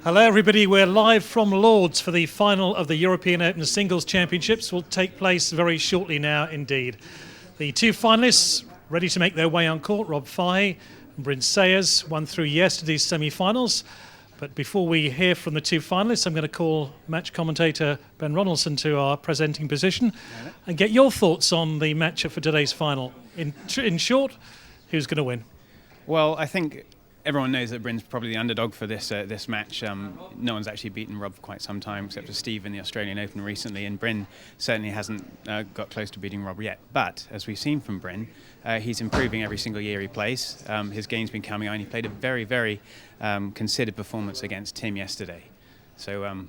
Hello everybody, we're live from Lords for the final of the European Open Singles Championships. Will take place very shortly now indeed. The two finalists ready to make their way on court, Robert Fahey and Bryn Sayers, won through yesterday's semi-finals. But before we hear from the two finalists, I'm going to call match commentator Ben Ronaldson to our presenting position and get your thoughts on the matchup for today's final. In short, who's going to win? Well, I think everyone knows that Bryn's probably the underdog for this match. No one's actually beaten Rob for quite some time, except for Steve in the Australian Open recently, and Bryn certainly hasn't got close to beating Rob yet. But, as we've seen from Bryn, he's improving every single year he plays. His game's been coming on. He played a very, very considered performance against Tim yesterday. So,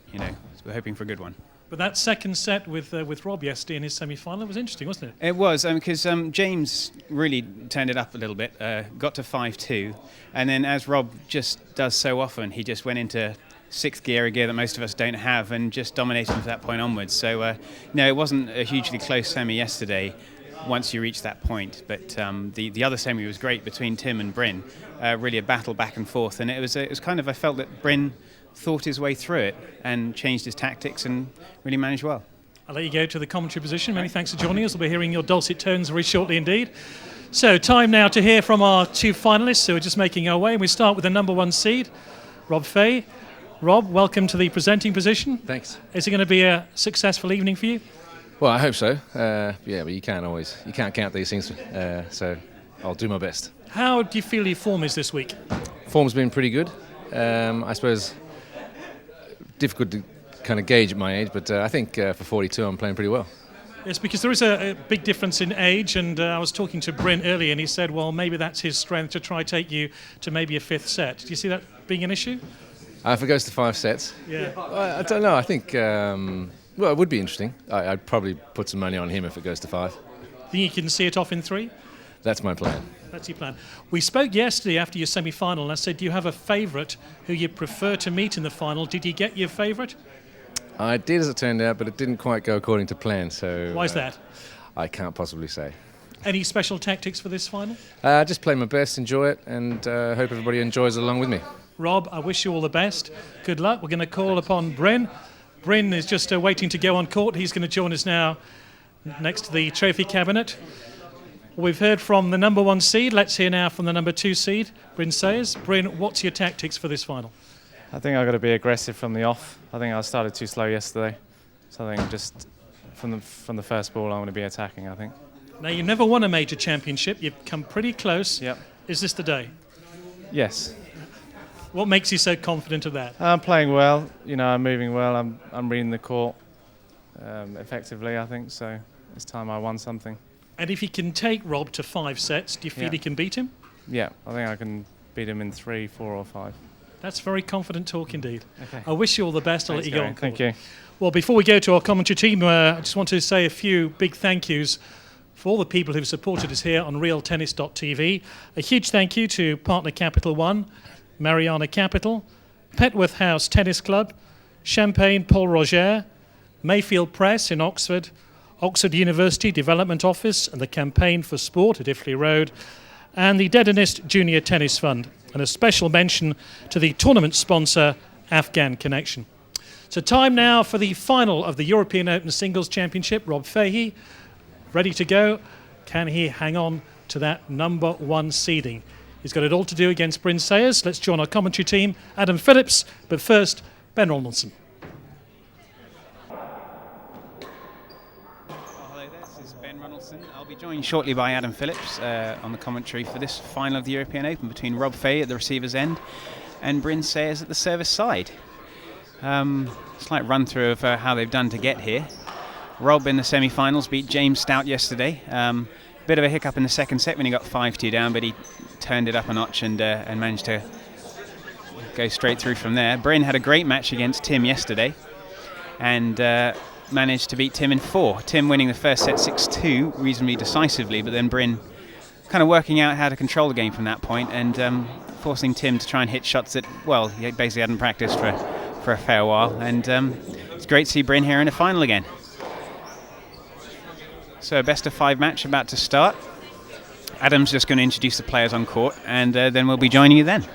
we're hoping for a good one. But that second set with Rob yesterday in his semi-final was interesting, wasn't it? It was, because James really turned it up a little bit, got to 5-2, and then as Rob just does so often, he just went into sixth gear, a gear that most of us don't have, and just dominated from that point onwards. So, no, it wasn't a hugely close semi yesterday once you reach that point, but the other semi was great between Tim and Bryn, really a battle back and forth, and it was kind of, I felt that Bryn thought his way through it and changed his tactics and really managed well. I'll let you go to the commentary position. Many thanks for joining us. We'll be hearing your dulcet tones very shortly indeed. So time now to hear from our two finalists who are just making our way. And we start with the number one seed, Rob Fahey. Rob, welcome to the presenting position. Thanks. Is it going to be a successful evening for you? Well, I hope so. But you can't count these things. So I'll do my best. How do you feel your form is this week? Form's been pretty good. I suppose difficult to kind of gauge at my age, but I think for 42 I'm playing pretty well. Yes, because there is a big difference in age, and I was talking to Bryn earlier and he said, well, maybe that's his strength to try take you to maybe a fifth set. Do you see that being an issue? If it goes to 5 sets? Yeah. I don't know. I think, well, it would be interesting. I'd probably put some money on him if it goes to 5. Think you can see it off in 3? That's my plan. That's your plan. We spoke yesterday after your semi-final and I said, do you have a favourite who you prefer to meet in the final? Did you get your favourite? I did, as it turned out, but it didn't quite go according to plan. So why is that? I can't possibly say. Any special tactics for this final? Just play my best, enjoy it, and hope everybody enjoys it along with me. Rob, I wish you all the best. Good luck. We're going to call upon Bryn. Bryn is just waiting to go on court. He's going to join us now next to the trophy cabinet. We've heard from the number one seed. Let's hear now from the number 2 seed, Bryn Sayers. Bryn, what's your tactics for this final? I think I've got to be aggressive from the off. I think I started too slow yesterday. So I think just from the first ball, I'm going to be attacking, I think. Now, you've never won a major championship. You've come pretty close. Yep. Is this the day? Yes. What makes you so confident of that? I'm playing well. I'm moving well. I'm reading the court effectively, I think. So it's time I won something. And if he can take Rob to 5 sets, do you feel he can beat him? Yeah, I think I can beat him in 3, 4 or 5. That's very confident talk indeed. Okay. I wish you all the best. I'll let you go on court. Thank you. Well, before we go to our commentary team, I just want to say a few big thank yous for all the people who've supported us here on realtennis.tv. A huge thank you to Partner Capital One, Mariana Capital, Petworth House Tennis Club, Champagne Paul Roger, Mayfield Press in Oxford, Oxford University Development Office and the Campaign for Sport at Iffley Road, and the Dedonist Junior Tennis Fund, and a special mention to the tournament sponsor, Afghan Connection. So time now for the final of the European Open Singles Championship. Rob Fahey, ready to go. Can he hang on to that number 1 seeding? He's got it all to do against Bryn Sayers. Let's join our commentary team, Adam Phillips, but first, Ben Ronaldson. I'll be joined shortly by Adam Phillips on the commentary for this final of the European Open between Rob Fahey at the receiver's end and Bryn Sayers at the service side. Slight run through of how they've done to get here. Rob in the semi-finals beat James Stout yesterday. Bit of a hiccup in the second set when he got 5-2 down, but he turned it up a notch and managed to go straight through from there. Bryn had a great match against Tim yesterday and managed to beat Tim in 4. Tim winning the first set 6-2 reasonably decisively, but then Bryn kind of working out how to control the game from that point and forcing Tim to try and hit shots that, well, he basically hadn't practiced for a fair while. And it's great to see Bryn here in the final again. So a best of 5 match about to start. Adam's just going to introduce the players on court and then we'll be joining you then.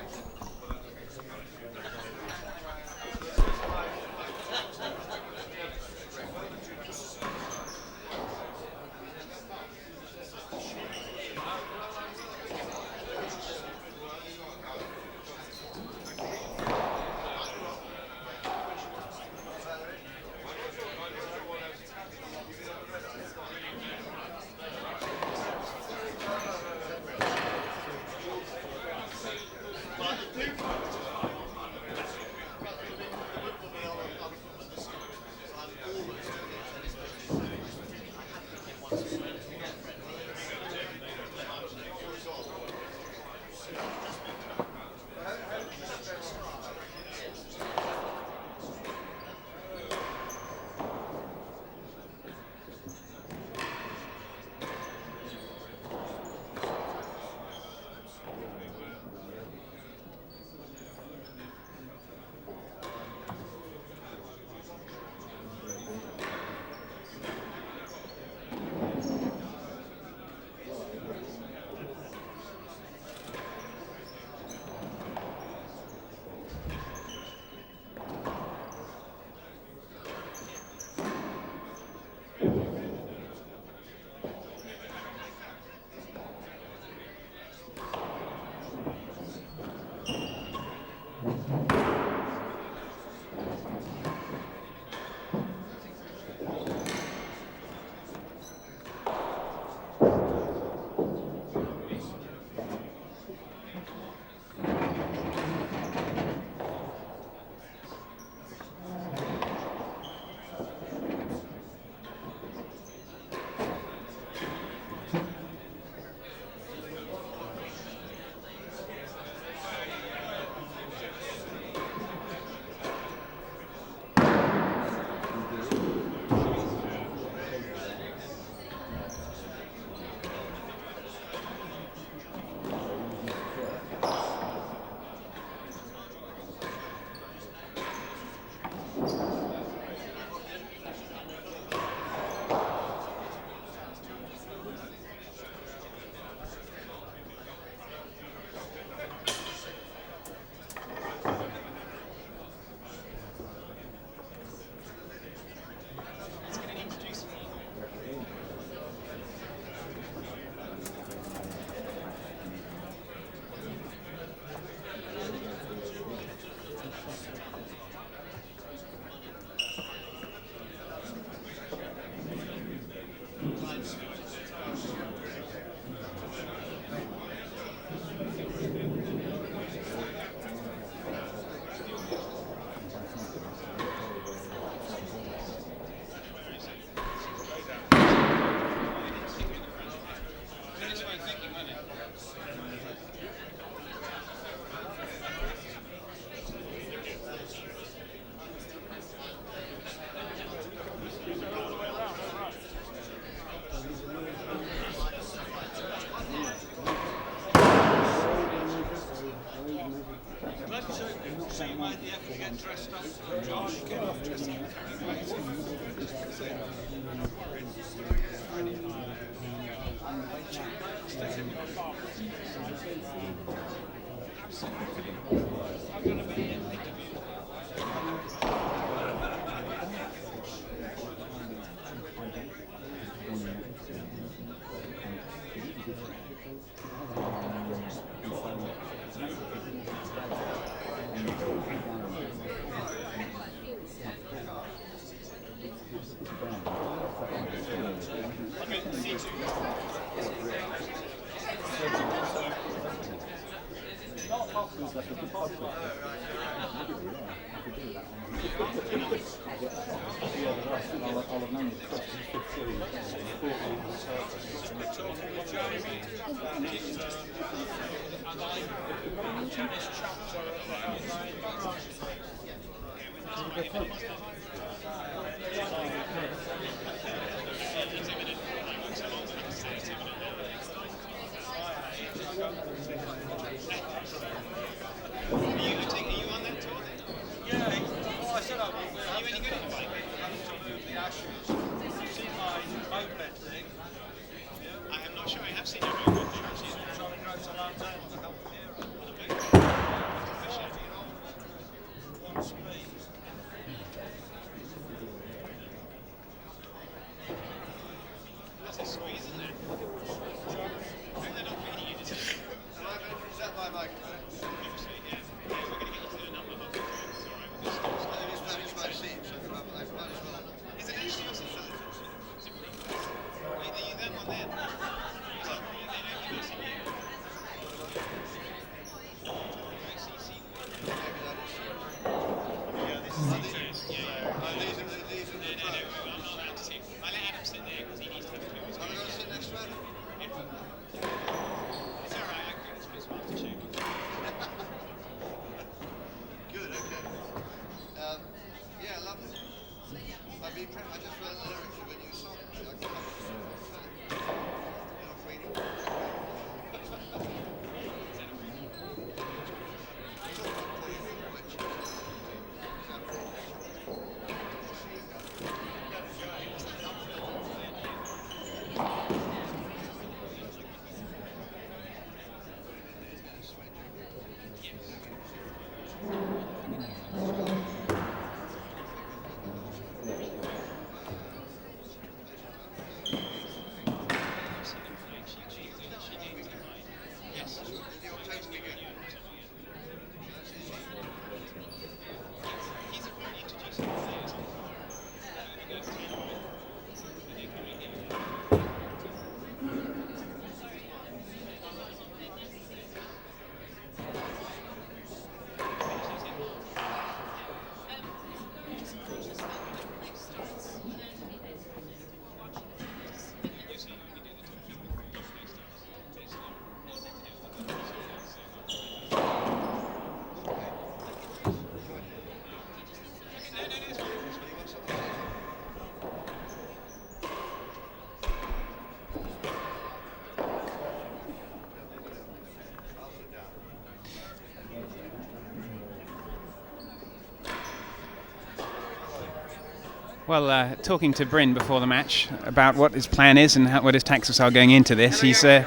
Well, talking to Bryn before the match about what his plan is and what his tactics are going into this, he's so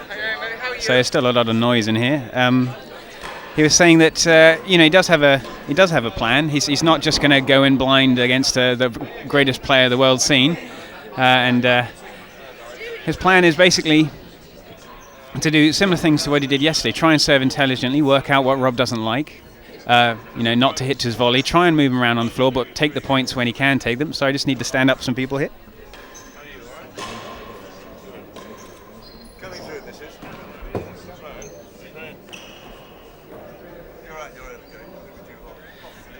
there's still a lot of noise in here. He was saying that he does have a plan. He's not just going to go in blind against the greatest player the world's seen, and his plan is basically to do similar things to what he did yesterday. Try and serve intelligently, work out what Rob doesn't like. Not to hit his volley, try and move him around on the floor, but take the points when he can take them. So I just need to stand up some people here.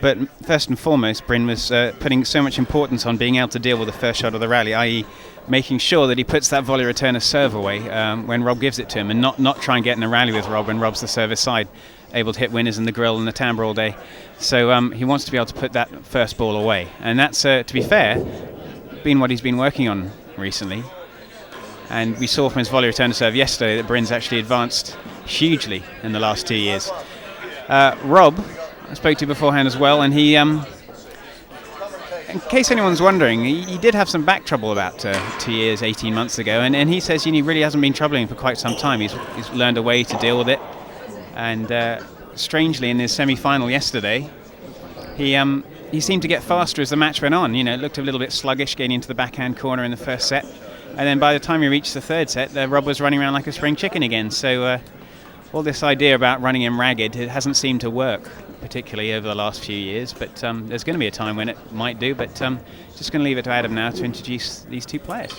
But first and foremost, Bryn was putting so much importance on being able to deal with the first shot of the rally, i.e. making sure that he puts that volley returner serve away when Rob gives it to him, and not try and get in a rally with Rob when Rob's the service side, able to hit winners in the grill and the timbre all day. So he wants to be able to put that first ball away. And that's, to be fair, been what he's been working on recently. And we saw from his volley returner serve yesterday that Bryn's actually advanced hugely in the last 2 years. Rob I spoke to beforehand as well, and he, in case anyone's wondering, he did have some back trouble about 2 years, 18 months ago, and he says he really hasn't been troubling for quite some time. He's learned a way to deal with it, and strangely, in his semi-final yesterday, he seemed to get faster as the match went on. It looked a little bit sluggish getting into the backhand corner in the first set, and then by the time he reached the third set, Rob was running around like a spring chicken again. So all this idea about running him ragged, it hasn't seemed to work particularly over the last few years, but there's going to be a time when it might do, but just going to leave it to Adam now to introduce these two players.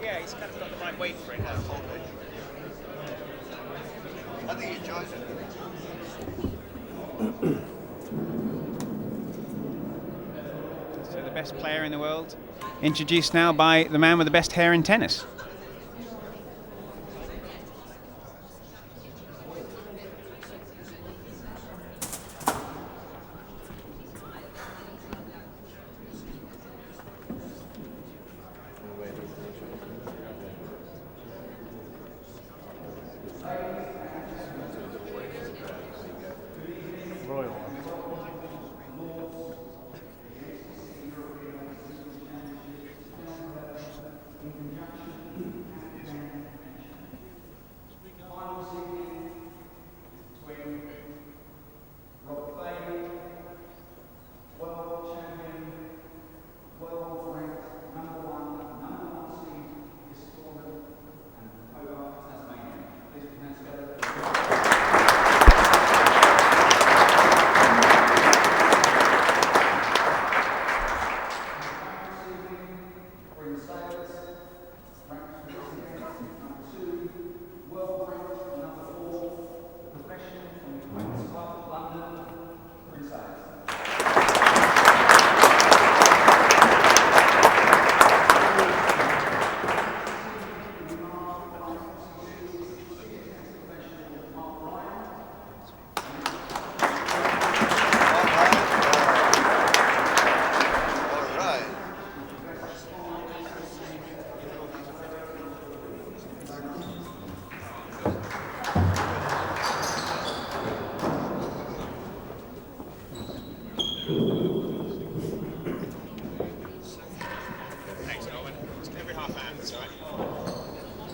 Yeah, he's kind of got the right weight for it now. I think he enjoys it. So the best player in the world, introduced now by the man with the best hair in tennis. Robert Fahey, world champion, world ranked number one seed this tournament, and over Tasmania. Please put your hands together. Bryn Sayers, ranked number 2, world ranked number 4, professional from the Queen's Club, London, Bryn Sayers.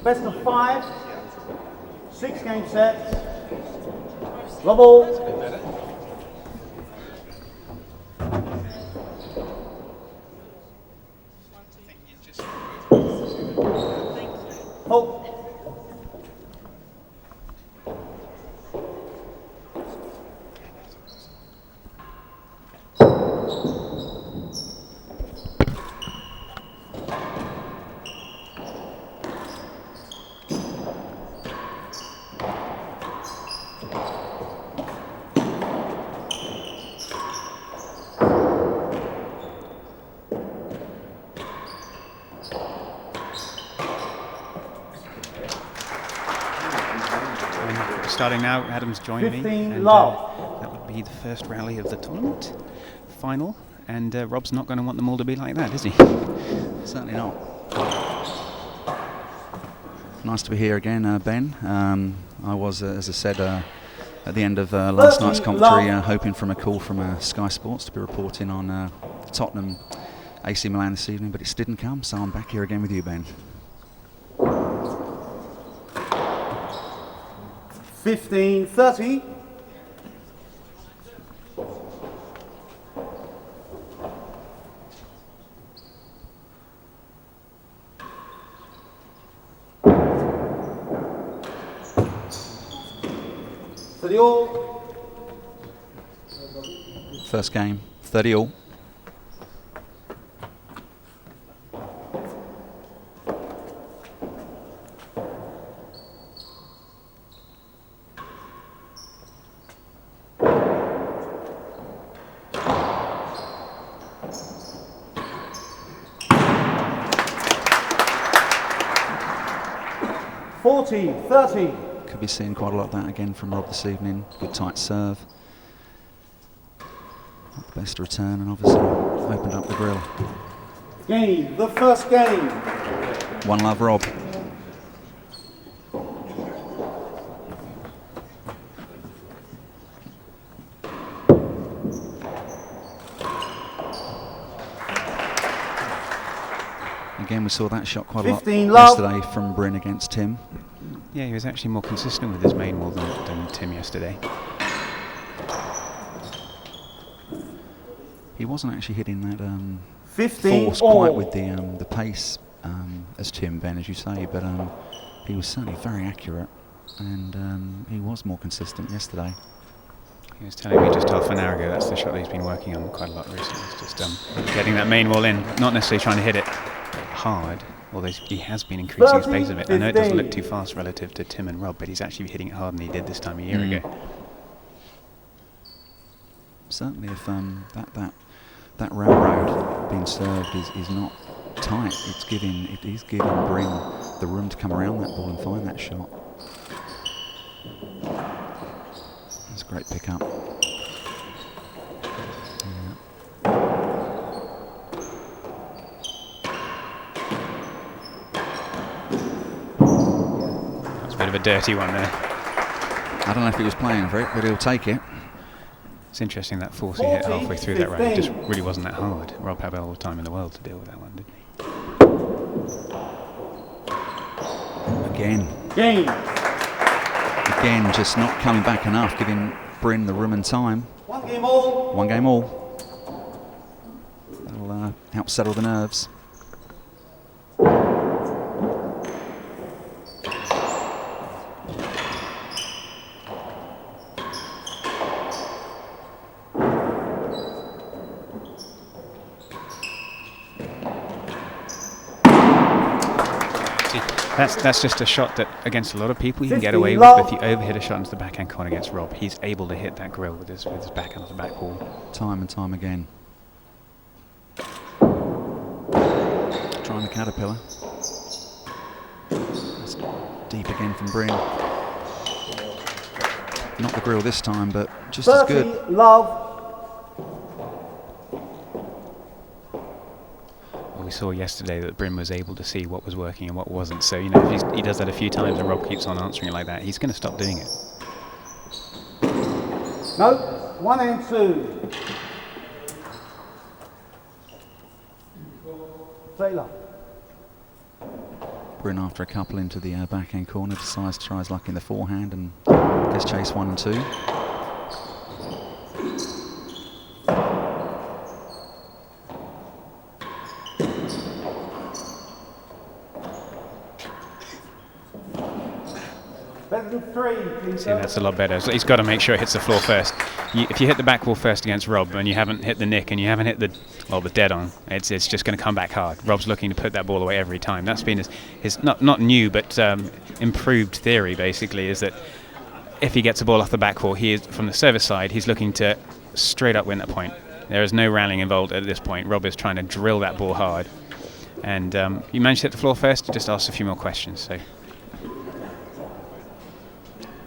Best of 5, 6 game sets. Love all. Hold. Starting now, Adam's joined me, 15 and love. that would be the first rally of the tournament, final, and Rob's not going to want them all to be like that, is he? Certainly not. Nice to be here again, Ben. I was, as I said, at the end of last night's commentary, hoping from a call from Sky Sports to be reporting on Tottenham AC Milan this evening, but it didn't come, so I'm back here again with you, Ben. 15-30. For the all. First game, 30 all. Could be seeing quite a lot of that again from Rob this evening. Good tight serve. Not the best return, and obviously opened up the grill. Game, the first game. One love, Rob. we saw that shot quite a lot 15 love. yesterday from Bryn against Tim. Yeah, he was actually more consistent with his main wall than Tim yesterday. He wasn't actually hitting that 15 force all. quite with the pace as Tim, Ben, as you say, but he was certainly very accurate, and he was more consistent yesterday. He was telling me just half an hour ago that's the shot that he's been working on quite a lot recently. It's just getting that main wall in, not necessarily trying to hit it hard, although he has been increasing his pace a bit. I know it doesn't look too fast relative to Tim and Rob, but he's actually hitting it harder than he did this time a year ago. Certainly, if that railroad being served is not tight, it is giving Bryn the room to come around that ball and find that shot. That's a great pickup. That's a bit of a dirty one there. I don't know if he was playing for it, but he'll take it. It's interesting that force he hit halfway through that round just really wasn't that hard. Rob had all the time in the world to deal with that one, didn't he? Again. Game. Again, just not coming back enough, giving Bryn the room and time. 1 game all. 1 game all. That'll help settle the nerves. That's just a shot that against a lot of people you can get 15 away with. love. But if you overhit a shot into the backhand corner against Rob, he's able to hit that grill with his backhand off the back wall. Time and time again. Trying the caterpillar. That's deep again from Bryn. Not the grill this time, but just as 30 good. love. Well, we saw yesterday that Bryn was able to see what was working and what wasn't. So, you know, if he does that a few times and Rob keeps on answering it like that, he's going to stop doing it. No. 1 and 2. Say love. Bryn, after a couple into the backhand corner, decides to try his luck in the forehand and gets chase 1 and 2. Better than 3. Please, See, that's a lot better. So he's got to make sure it hits the floor first. If you hit the back wall first against Rob and you haven't hit the nick and you haven't hit the dead on, it's just going to come back hard. Rob's looking to put that ball away every time. That's been his not new but improved theory. Basically, is that if he gets a ball off the back wall, he is from the service side. He's looking to straight up win that point. There is no rallying involved at this point. Rob is trying to drill that ball hard, and you managed to hit the floor first. Just ask a few more questions. So.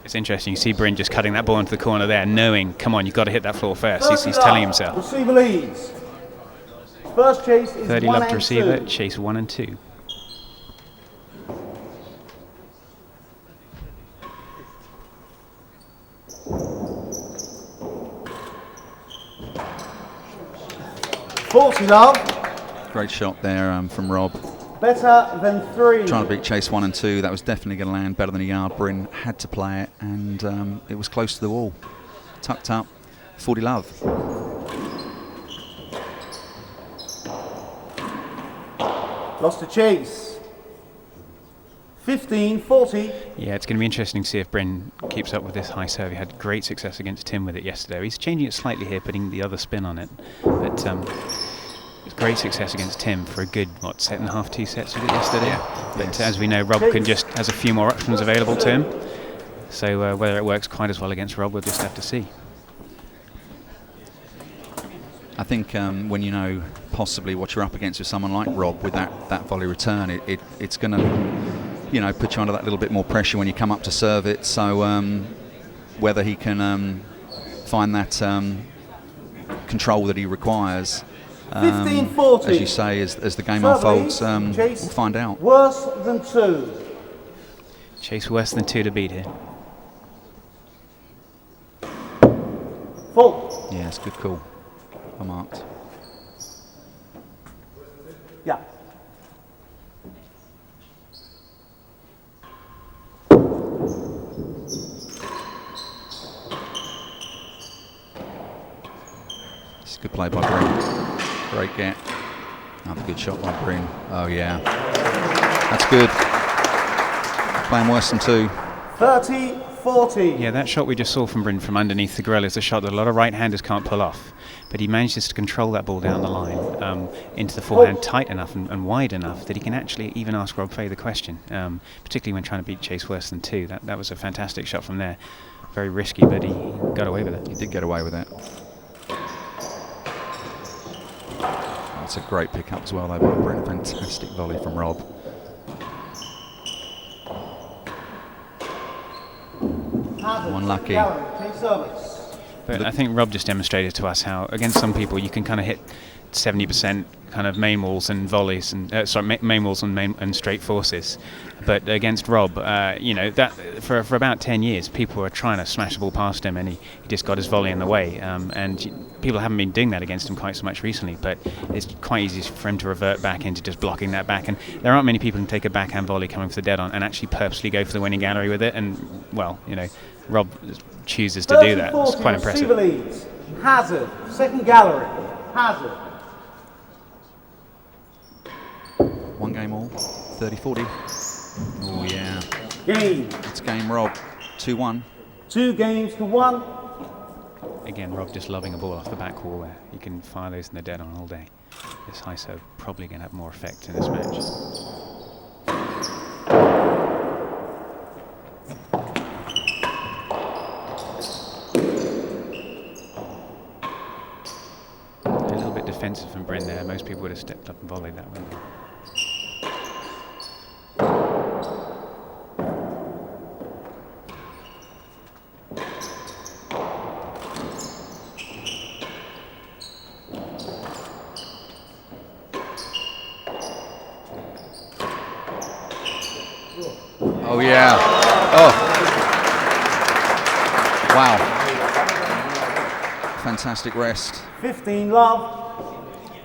It's interesting. You see Bryn just cutting that ball into the corner there, knowing, come on, you've got to hit that floor first. He's telling himself. Receiver leads. First chase is 30 1 love to and receiver, 2. chase 1 and 2. Forty love. Great shot there from Rob. Better than 3. Trying to beat chase 1 and 2. That was definitely going to land better than a yard. Bryn had to play it, and it was close to the wall. Tucked up, 40 love. Lost a chase. 15-40. Yeah, it's going to be interesting to see if Bryn keeps up with this high serve. He had great success against Tim with it yesterday. He's changing it slightly here, putting the other spin on it. But it's great success against Tim for a good, set and a half, 2 sets with it yesterday. Yeah. But Yes. as we know, Rob has a few more options available to him. So whether it works quite as well against Rob, we'll just have to see. I think when you know possibly what you're up against with someone like Rob with that volley return, it's going to put you under that little bit more pressure when you come up to serve it. So whether he can find that control that he requires, 15-40. as you say, as the game Serve unfolds, leads, we'll chase find out. Worse than 2. Chase worse than 2 to beat here. Full. Yes, good call. Well marked. Yeah. It's a good play by Bryn. Great get. Another good shot by Bryn. Oh yeah. That's good. Playing worse than 2. 30-40. Yeah, that shot we just saw from Bryn from underneath the grill is a shot that a lot of right-handers can't pull off. But he manages to control that ball down the line into the forehand tight enough and wide enough that he can actually even ask Rob Fahey the question, particularly when trying to beat chase worse than 2. That was a fantastic shot from there. Very risky, but he got away with it. He did get away with it. That's a great pick-up as well, though, by Bryn. Fantastic volley from Rob. Unlucky. But I think Rob just demonstrated to us how, against some people, you can kind of hit 70% kind of main walls and volleys, and main walls and straight forces. But against Rob, you know, that for about 10 years, people were trying to smash the ball past him, and he just got his volley in the way. And people haven't been doing that against him quite so much recently. But it's quite easy for him to revert back into just blocking that back. And there aren't many people who can take a backhand volley coming for the dead on and actually purposely go for the winning gallery with it. And well, you know, Rob chooses to do that. It's quite impressive. Leads. Hazard, second gallery. Hazard. One game all. 30-40. Oh yeah. Game. It's game Rob. 2-1. 2 games to 1. Again, Rob just lobbing a ball off the back wall there. You can fire those in the dead on all day. This high serve probably going to have more effect in this match. A little bit defensive from Bryn there. Most people would have stepped up and volleyed that one. Oh yeah. Oh. Wow. Fantastic rest. 15 love.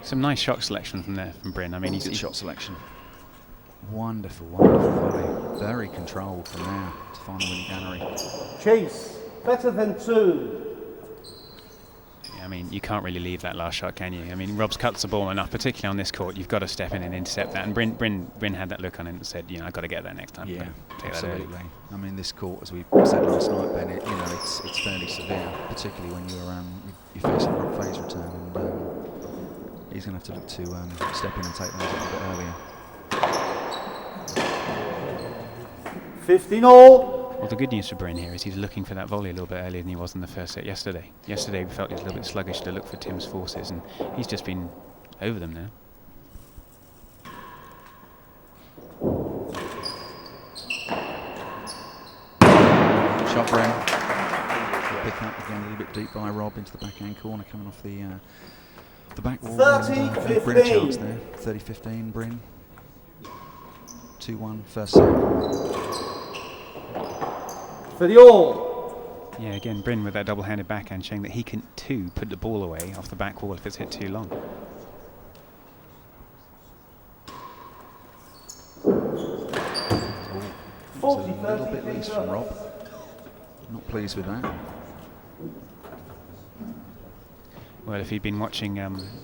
Some nice shot selection from there from Bryn. I mean, Good shot selection. Wonderful, wonderful volley. Very controlled from there to find the winning gallery. Chase. Better than 2. I mean, you can't really leave that last shot, can you? I mean, Rob's cuts the ball enough, particularly on this court. You've got to step in and intercept that. And Bryn had that look on him and said, you know, I've got to get that next time. Yeah, take absolutely. That early. I mean, this court, as we said last night, Ben, you know, it's fairly severe, particularly when you're facing Rob Fahey's return, and he's going to have to look to step in and take those a little bit earlier. 15 all. Well, the good news for Bryn here is he's looking for that volley a little bit earlier than he was in the first set yesterday. Yesterday we felt he was a little bit sluggish to look for Tim's forces, and he's just been over them now. Shot Bryn. Pick up again a little bit deep by Rob into the backhand corner, coming off the back wall. 30-15. Bryn a chance there. 30-15 Bryn. 2-1 first set. For the all. Yeah, again, Bryn with that double-handed backhand showing that he can too put the ball away off the back wall if it's hit too long. A little bit loose from Rob. Not pleased with that. Well, if he'd been watching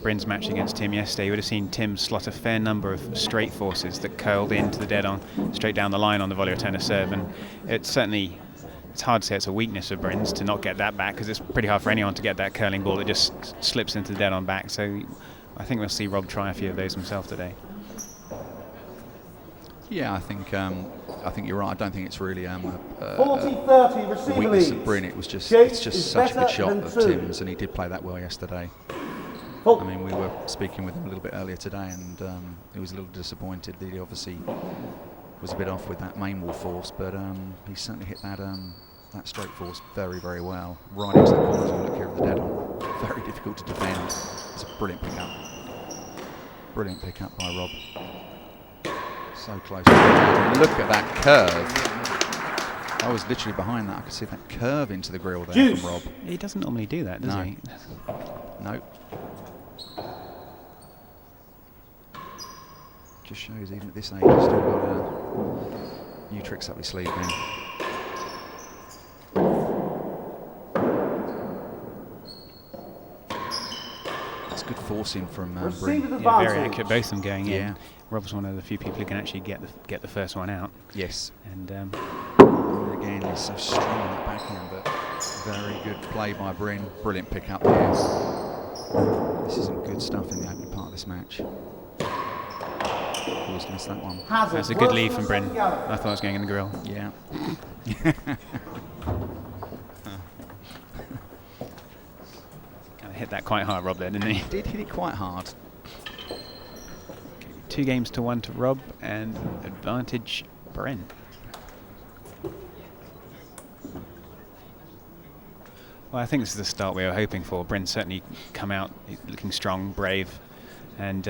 Bryn's match against Tim yesterday, he would have seen Tim slot a fair number of straight forces that curled into the dead on, straight down the line on the volley returner serve, and it's hard to say it's a weakness of Bryn's to not get that back, because it's pretty hard for anyone to get that curling ball that just slips into the dead on back. So I think we'll see Rob try a few of those himself today. Yeah, I think you're right. I don't think it's really 40-30 receiver weakness leads. of Bryn. It's just Chase such is a good better shot than of 2. Tim's, and he did play that well yesterday. Oh. I mean, we were speaking with him a little bit earlier today, and he was a little disappointed that he obviously was a bit off with that main wall force, but he certainly hit that straight force very, very well. Right into the corners of the look here of the dead on. Very difficult to defend. It's a brilliant pickup. Brilliant pickup by Rob. So close to the dead. Look at that curve. I was literally behind that. I could see that curve into the grill there from Rob. He doesn't normally do that, does he? No. Just shows even at this age he's still got new tricks up his sleeve then. forcing from Receive Bryn. Yeah, very accurate, both of them going Yeah. in. Rob's one of the few people who can actually get the first one out. Yes. And Again, he's so strong in that backhand, but very good play by Bryn. Brilliant pick up there. This is some good stuff in the opening part of this match. Always missed that one. that's a good lead from Bryn. I thought it was going in the grill. Yeah. Kind of hit that quite hard, Rob, there, didn't he? Did hit it quite hard. 2 games to 1 to Rob, and advantage Bryn. Well, I think this is the start we were hoping for. Bryn certainly come out looking strong, brave, and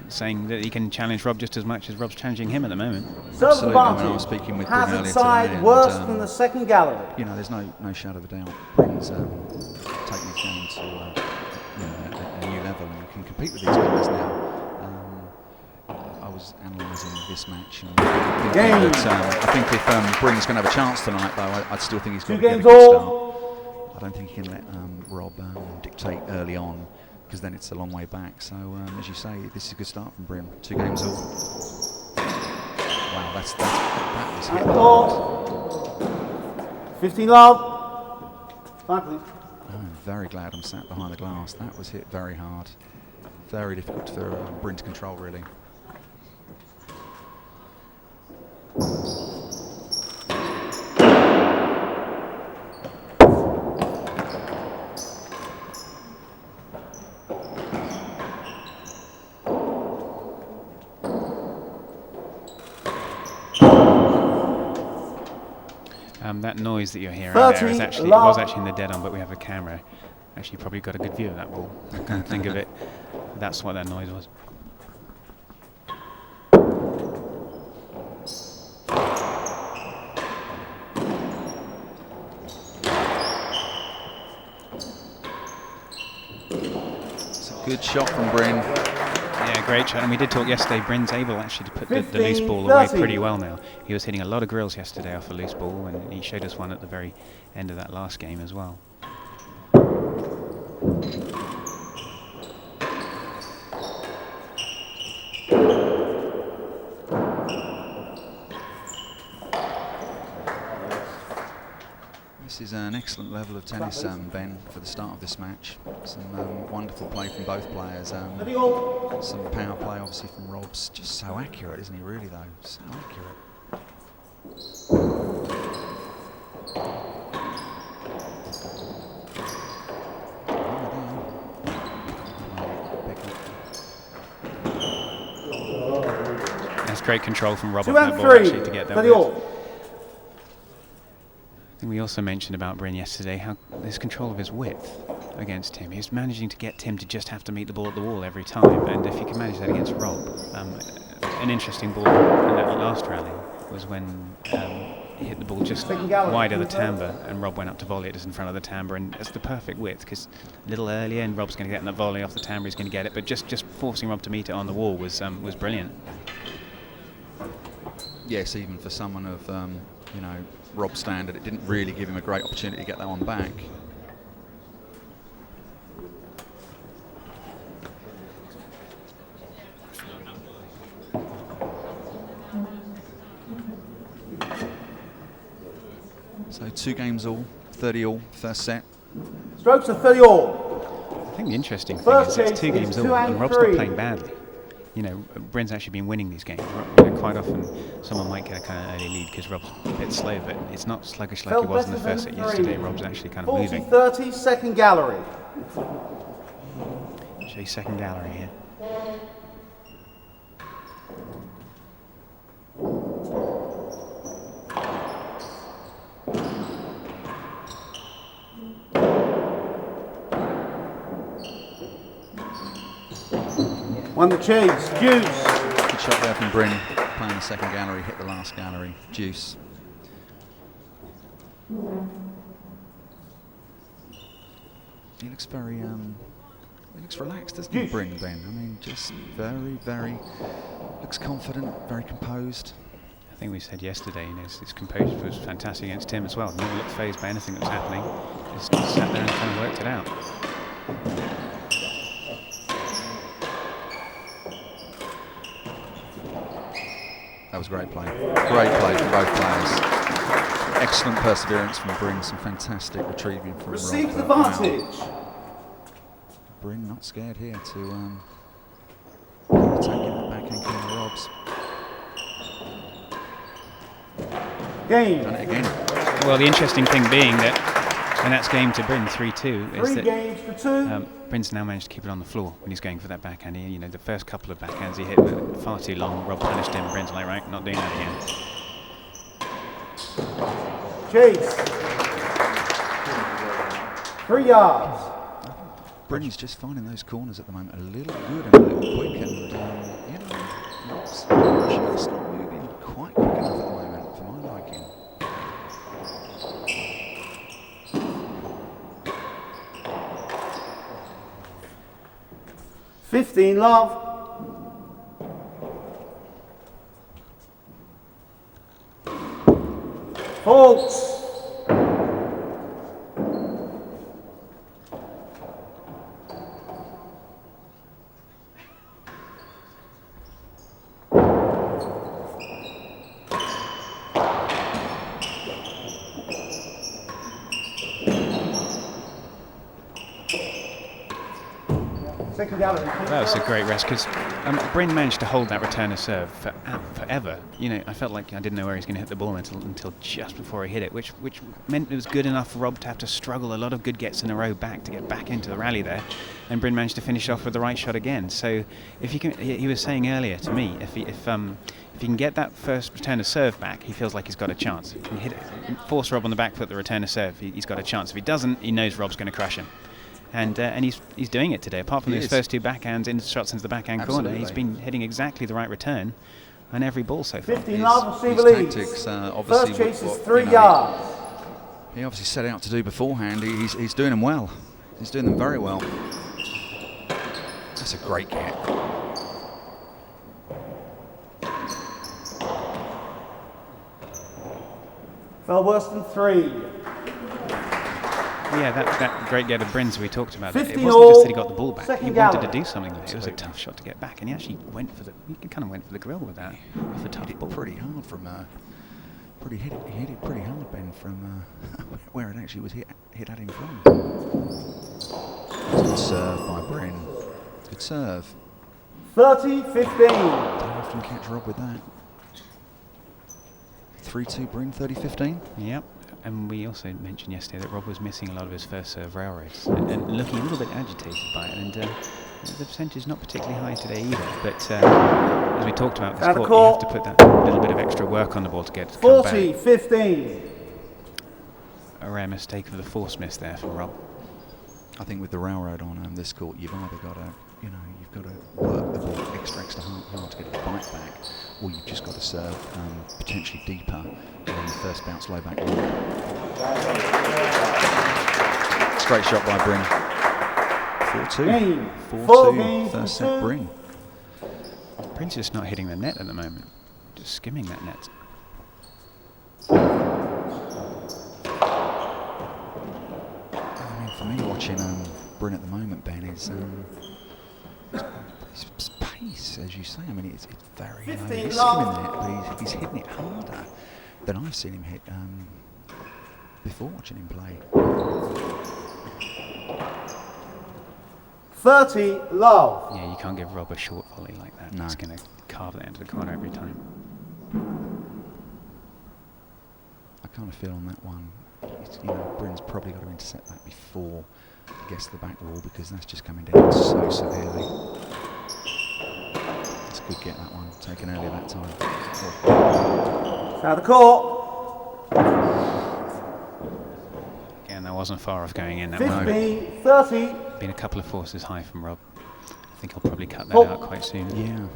saying that he can challenge Rob just as much as Rob's challenging him at the moment. Absolutely. When I was speaking with Bryn Hazard earlier side today, worse and, than the second gallery. you know, there's no shadow of a doubt. Bryn's taking his game to a new level, and can compete with these guys now. I was analysing this match, and I think if Bryn's going to have a chance tonight, though, I'd still think he's got to get a good start. I don't think he can let Rob dictate early on, because then it's a long way back. So, as you say, this is a good start from Bryn. 2 games all. Wow, that was hit hard. 15 love. Fine, please. I'm very glad I'm sat behind the glass. That was hit very hard. Very difficult for Bryn to control, really. That noise that you're hearing there is actually, it was actually in the dead on, but we have a camera. Actually, probably got a good view of that ball. Can't think of it. That's what that noise was. It's a good shot from Bryn. Yeah, great shot. And we did talk yesterday, Bryn's able actually to put the loose ball away pretty well now. He was hitting a lot of grills yesterday off a loose ball, and he showed us one at the very end of that last game as well. This is an excellent level of tennis, Ben, for the start of this match. Some wonderful play from both players. Some power play, obviously, from Rob's. Just so accurate, isn't he, really, though? So accurate. That's great control from Rob 2 off that and ball, 3. actually, to get that. I think we also mentioned about Bryn yesterday how there's control of his width against Tim. He's managing to get Tim to just have to meet the ball at the wall every time, and if he can manage that against Rob, an interesting ball in that last rally was when he hit the ball just wide of the timbre, and Rob went up to volley it just in front of the timbre, and it's the perfect width, because a little earlier, and Rob's going to get in the volley off the timbre, he's going to get it, but just forcing Rob to meet it on the wall was brilliant. Yes, even for someone of Rob's standard, it didn't really give him a great opportunity to get that one back. So 2 games all, 30 all, first set. Strokes are 30 all. I think the interesting thing is it's 2 games all, and Rob's not playing badly. You know, Bryn's actually been winning these games. Quite often, someone might get a kind of early lead because Rob's a bit slow, but it's not sluggish like it was in the first set yesterday. Rob's actually kind of moving. 40-30, second gallery. Show you second gallery here. Won the chase, Juice. Good shot there from Bryn, playing the second gallery, hit the last gallery, Juice. He looks very, he looks relaxed, doesn't he, Bryn, Ben? I mean, just very, very, looks confident, very composed. I think we said yesterday, you know, his composure was fantastic against Tim as well. Never looked phased by anything that was happening. Just sat there and kind of worked it out. That was great play. Great play from both players. Excellent perseverance from Bryn. Some fantastic retrieving from Receives Rob. advantage. Bryn not scared here to keep taking that backhand corner Rob's. Game. Done it again. Well, the interesting thing being that, and that's game to Bryn 3-2, is 3 that games to 2. Bryn's now managed to keep it on the floor when he's going for that backhand. You know, the first couple of backhands he hit were far too long. Rob punished him. Bryn's like, right, not doing that again. Chase. 3 yards. Bryn's just finding those corners at the moment a little good and a little quick, and you know, Rob's just not moving quite quick enough at the moment for my liking. $15 love. Faults. Second gallery. That was a great rest because Bryn managed to hold that return of serve for forever. You know, I felt like I didn't know where he was going to hit the ball until just before he hit it, which meant it was good enough for Rob to have to struggle a lot of good gets in a row back to get back into the rally there, and Bryn managed to finish off with the right shot again. So if you can, he was saying earlier to me, if he can get that first return of serve back, he feels like he's got a chance. If he can hit it, force Rob on the back foot, the return of serve, he's got a chance. If he doesn't, he knows Rob's going to crush him. And he's doing it today. Apart from those first 2 backhands, shots into the backhand corner, he's been hitting exactly the right return on every ball so far. 15 love, receiver leads. Tactics, obviously, First chase is what, 3 you know, yards. he obviously set out to do beforehand. He's doing them well. He's doing them very well. That's a great get. Fell worse than 3. Yeah, that great get of Bryn's we talked about. It 50 wasn't just that he got the ball back. second He wanted gallery. to do something with it. It was a tough shot to get back, and he actually went for the grill with that. With a tough Hit ball. it pretty hard from he hit it pretty hard, Ben, from where it actually was hit at him from. Good serve by Bryn. Good serve. 30-15. Don't often catch Rob with that. 3-2 Bryn, 30-15. Yep. And we also mentioned yesterday that Rob was missing a lot of his first serve railroads and looking a little bit agitated by it. And the percentage is not particularly high today either. But as we talked about this court, you have to put that little bit of extra work on the ball to get it to come back. 40-15. A rare mistake of the force miss there from Rob. I think with the railroad on this court, you've either got to, you've got to work the ball extra hard to get it bite back, or you've just got to serve potentially deeper on the first bounce low back wall. Straight shot by Bryn. 4-2. 4-2. First set Bryn. Bryn's just not hitting the net at the moment. Just skimming that net. For me, watching Bryn at the moment, Ben, is his pace, as you say. I mean, it's very low. He's skimming the net, but he's hitting it harder than I've seen him hit before watching him play. 30 love. Yeah, you can't give Rob a short volley like that. No. He's going to carve that into the corner every time. I kind of feel on that one, Bryn's probably got to intercept that before he gets to the back wall, because that's just coming down so severely. It's a good get, that one, taken earlier that time. Out of the court. Again, that wasn't far off going in. That 50-30. been a couple of forces high from Rob. I think he'll probably cut that out quite soon. Yeah.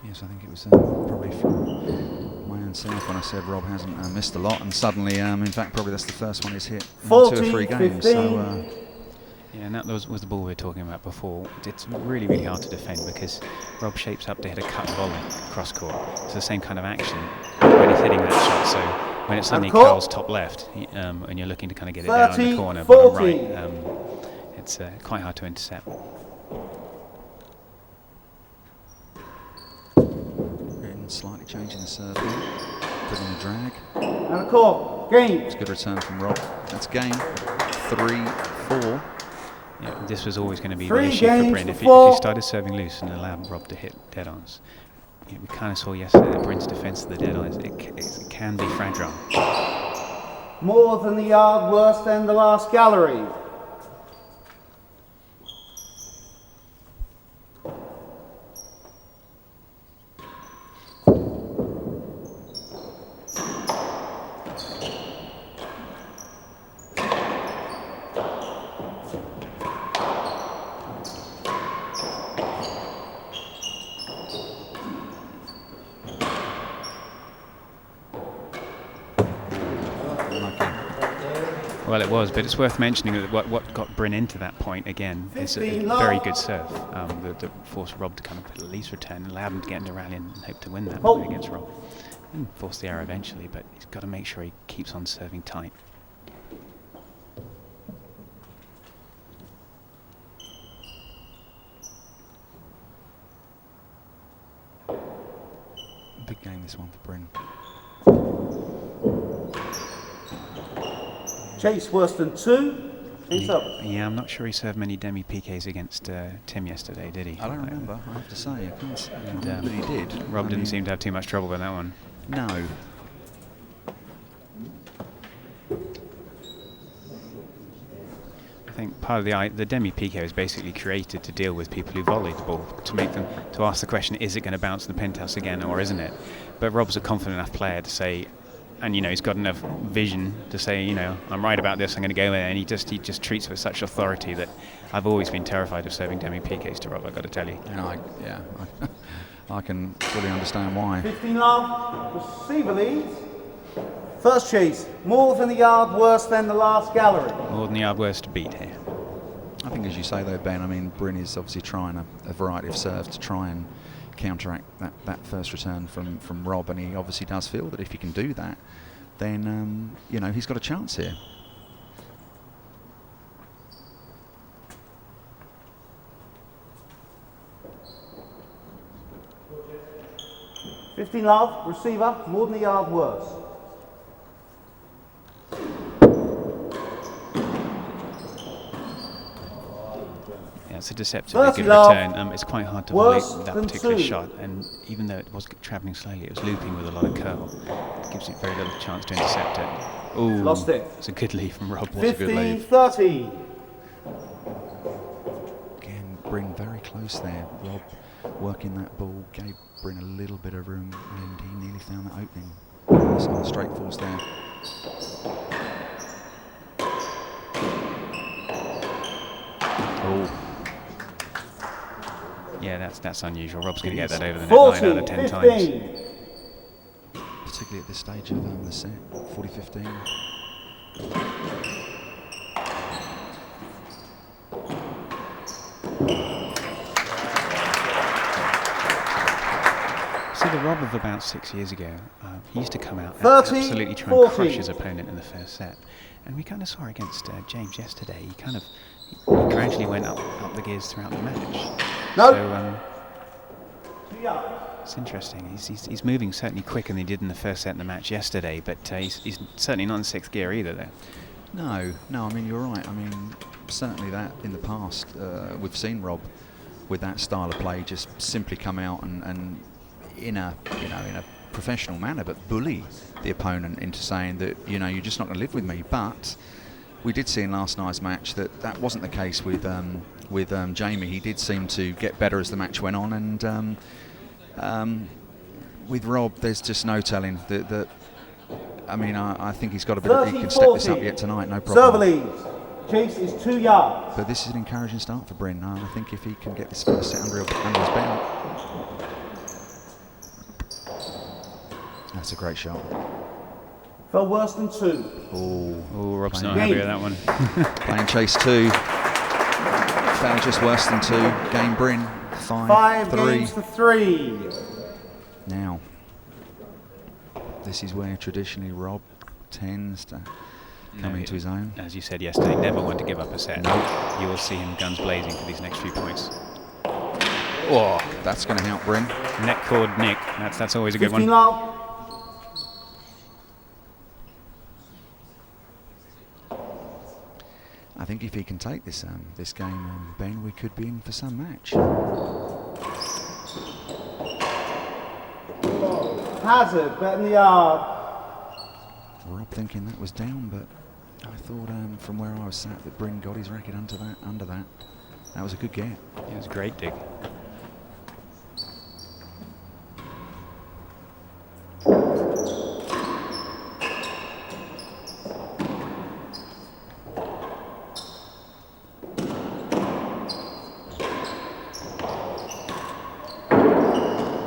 Yes, I think it was probably from my own self when I said Rob hasn't missed a lot, and suddenly, in fact, probably that's the first one he's hit in 2 or 3 games. So, yeah, and that was the ball we were talking about before. It's really, really hard to defend because Rob shapes up to hit a cut volley cross court. It's the same kind of action when he's hitting that shot. So when it suddenly curls top left, and you're looking to kind of get it down in the corner, bottom right, it's quite hard to intercept. And slightly changing the serve, putting a drag. And a call. Game. It's a good return from Rob. That's game 3-4. Yeah, this was always going to be the 3 issue for games Bryn. to If he 4. started serving loose and allowed Rob to hit dead-ons, we kind of saw yesterday that Bryn's defence of the dead-ons, it can be fragile. More than the yard, worse than the last gallery. Well, it was, but it's worth mentioning that what got Bryn into that point again is a 15 very love. good serve that forced Rob to kind of at least return and allowed him to get into rally and hope to win that Oh. point against Rob. And force the error eventually, but he's got to make sure he keeps on serving tight. Big game this one for Bryn. Chase worse than 2. Chase up. Yeah, I'm not sure he served many demi-PKs against Tim yesterday, did he? I don't remember, I have to say. I can't And, remember that he did. Rob I didn't mean, seem to have too much trouble with that one. No. I think part of the demi-PK was basically created to deal with people who volley the ball, to make them, to ask the question, is it going to bounce in the penthouse again or isn't it? But Rob's a confident enough player to say, and he's got enough vision to say, I'm right about this, I'm going to go there, and he just treats it with such authority that I've always been terrified of serving demi-PKs to Rob, I've got to tell you. And I can fully understand why. 15 love. Receiver leads. First chase. More than the yard, worse than the last gallery. More than the yard worse to beat here. I think, as you say, though, Ben, I mean, Bryn is obviously trying a variety of serves to try and counteract that first return from Rob, and he obviously does feel that if he can do that, then he's got a chance here. $15 love. Receiver. More than the yard, worse. Yeah, it's a deceptively 30 good love. return. It's quite hard to volley Worse that than particular 2. shot, and even though it was travelling slowly, it was looping with a lot of curl. It gives it very little chance to intercept it. Ooh, Lost it. It's a good lead from Rob. 15-30. Again, Bryn very close there. Rob working that ball gave Bryn a little bit of room, and he nearly found that opening. Nice on the straight force there. Oh. Yeah, that's unusual. Rob's going to get that over the net 9 out of 10 times. 15. Particularly at this stage of the set, 40-15. See, the Rob of about 6 years ago, he used to come out and 30, absolutely try and 40. crush his opponent in the first set. And we kind of saw against James yesterday, he gradually went up the gears throughout the match. No. So it's interesting. He's moving certainly quicker than he did in the first set in the match yesterday, but he's certainly not in 6th gear either there. No, I mean, you're right. I mean, certainly that in the past, we've seen Rob with that style of play just simply come out and in a professional manner, but bully the opponent into saying that, you're just not going to live with me. But we did see in last night's match that wasn't the case with Jamie. He did seem to get better as the match went on, and with Rob, there's just no telling that. I mean, I think he's got a bit. He can step this up yet tonight, no problem. Serve leads. Chase is 2 yards. But this is an encouraging start for Bryn. I think if he can get this first set under his belt, that's a great shot. Fell worse than 2. Oh, Rob's not happy with that one. Playing chase 2. Fell just worse than 2. Game Bryn 5 5-3. games to 3. Now, this is where traditionally Rob tends to coming to his own. As you said yesterday, never want to give up a set. No. You will see him guns blazing for these next few points. Oh, that's going to help Bryn. Neck cord Nick. That's always a good 15 one. love. I think if he can take this this game, Ben, we could be in for some match. Hazard, bet in the yard. Rob thinking that was down, but I thought from where I was sat that Bryn got his racket under that. That was a good get. It was a great dig.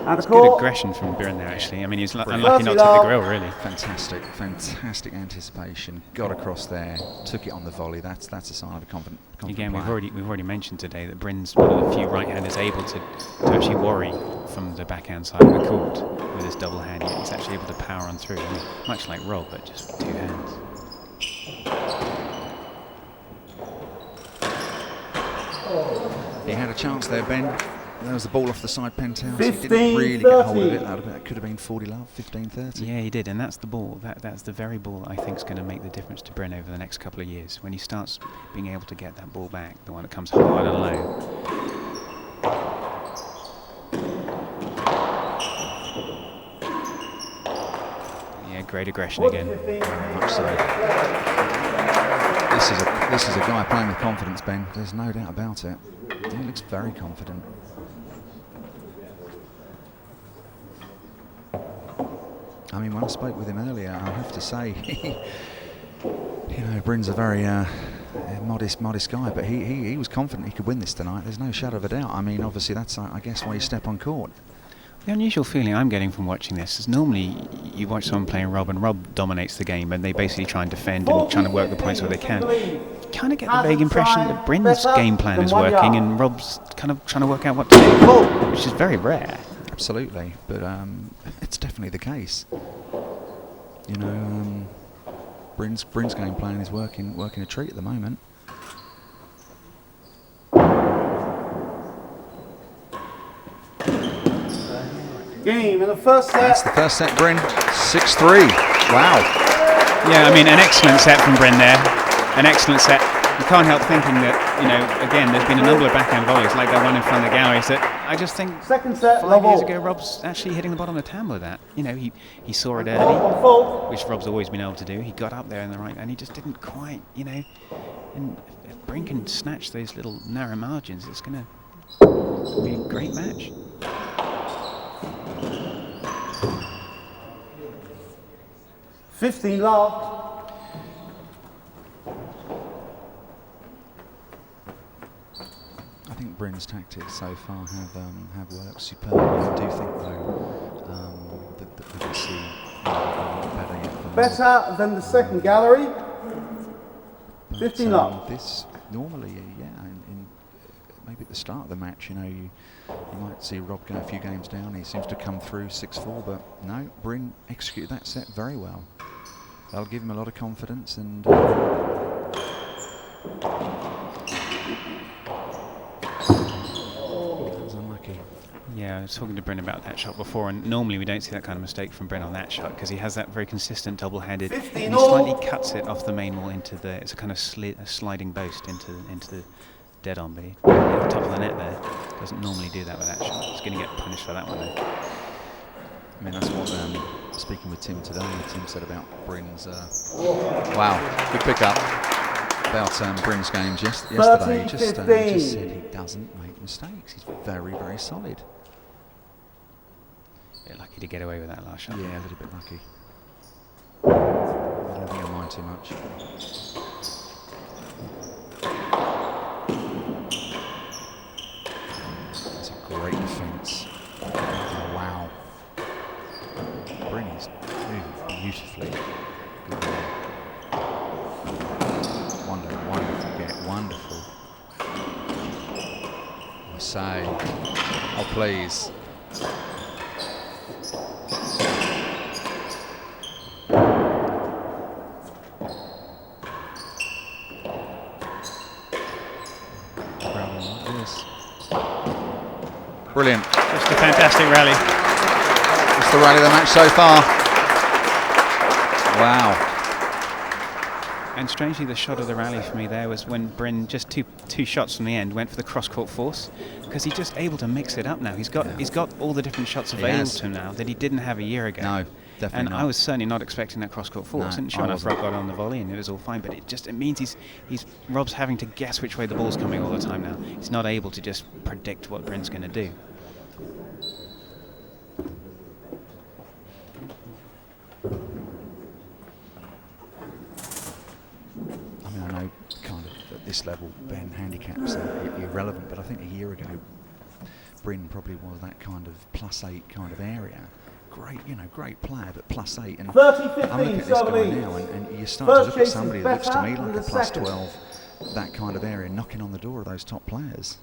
That's good aggression from Bryn there, actually. I mean, he's unlucky not to hit the grill, really. Fantastic anticipation. Got across there, took it on the volley. That's a sign of a confident Again, player. we've already mentioned today that Bryn's one of the few right-handers able to actually worry from the backhand side of the court with his double hand. Yet he's actually able to power on through, I mean, much like Rob, but just with 2 hands. He had a chance there, Ben. There was the ball off the side penthouse. 15, he didn't really get hold of 30. it. That could have been 40 love, 15-30. Yeah, he did, and that's the ball. That's the very ball I think is going to make the difference to Bryn over the next couple of years. When he starts being able to get that ball back, the one that comes hard and low. Yeah, great aggression again. Very much so. This is a guy playing with confidence, Ben. There's no doubt about it. He looks very confident. I mean, when I spoke with him earlier, I have to say, you know, Bryn's a very modest guy, but he was confident he could win this tonight. There's no shadow of a doubt. I mean, obviously that's, I guess, why you step on court. The unusual feeling I'm getting from watching this is normally you watch someone playing Rob and Rob dominates the game and they basically try and defend and trying to work the points where they can. You kind of get the vague impression that Bryn's game plan is working and Rob's kind of trying to work out what to do, which is very rare. Absolutely, but it's definitely the case. You know, Bryn's game plan is working a treat at the moment. Game in the first set. That's the first set, Bryn. 6-3. Wow. Yeah, I mean, an excellent set from Bryn there. An excellent set. You can't help thinking that, you know, again, there's been a number of backhand volleys like that one in front of the galleries that I just think Second set, 5 years ago, Rob's actually hitting the bottom of the tam with that. You know, he saw it early, which Rob's always been able to do. He got up there in the right, and he just didn't quite, you know. And if Bryn can snatch those little narrow margins, it's going to be a great match. love. I think Bryn's tactics so far have worked superbly. I do think though that we can see better yet from Better than the second gallery. 15 love. This normally, yeah, in maybe at the start of the match, you know, you might see Rob go a few games down. He seems to come through 6-4, but no, Bryn executed that set very well. That'll give him a lot of confidence and. Yeah, I was talking to Bryn about that shot before, and normally we don't see that kind of mistake from Bryn on that shot because he has that very consistent double-handed, and he slightly cuts it off the main wall into the. It's a kind of a sliding boast into the dead-on, but at the top of the net there doesn't normally do that with that shot. He's going to get punished for that one though. I mean, that's what speaking with Tim today. Tim said about Bryn's. Wow, good pickup about Bryn's games yesterday. He just said he doesn't make mistakes. He's very, very solid. Bit lucky to get away with that last shot. Yeah, a little bit lucky. I don't think I mind too much. That's a great defence. Oh, wow. Bryn is moving beautifully. Good one. Wonderful get, wonderful. I say, oh please. Brilliant. Just a fantastic rally. It's the rally of the match so far. Wow. And strangely, the shot of the rally for me there was when Bryn, just two shots from the end, went for the cross-court force, because he's just able to mix it up now. He's got all the different shots available to him now that he didn't have a year ago. No, definitely and not. I was certainly not expecting that cross-court force. No, And sure enough, Rob got on the volley and it was all fine. But it means Rob's having to guess which way the ball's coming all the time now. He's not able to just predict what Bryn's going to do. I know kind of at this level Ben handicaps are irrelevant, but I think a year ago Bryn probably was that kind of +8 kind of area. Great player, but +8. And 30-15 I'm looking at this guy now, and you start to look at somebody that looks to me like a +12, that kind of area, knocking on the door of those top players.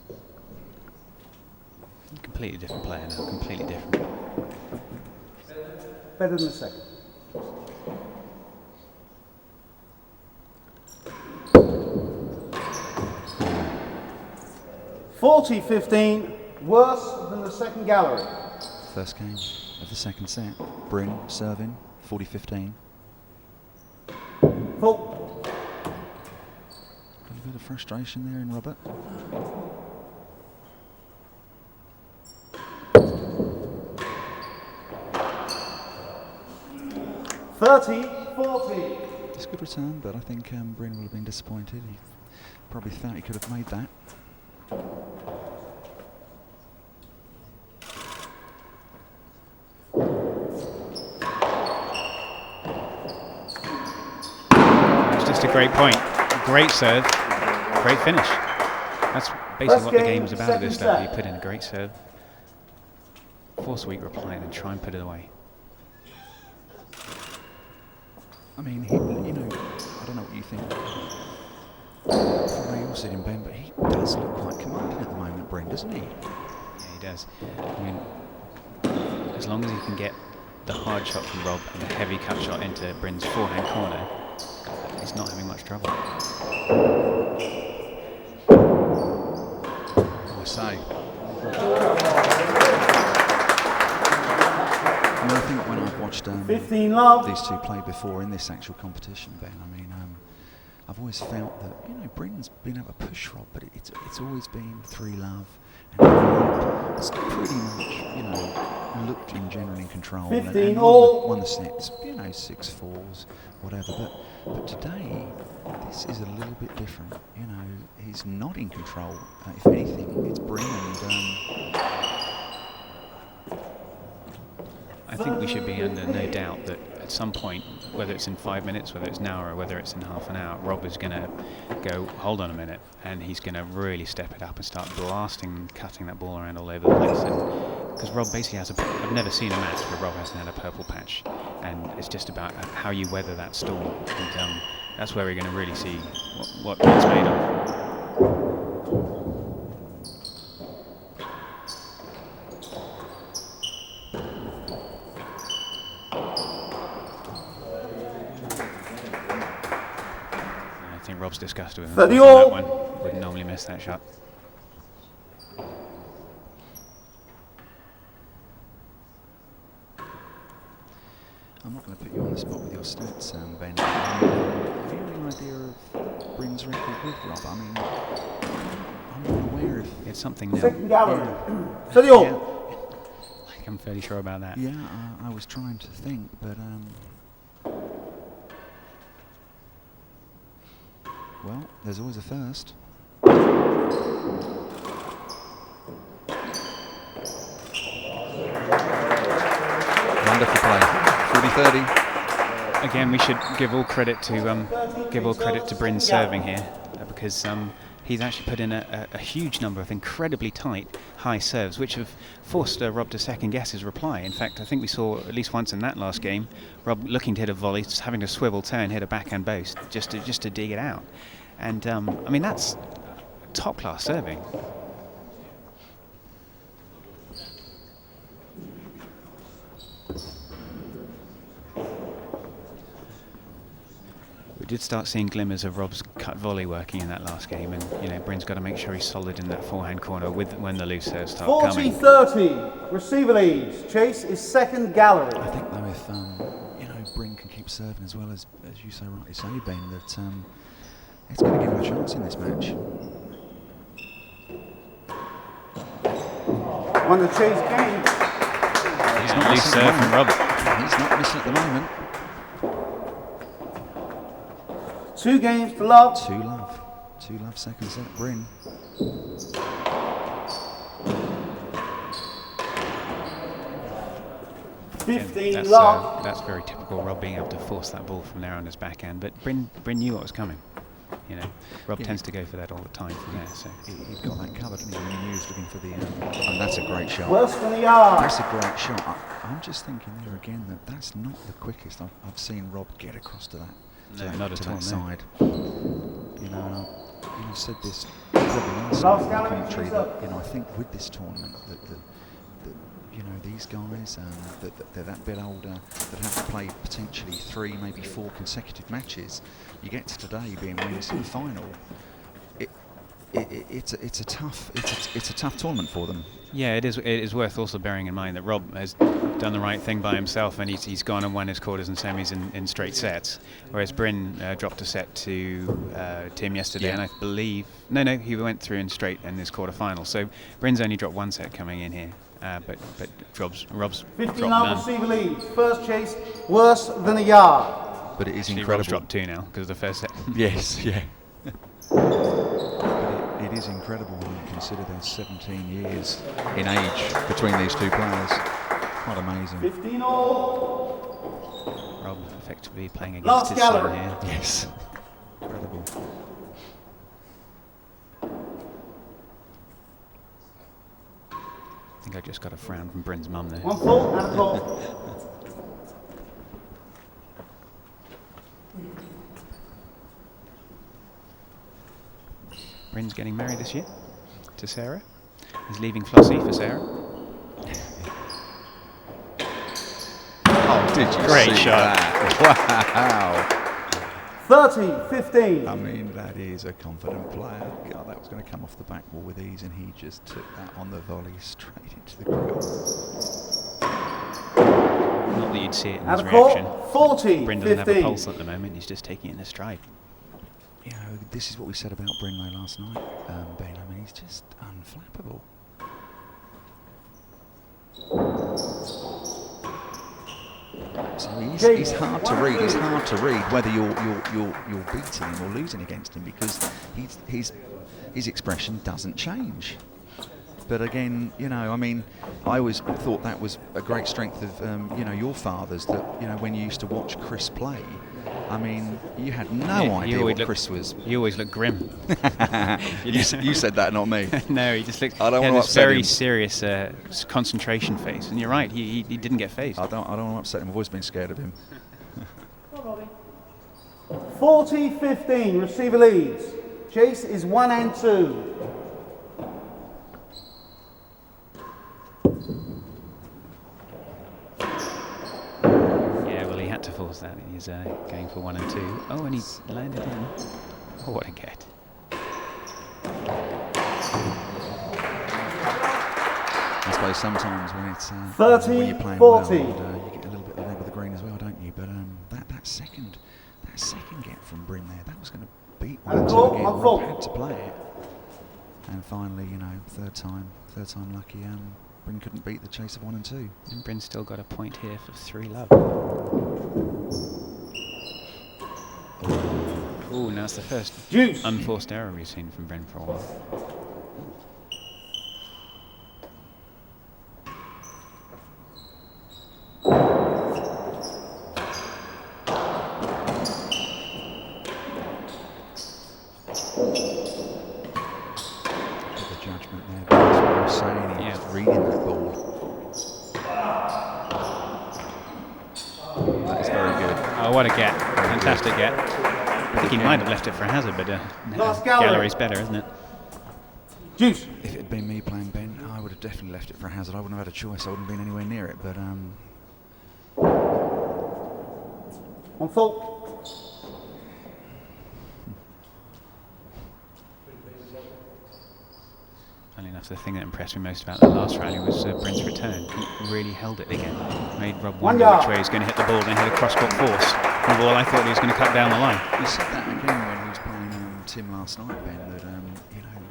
Completely different player now, completely different. Better than the second. (40-15), worse than the second gallery. First game of the second set. Bryn serving, 40-15. Full. A bit of frustration there in Robert. (30-40). It's a good return, but I think Bryn will have been disappointed. He probably thought he could have made that. It's just a great point. Great serve, great finish. That's basically what the game was about at this level. You put in a great serve, force a weak reply, and then try and put it away. I mean, I don't know what you think. Probably you're sitting Ben, but he does look quite commanding at the moment, Bryn, doesn't he? Yeah, he does. I mean, as long as he can get the hard shot from Rob and the heavy cut shot into Bryn's forehand corner, he's not having much trouble. I say. I think when I've watched 15 love. these two play before in this actual competition, Ben, I mean, I've always felt that Bryn's been able to push Rob, but it's always been 3-love, and Rob it's pretty much looked in general in control 15 and all. won the sets, 6-4s, whatever. But today this is a little bit different. He's not in control. If anything, it's Bryn and. I think we should be under no doubt that at some point, whether it's in 5 minutes, whether it's an hour, or whether it's in half an hour, Rob is going to go, hold on a minute, and he's going to really step it up and start blasting and cutting that ball around all over the place. Because Rob basically has I've never seen a match where Rob hasn't had a purple patch, and it's just about how you weather that storm. And that's where we're going to really see what it's made of. Rob's disgusted with him on that one. Wouldn't normally miss that shot. I'm not going to put you on the spot with your stats, Ben. Have you any idea of Bryn's record with Rob? I mean, I'm not aware if it's something new. Second gallery. Yeah. I'm fairly sure about that. Yeah, I was trying to think, but well, there's always a first. Wonderful play. 40-30. Again, we should give all credit to Bryn serving here, because he's actually put in a huge number of incredibly tight high serves, which have forced Rob to second guess his reply. In fact, I think we saw at least once in that last game, Rob looking to hit a volley, just having to swivel turn, hit a backhand boast just to dig it out. And I mean, that's top class serving. did start seeing glimmers of Rob's cut volley working in that last game, and Bryn's got to make sure he's solid in that forehand corner when the loose serves start coming. 40-30, receiver leads. Chase is second gallery. I think though if Bryn can keep serving as well as you so rightly say, Ben, that it's going to give him a chance in this match. On the Chase game. He's not loose serve from Rob. He's not missing at the moment. 2 games to love. 2-love second set, Bryn. That's very typical Rob being able to force that ball from there on his backhand, but Bryn knew what was coming. Rob tends to go for that all the time from there. So he'd got that covered, didn't he, when he was looking for the... and that's a great shot. Worse than the yard. That's a great shot. I'm just thinking there again that that's not the quickest I've seen Rob get across to that. Not at all, side. I've said this probably last night in the commentary that I think with this tournament that these guys that they're that bit older, that have to play potentially 3, maybe 4 consecutive matches. You get to today being winners in the final. It's a tough tournament for them. Yeah, it is worth also bearing in mind that Rob has done the right thing by himself, and he's gone and won his quarters and semis in straight sets, whereas Bryn dropped a set to Tim yesterday, and I believe he went through in straight in his quarterfinal. So Bryn's only dropped 1 set coming in here, but Rob's 15 dropped love none. receiver leads. First chase worse than a yard. But it is Actually, incredible. Rob's dropped 2 now because of the first set. Yes, yeah. It is incredible when you consider there's 17 years in age between these two players. Quite amazing. 15 all. Rob effectively playing against Last his gallery. son here. Yes. Incredible. I think I just got a frown from Bryn's mum there. 1 full and a call. Bryn's getting married this year to Sarah. He's leaving Flossie for Sarah. Oh, did you Great see shot. that? Wow. 30-15. I mean, that is a confident player. God, that was going to come off the back wall with ease, and he just took that on the volley straight into the grill. Not that you'd see it in And his a call. reaction. 40-15. Bryn doesn't have a pulse at the moment. He's just taking it in a stride. This is what we said about Brynlow last night, Ben. I mean, he's just unflappable. So he's hard to read. It's hard to read whether you're beating him or losing against him, because his expression doesn't change. But again, I mean, I always thought that was a great strength of your father's, that when you used to watch Chris play, I mean, you had no idea what Chris was. He always looked grim. You said that, not me. No, he just looked. I don't he had want to this upset very him. serious concentration face, and you're right. He didn't get phased. I don't want to upset him. I've always been scared of him. 40-15. Receiver leads. Chase is 1 and 2. Yeah, well, he had to force that. He's going for 1 and 2. Oh, and he's landed in. Oh, what a get. I suppose sometimes when it's 30, when you're playing 40. well, and, you get a little bit of lead with the green as well, don't you? But that second get from Bryn there, that was going to beat 1 and 2 again. Rob had to play it, and finally, third time lucky. Bryn couldn't beat the chase of 1 and 2. And Bryn's still got a point here for 3-love. Oh, now it's the first Juice. unforced error we've seen from Bryn for a while. The judgment there, that's what I was saying. He was reading that ball. That is very good. Oh, what a get. Fantastic get. I think he might have left it for a hazard, but Last gallery. gallery's better, isn't it? Juice. If it had been me playing Ben, I would have definitely left it for a hazard. I wouldn't have had a choice. I wouldn't have been anywhere near it. But 1 full. enough, the thing that impressed me most about the last rally was Bryn's return. He really held it again. Made Rob wonder which way he was going to hit the ball, then hit a cross-court force. The ball I thought he was going to cut down the line. You said that again when he was playing Tim last night, Ben, that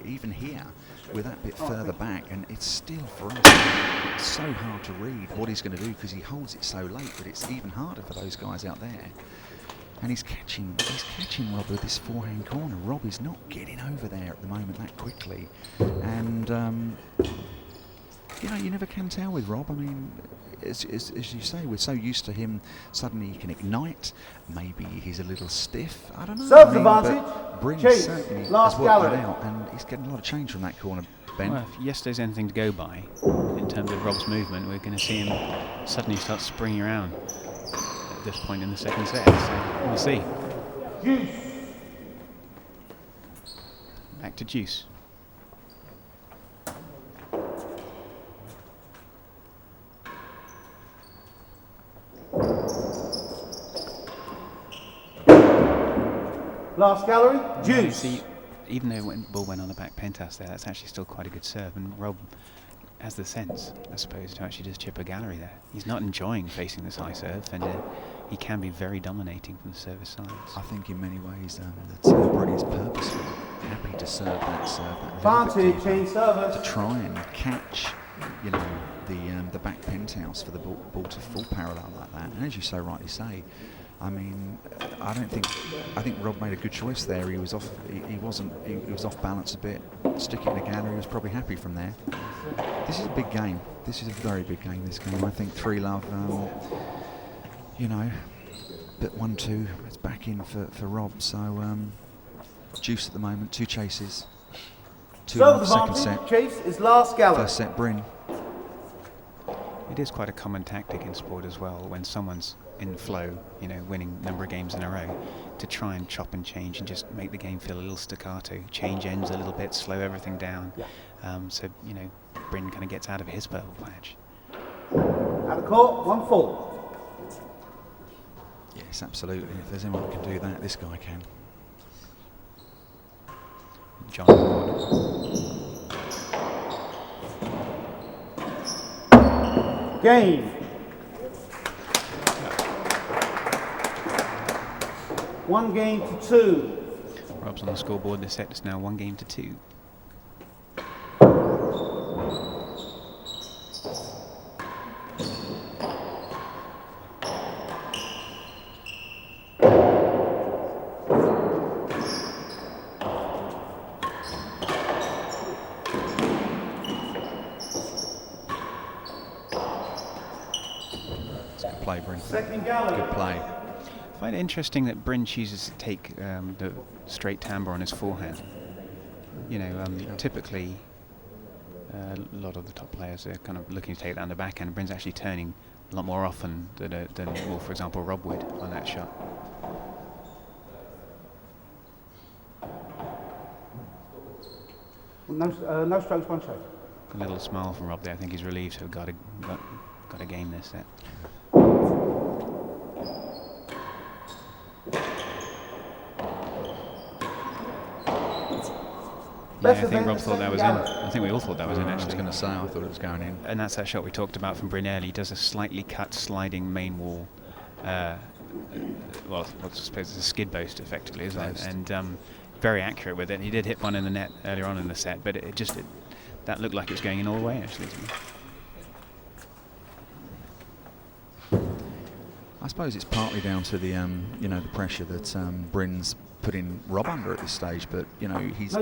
even here, with that bit further back, and it's still for us, it's so hard to read what he's going to do because he holds it so late, but it's even harder for those guys out there. And he's catching Rob with this forehand corner. Rob is not getting over there at the moment that quickly. And, you never can tell with Rob. I mean, as you say, we're so used to him, suddenly he can ignite. Maybe he's a little stiff. I don't know. Serve advantage. Bryn certainly has Last worked gallery. that out, and he's getting a lot of change from that corner, Ben. Well, if yesterday's anything to go by, in terms of Rob's movement, we're going to see him suddenly start springing around at this point in the second set. So we'll see. Juice. Back to Juice. Last gallery. Juice. See, even though the ball went on the back pentas there, that's actually still quite a good serve. And Rob has the sense, I suppose, to actually just chip a gallery there. He's not enjoying facing this high serve, and he can be very dominating from the service sides. I think in many ways that Bryn is purposely happy to serve that Advantage, change server. to try and catch, the back penthouse for the ball to full parallel like that. And as you so rightly say, I mean, I think Rob made a good choice there. He was off. He was off balance a bit. Stick it in the gallery. He was probably happy from there. This is a big game. This is a very big game. This game. I think 3-love. But 1-2. It's back in for Rob. So Juice at the moment. 2 chases. 2-love second set. Chase is last gallery. First set Bryn. It is quite a common tactic in sport as well, when someone's in flow, winning a number of games in a row, to try and chop and change and just make the game feel a little staccato, change ends a little bit, slow everything down. So Bryn kind of gets out of his purple patch. Out of court, 1-4. Yes, absolutely. If there's anyone who can do that, this guy can. John Ward. Game. One game to 2. Rob's on the scoreboard. The set is now 1-2. It's good play, Bryn. Second gallery. Good play. I find it interesting that Bryn chooses to take the straight timbre on his forehand. Typically a lot of the top players are kind of looking to take that on the backhand. Bryn's actually turning a lot more often than for example, Rob would on that shot. No strokes, 1 shot. A little smile from Rob there. I think he's relieved to have got a game this set. Yeah, I think Rob thought that was in. I think we all thought that was in, actually. I was going to say, I thought it was going in. And that's that shot we talked about from Bryn early. He does a slightly cut, sliding main wall. I suppose it's a skid boast, effectively, isn't it? And very accurate with it. He did hit one in the net earlier on in the set, but that looked like it was going in all the way, actually. I suppose it's partly down to the the pressure that Bryn's putting Rob under at this stage, but he's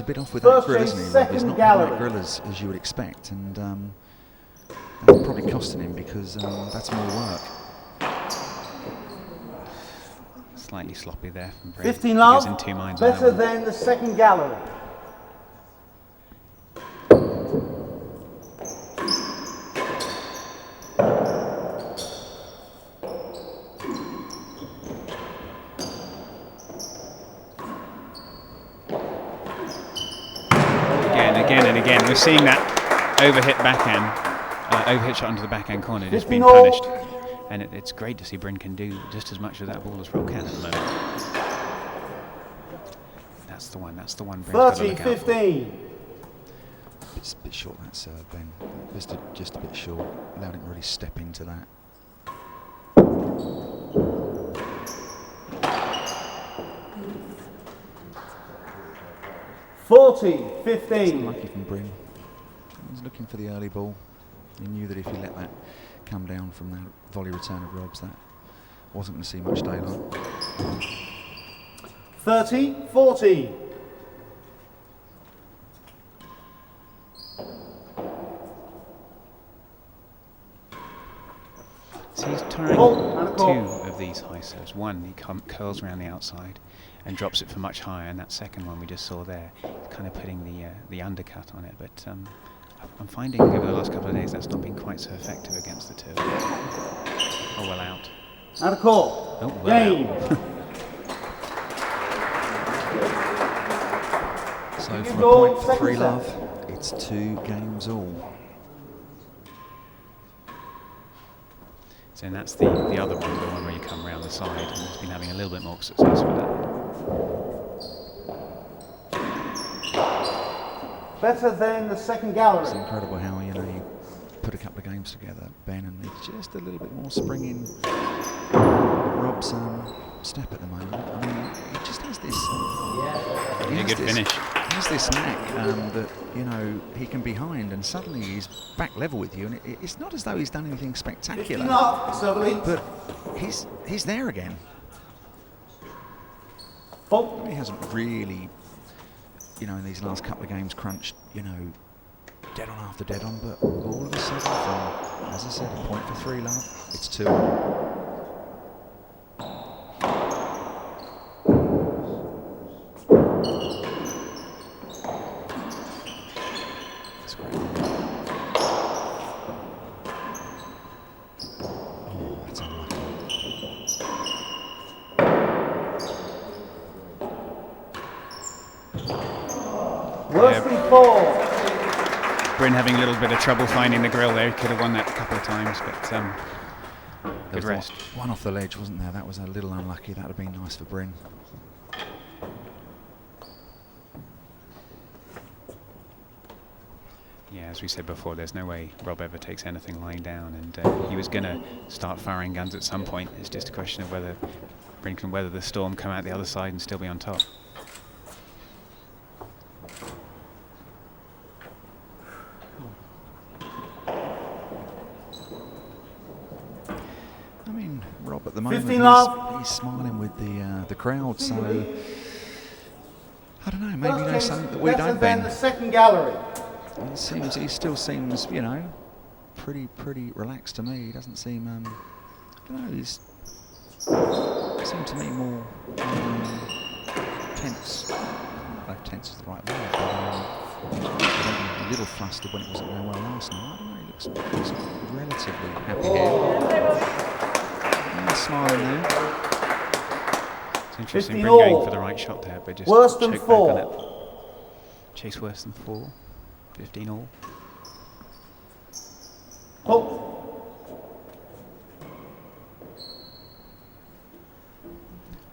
a bit off with that grill, isn't he, Rob? He's not hitting that grill as you would expect, and that's probably costing him because that's more work. Slightly sloppy there from Bryn. 15 love, in 2 minds better on that than the second gallery. Again, we're seeing that overhit shot onto the backhand corner just being punished. And it's great to see Bryn can do just as much with that ball as Rob can at the moment. That's the one Bryn's got to look out for. 30-15. bit short, that's Ben. Just a bit short. Allowed him to really step into that. 40-15. It's unlucky from Bryn. He's looking for the early ball. He knew that if he let that come down from that volley return of Rob's, that wasn't going to see much daylight. 30-40. So he's trying and a call. 2 of these high serves. One, he curls around the outside and drops it for much higher, and that second one we just saw there, he's kind of putting the undercut on it. But I'm finding over the last couple of days that's not been quite so effective against the 2 of them. Oh, well out. And a call. Oh, well Game. out. So for a Goal, point for second 3 set. love, it's 2 games all. So and that's the other one, the one where you come around the side, and he's been having a little bit more success with that. Better than the second gallery. It's incredible how, you know, you put a couple of games together, Ben, and there's just a little bit more spring in Rob's step at the moment. I mean, he just has this... he A has good this- finish. He has this knack that, you know, he can behind and suddenly he's back level with you, and it's not as though he's done anything 15 spectacular, up, serve lead. but he's there again. Fault. He hasn't really, you know, in these last couple of games crunched, you know, dead on after dead on, but all of a sudden from, as I said, a point for 3 love, it's 2. That's great. Oh, that's unlucky. Worse than 4. Bryn having a little bit of trouble finding the grill there. He could have won that a couple of times, but There good was rest. one off the ledge, wasn't there? That was a little unlucky. That would have been nice for Bryn. Yeah, as we said before, there's no way Rob ever takes anything lying down, and he was going to start firing guns at some point. It's just a question of whether Bryn can weather the storm, come out the other side and still be on top. I mean, Rob at the moment, 15 love. he's smiling with the crowd, so I don't know, maybe you know something that we Better don't, than Ben. the second gallery. He still seems, you know, pretty relaxed to me. He doesn't seem, I don't know, he's seemed to me more tense. I don't know if tense is the right word, but a little flustered when it wasn't going well last night. I don't know, he looks relatively happy here. And smiling there. It's interesting, 15 Bryn going all. for the right shot there, but just Worse than choked back on 4. it. Chase worse than 4. 15 all. Fault.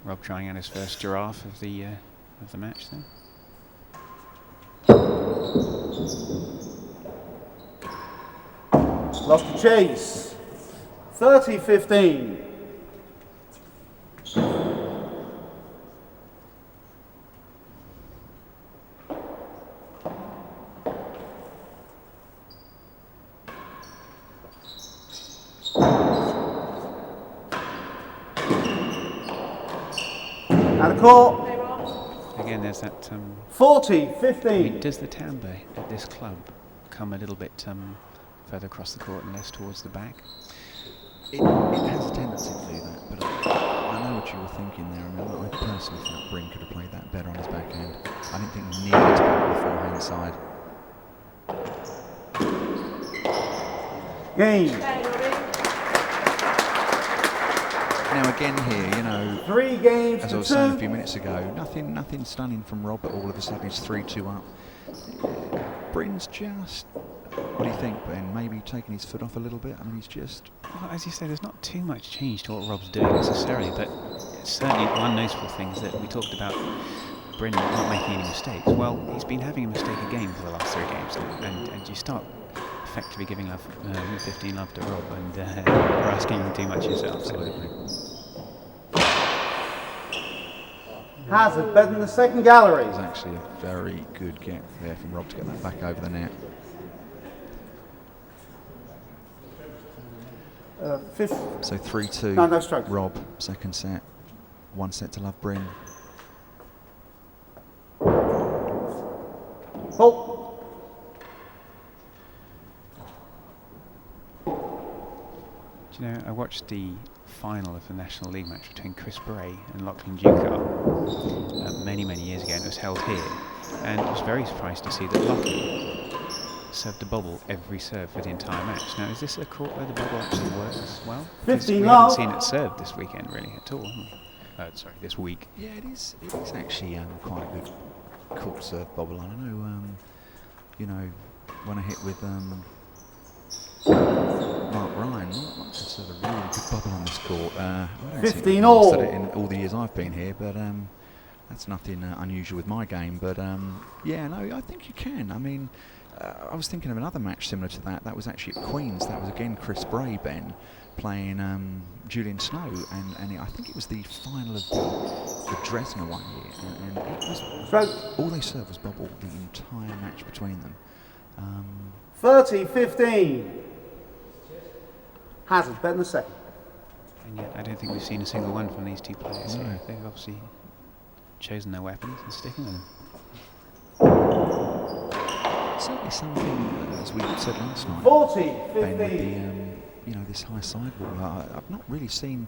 Rob trying out his first giraffe of the match then. Lost the chase. 30-15. And a call. Again, there's that. 40-15. Does the timbre at this club come a little bit further across the court and less towards the back? It has a tendency to do that, but I know what you were thinking there. I mean, I personally thought Bryn could have played that better on his backhand. I didn't think he needed to be on the forehand side. Game. Now again here, you know, 3 games as to I was saying a 2. few minutes ago, nothing stunning from Rob, but all of a sudden it's 3-2 up. Bryn's just, what do you think, Ben? Maybe taking his foot off a little bit? I mean, he's just... Well, as you say, there's not too much change to what Rob's doing necessarily, but it's certainly one noticeable thing is that we talked about Bryn not making any mistakes. Well, he's been having a mistake a game for the last 3 games, and you start effectively giving 15 love to Rob, and you're asking him too much yourself. Absolutely. Hazard better than the second gallery. It was actually a very good get there from Rob to get that back over the net. Fifth. So 3-2. No stroke. Rob, second set. 1 set to love Bryn. Fault. Do you know, I watched the final of the National League match between Chris Bray and Lachlan Ducar many years ago, and it was held here. And I was very surprised to see that Lachlan served the bubble every serve for the entire match. Now, is this a court where the bubble actually works well? 15 we love. haven't seen it served this weekend really at all, haven't we? Sorry, this week. Yeah, it is actually quite a good court serve bobble. And I know, you know, when I hit with Mark Ryan, Mark served a really good bubble on this court. I don't 15 think all. I've said it in all the years I've been here, but that's nothing unusual with my game. But yeah, no, I think you can. I mean, I was thinking of another match similar to that. That was actually at Queen's. That was again Chris Bray, Ben, playing Julian Snow, and I think it was the final of the Dresdner one year, and it was all they served was bubble the entire match between them. 30-15. Hazard better than the second. And yet, I don't think we've seen a single one from these two players. No. Here. They've obviously chosen their weapons and sticking with them. Certainly something, as we said last night, 40-15. Ben, with the, you know, this high sidewall. I've not really seen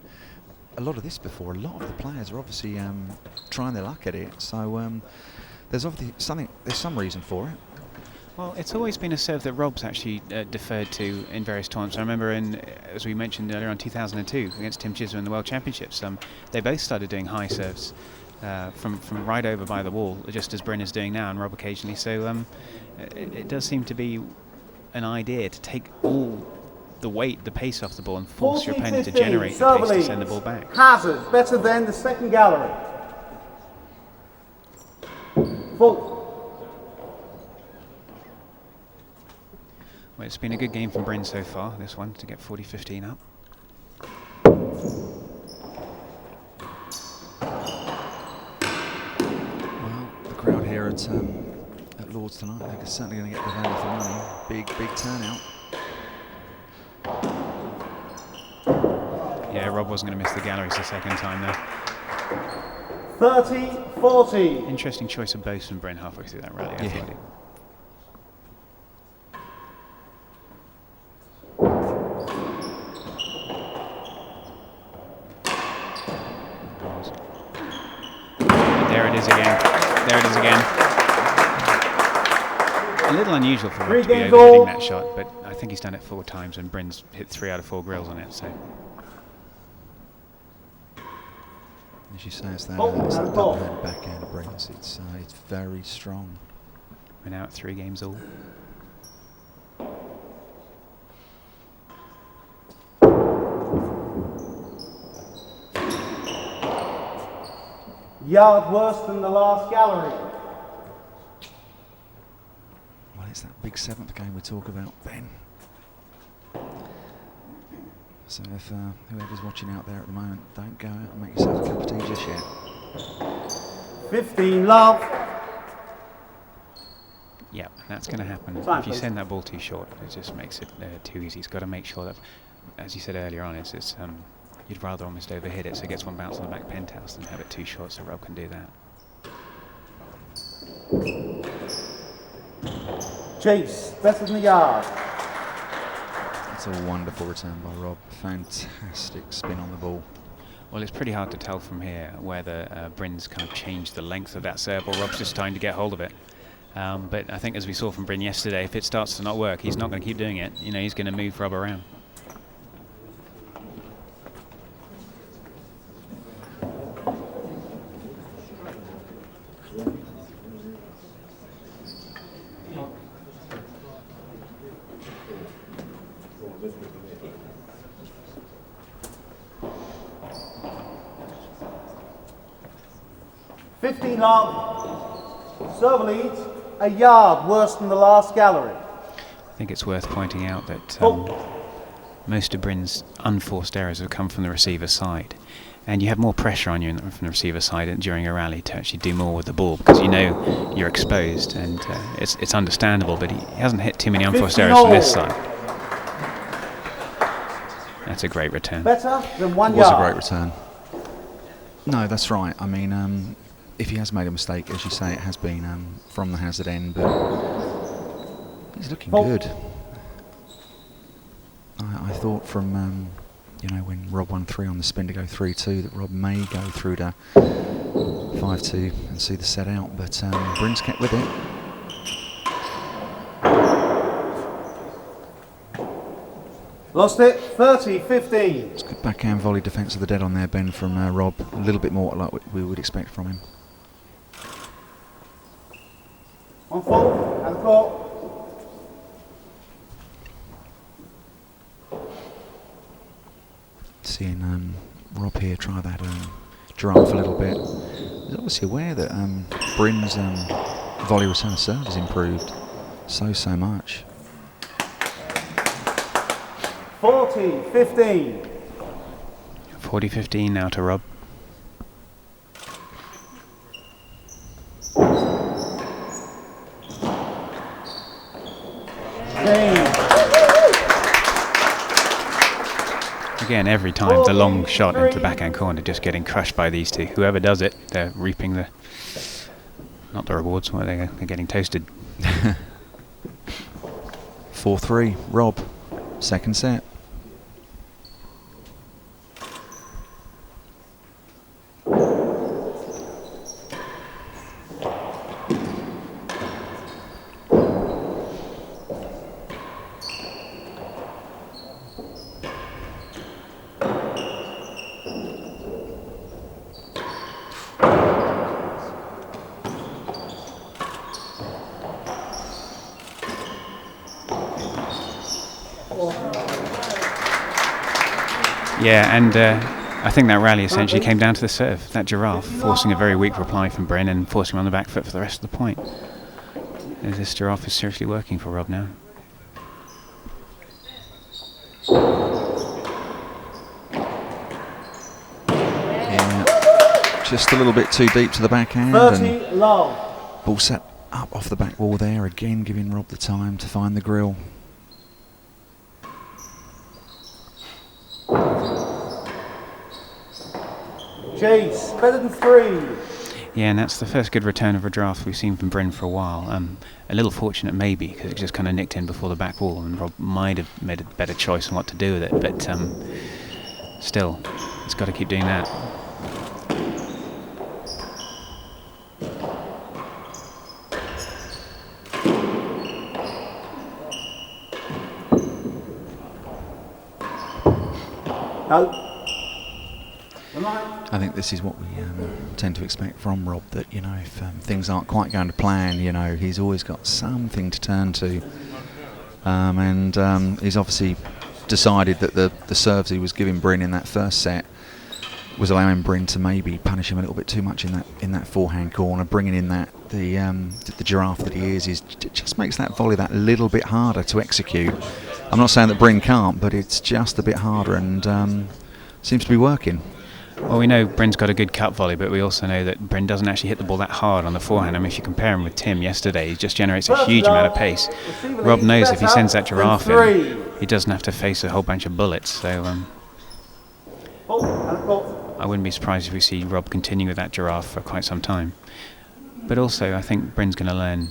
a lot of this before. A lot of the players are obviously trying their luck at it. So there's obviously there's some reason for it. Well, it's always been a serve that Rob's actually deferred to in various tournaments. I remember as we mentioned earlier on, 2002 against Tim Chisholm in the World Championships, they both started doing high serves from right over by the wall, just as Bryn is doing now, and Rob occasionally. So it does seem to be an idea to take all the weight, the pace off the ball, and force your opponent to generate the pace to send the ball back. Hazard better than the second gallery. Fault. Well, it's been a good game from Bryn so far, this one, to get 40-15 up. Well, the crowd here at Lord's tonight, they're certainly going to get the value for money. Big turnout. Yeah, Rob wasn't going to miss the galleries the second time there. 30-40. Interesting choice of both from Bryn halfway through that rally. I thought. There it is again. A little unusual for Rob to be overhitting that shot, but I think he's done it 4 times and Bryn's hit 3 out of 4 grills on it. So, as you say, it's that double-hand backhand of Bryn's. It's very strong. We're now at 3 games all. Yard worse than the last gallery. Well, it's that big 7th game we talk about, Ben. So if whoever's watching out there at the moment, don't go out and make yourself a cup of tea just yet. 15 love. Yeah, that's going to happen. Time, if you please. send that ball too short, it just makes it too easy. He's got to make sure that, as you said earlier on, it's you'd rather almost overhit it so it gets one bounce on the back penthouse than have it too short, so Rob can do that. Chase better than the yard. It's a wonderful return by Rob. Fantastic spin on the ball. Well, it's pretty hard to tell from here whether Bryn's kind of changed the length of that serve or Rob's just trying to get hold of it. But I think, as we saw from Bryn yesterday, if it starts to not work, he's not going to keep doing it. You know, he's going to move Rob around. Love. Server leads a yard worse than the last gallery. I think it's worth pointing out that most of Bryn's unforced errors have come from the receiver side. And you have more pressure on you from the receiver side during a rally to actually do more with the ball because you know you're exposed, and it's understandable, but he hasn't hit too many unforced errors from this side. That's a great return. Better than 1 It was yard. a great return. No, that's right. I mean, if he has made a mistake, as you say, it has been from the hazard end, but he's looking good. I thought from, you know, when Rob won 3 on the spin to go 3-2, that Rob may go through to 5-2 and see the set out, but Bryn's kept with it. Lost it, 30-15. It's good backhand volley defence of the dead on there, Ben, from Rob. A little bit more like what we would expect from him. On full and court. Seeing Rob here try that giraffe a little bit. He's obviously aware that Bryn's volley return serve has improved so much. 40-15. 40-15 now to Rob. Again, every time the long shot into the backhand corner, just getting crushed by these two. Whoever does it, they're reaping the, not the rewards, well, they're getting toasted. 4-3, Rob, second set. Yeah, and I think that rally essentially came down to the serve, that giraffe, forcing a very weak reply from Bryn and forcing him on the back foot for the rest of the point. As this giraffe is seriously working for Rob now. Yeah, just a little bit too deep to the backhand. 30 low. Ball set up off the back wall there, again giving Rob the time to find the grill. Chase, better than 3. Yeah, and that's the first good return of a draft we've seen from Bryn for a while. A little fortunate maybe, because it just kind of nicked in before the back wall, and Rob might have made a better choice on what to do with it, but still, it's got to keep doing that. No. I think this is what we tend to expect from Rob, that, you know, if things aren't quite going to plan, you know, he's always got something to turn to. And he's obviously decided that the serves he was giving Bryn in that first set was allowing Bryn to maybe punish him a little bit too much in that forehand corner, bringing in the giraffe that he is. It just makes that volley that little bit harder to execute. I'm not saying that Bryn can't, but it's just a bit harder, and seems to be working. Well, we know Bryn's got a good cut volley, but we also know that Bryn doesn't actually hit the ball that hard on the forehand. I mean, if you compare him with Tim yesterday, he just generates a huge amount of pace. Rob knows if he sends that giraffe in, he doesn't have to face a whole bunch of bullets. So I wouldn't be surprised if we see Rob continue with that giraffe for quite some time. But also, I think Bryn's going to learn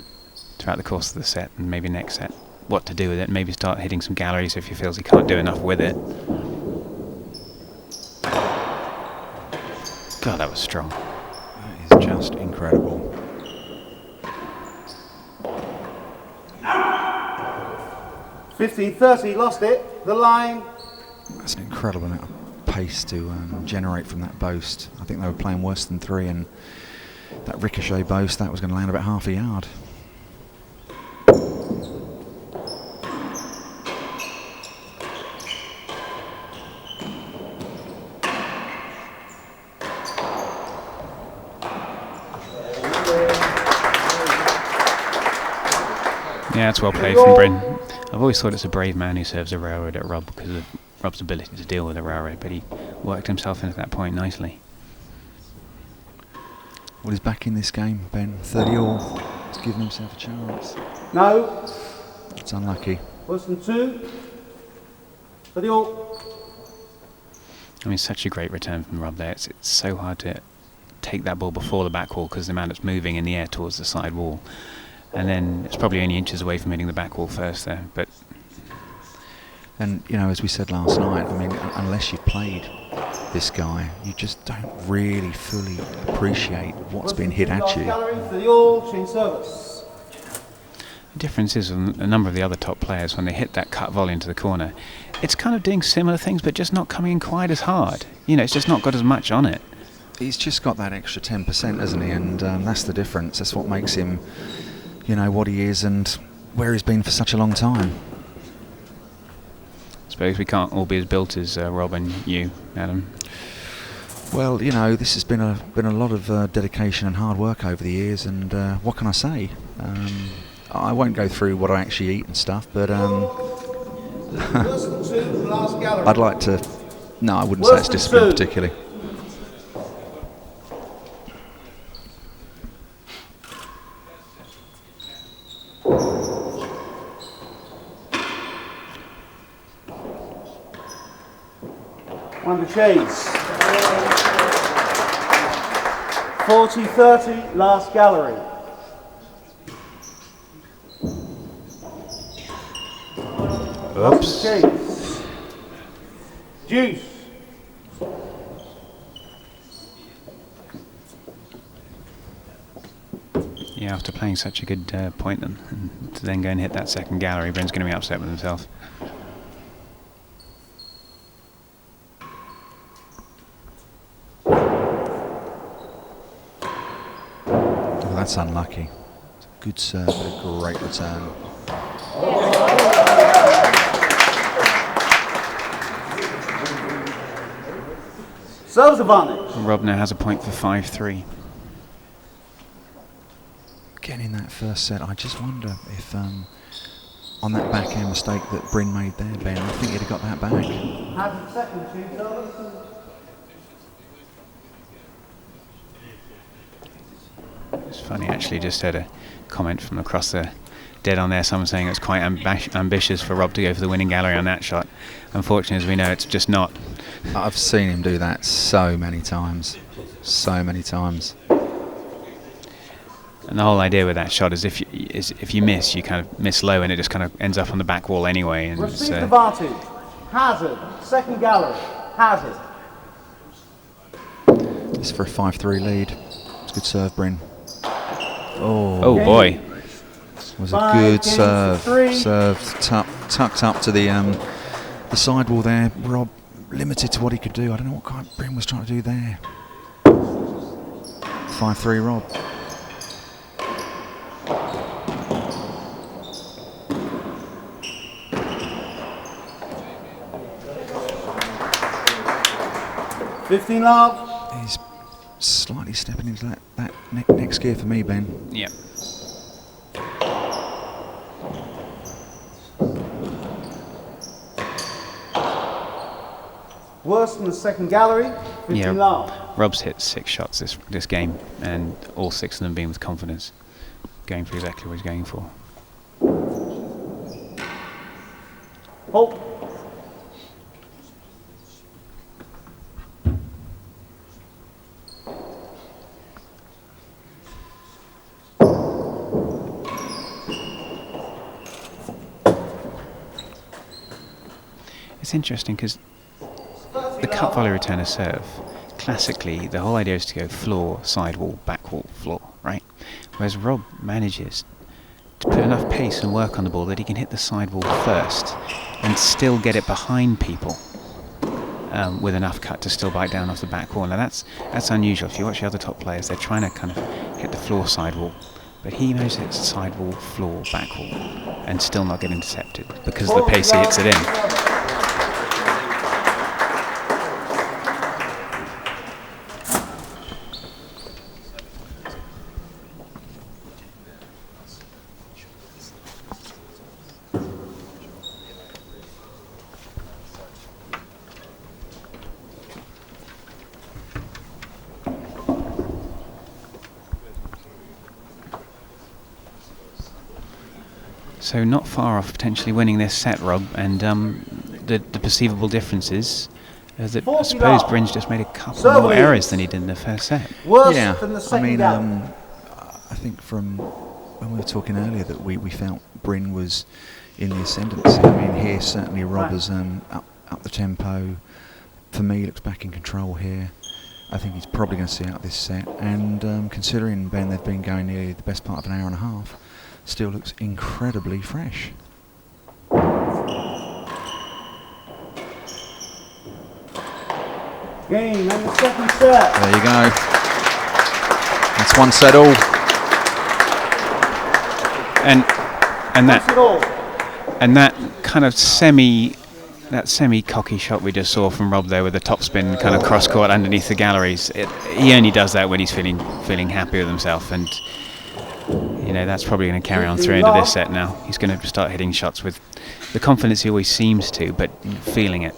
throughout the course of the set, and maybe next set, what to do with it. Maybe start hitting some galleries if he feels he can't do enough with it. God, that was strong. That is just incredible. No. 15-30, lost it. The line. That's an incredible amount of pace to generate from that boast. I think they were playing worse than 3, and that ricochet boast, that was going to land about half a yard. Yeah, that's well played from Bryn. I've always thought it's a brave man who serves a railroad at Rob because of Rob's ability to deal with a railroad, but he worked himself into that point nicely. Well, he's back in this game, Ben. 30 all. He's given himself a chance. No. It's unlucky. Worse than 2. 30 all. I mean, such a great return from Rob there. It's so hard to take that ball before the back wall because the amount it's moving in the air towards the side wall. And then it's probably only inches away from hitting the back wall first there. But and, you know, as we said last night, I mean, unless you've played this guy, you just don't really fully appreciate what's been hit at you. The difference is with a number of the other top players, when they hit that cut volley into the corner, it's kind of doing similar things, but just not coming in quite as hard. You know, it's just not got as much on it. He's just got that extra 10%, hasn't he? And that's the difference. That's what makes him, you know, what he is and where he's been for such a long time. I suppose we can't all be as built as Rob and you, Adam. Well, you know, this has been a lot of dedication and hard work over the years, and what can I say? I won't go through what I actually eat and stuff, but I'd like to. No, I wouldn't say it's discipline particularly. One to chase. 40-30, last gallery. Oops. Chase. Juice. Yeah, after playing such a good point and to then go and hit that second gallery, Bryn's going to be upset with himself. Oh, that's unlucky. It's a good serve, but a great return. Serves advantage. Rob now has a point for 5-3. Again, in that first set, I just wonder if on that backhand mistake that Bryn made there, Ben, I think he'd have got that back. Has the second two serves. It's funny, actually, just had a comment from across the dead on there, someone saying it's quite ambitious for Rob to go for the winning gallery on that shot. Unfortunately, as we know, it's just not. I've seen him do that so many times. So many times. And the whole idea with that shot is if you miss, you kind of miss low and it just kind of ends up on the back wall anyway. And Received advantage. Hazard. Second gallery. Hazard. This is for a 5-3 lead. It's a good serve, Bryn. Oh boy. It was a good serve. Served tucked up to the side wall there. Rob limited to what he could do. I don't know what kind Bryn was trying to do there. 5-3 Rob. love. He's slightly stepping into that next gear for me, Ben. Yeah. Worse than the second gallery. 15 love. Rob's hit 6 shots this game, and all 6 of them being with confidence, going for exactly what he's going for. Hold. It's interesting because the cut volley returner serve, classically, the whole idea is to go floor, sidewall, back wall, floor, right? Whereas Rob manages to put enough pace and work on the ball that he can hit the sidewall first and still get it behind people with enough cut to still bite down off the back wall. Now that's unusual. If you watch the other top players, they're trying to kind of hit the floor sidewall, but he manages to hit sidewall, floor, back wall, and still not get intercepted because of the pace he hits it in. So not far off potentially winning this set, Rob, and the perceivable differences is that I suppose Bryn's just made a couple more errors than he did in the first set. Worse than the second game. I think from when we were talking earlier that we felt Bryn was in the ascendancy. I mean, here certainly Rob has up the tempo. For me, looks back in control here. I think he's probably going to see out this set. And considering, Ben, they've been going nearly the best part of an hour and a half, still looks incredibly fresh. Game and the second set. There you go. That's one set all. And that kind of semi cocky shot we just saw from Rob there with the topspin kind of cross court underneath the galleries. He only does that when he's feeling happy with himself, and you know that's probably going to carry on through into this set now. He's going to start hitting shots with the confidence he always seems to, but feeling it.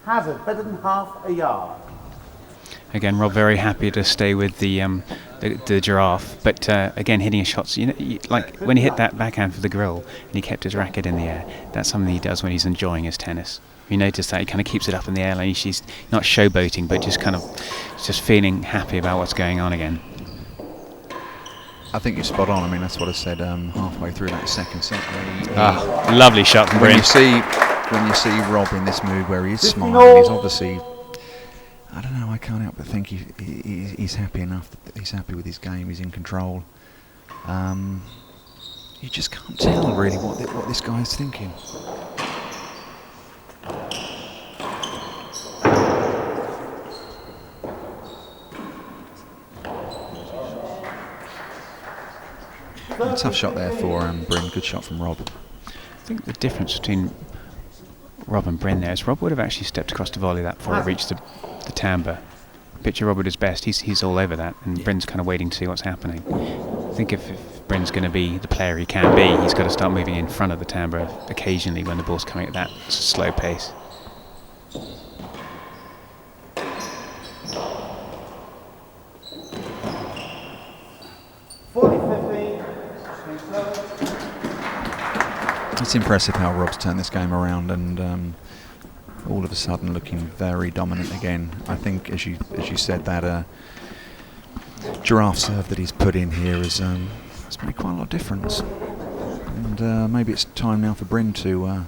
Hazard better than half a yard. Again, Rob very happy to stay with the giraffe, but again hitting his shots. You know, like when he hit that backhand for the grill and he kept his racket in the air. That's something he does when he's enjoying his tennis. You notice that he kind of keeps it up in the air, like he's not showboating, but just feeling happy about what's going on again. I think you're spot on. I mean, that's what I said halfway through that second set. Lovely shot from Bryn. When you see Rob in this mood where he is smiling, he's obviously, I don't know, I can't help but think he's happy enough, that he's happy with his game, he's in control. You just can't tell really what this guy's thinking. A tough shot there for Bryn, good shot from Rob. I think the difference between Rob and Bryn there is Rob would have actually stepped across to volley that before it reached the timbre. Picture Rob at his best, he's all over that, and Bryn's kind of waiting to see what's happening. I think if Bryn's going to be the player he can be, he's got to start moving in front of the timbre occasionally when the ball's coming at that slow pace. It's impressive how Rob's turned this game around, and all of a sudden looking very dominant again. I think, as you said, that giraffe serve that he's put in here has made quite a lot of difference. And maybe it's time now for Bryn to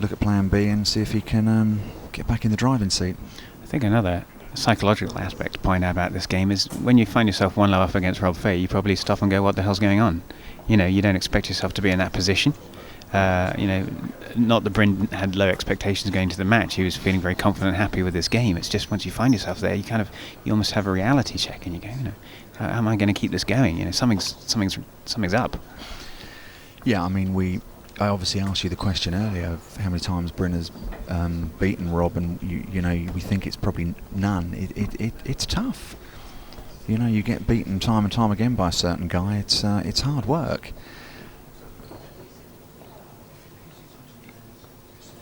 look at plan B and see if he can get back in the driving seat. I think another psychological aspect to point out about this game is when you find yourself one love up against Rob Fahey, you probably stop and go, what the hell's going on? You know, you don't expect yourself to be in that position. You know, not that Bryn had low expectations going to the match. He was feeling very confident and happy with this game. It's just once you find yourself there, you almost have a reality check, and you go, you know, how am I going to keep this going? You know, something's up. Yeah, I mean, I obviously asked you the question earlier of how many times Bryn has beaten Rob, and you know, we think it's probably none. It's tough. You know, you get beaten time and time again by a certain guy. It's hard work.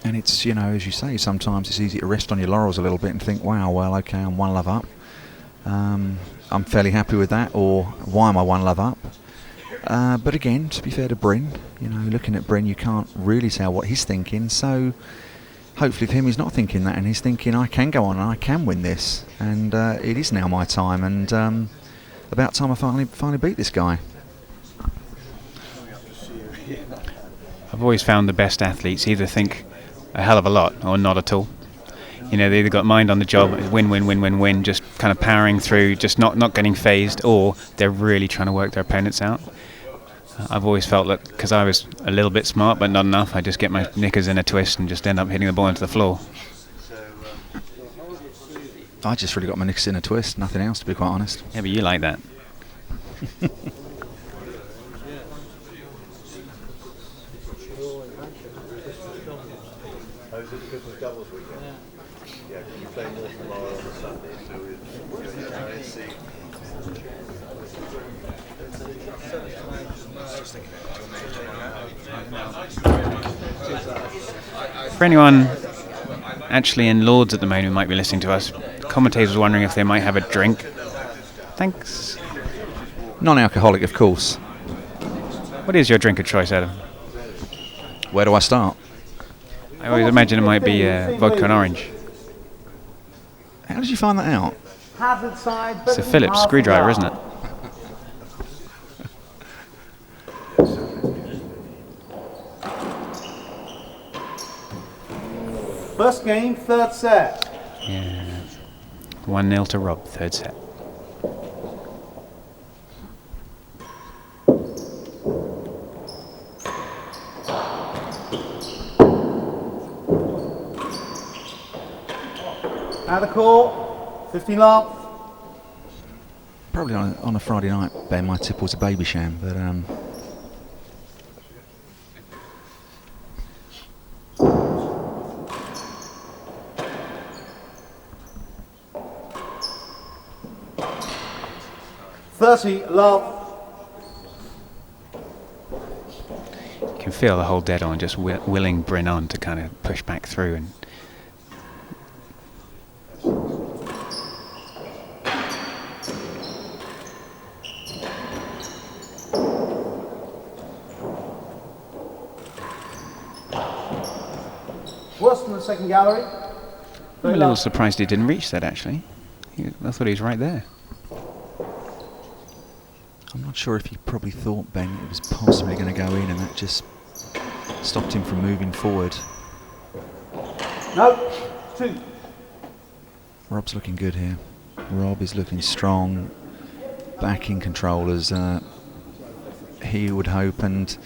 And it's, you know, as you say, sometimes it's easy to rest on your laurels a little bit and think, wow, well, okay, I'm one love up. I'm fairly happy with that, or why am I one love up? But again, to be fair to Bryn, you know, looking at Bryn, you can't really tell what he's thinking. So hopefully for him, he's not thinking that, and he's thinking, I can go on and I can win this, and it is now my time, and about time I finally beat this guy. I've always found the best athletes either think a hell of a lot or not at all. You know, they either got mind on the job, win, just kind of powering through, just not getting phased, or they're really trying to work their opponents out. I've always felt that because I was a little bit smart but not enough, I just get my knickers in a twist and just end up hitting the ball into the floor. I just really got my knickers in a twist, nothing else, to be quite honest. Yeah, but you like that. For anyone actually in Lords at the moment who might be listening to us, commentators were wondering if they might have a drink. Thanks. Non-alcoholic, of course. What is your drink of choice, Adam? Where do I start? I always imagine it might be vodka and orange. How did you find that out? Hazard side. It's a Phillips screwdriver, isn't it? First game, third set. Yeah. 1-0 to Rob, third set. Out of court, 15 love. Probably on a Friday night, Ben, my tip was a baby sham, but 30 love. You can feel the whole dead on just willing Bryn on to kind of push back through and Worse than the second gallery. I'm a little surprised he didn't reach that actually. I thought he was right there. I'm not sure if he probably thought, Ben, it was possibly going to go in, and that just stopped him from moving forward. No, 2. Rob's looking good here. Rob is looking strong, back in control as he would hope, and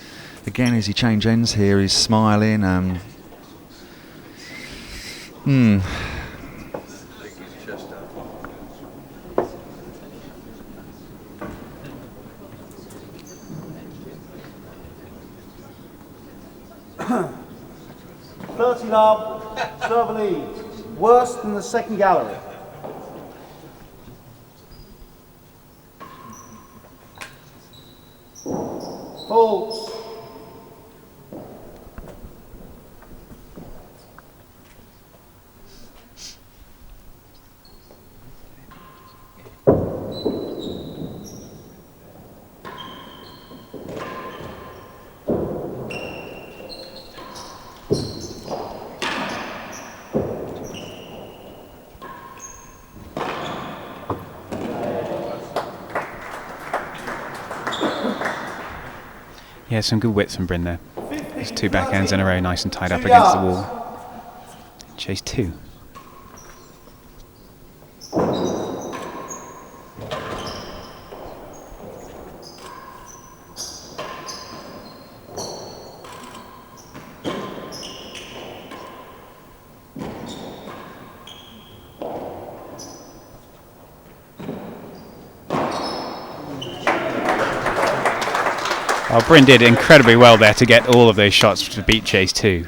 again as he change ends here, he's smiling. 30 love, serve lead. Worse than the second gallery. Faults. Yeah, some good width from Bryn there. There's 2 backhands in a row, nice and tied up against the wall. Chase 2. Well, Bryn did incredibly well there to get all of those shots to beat Chase 2.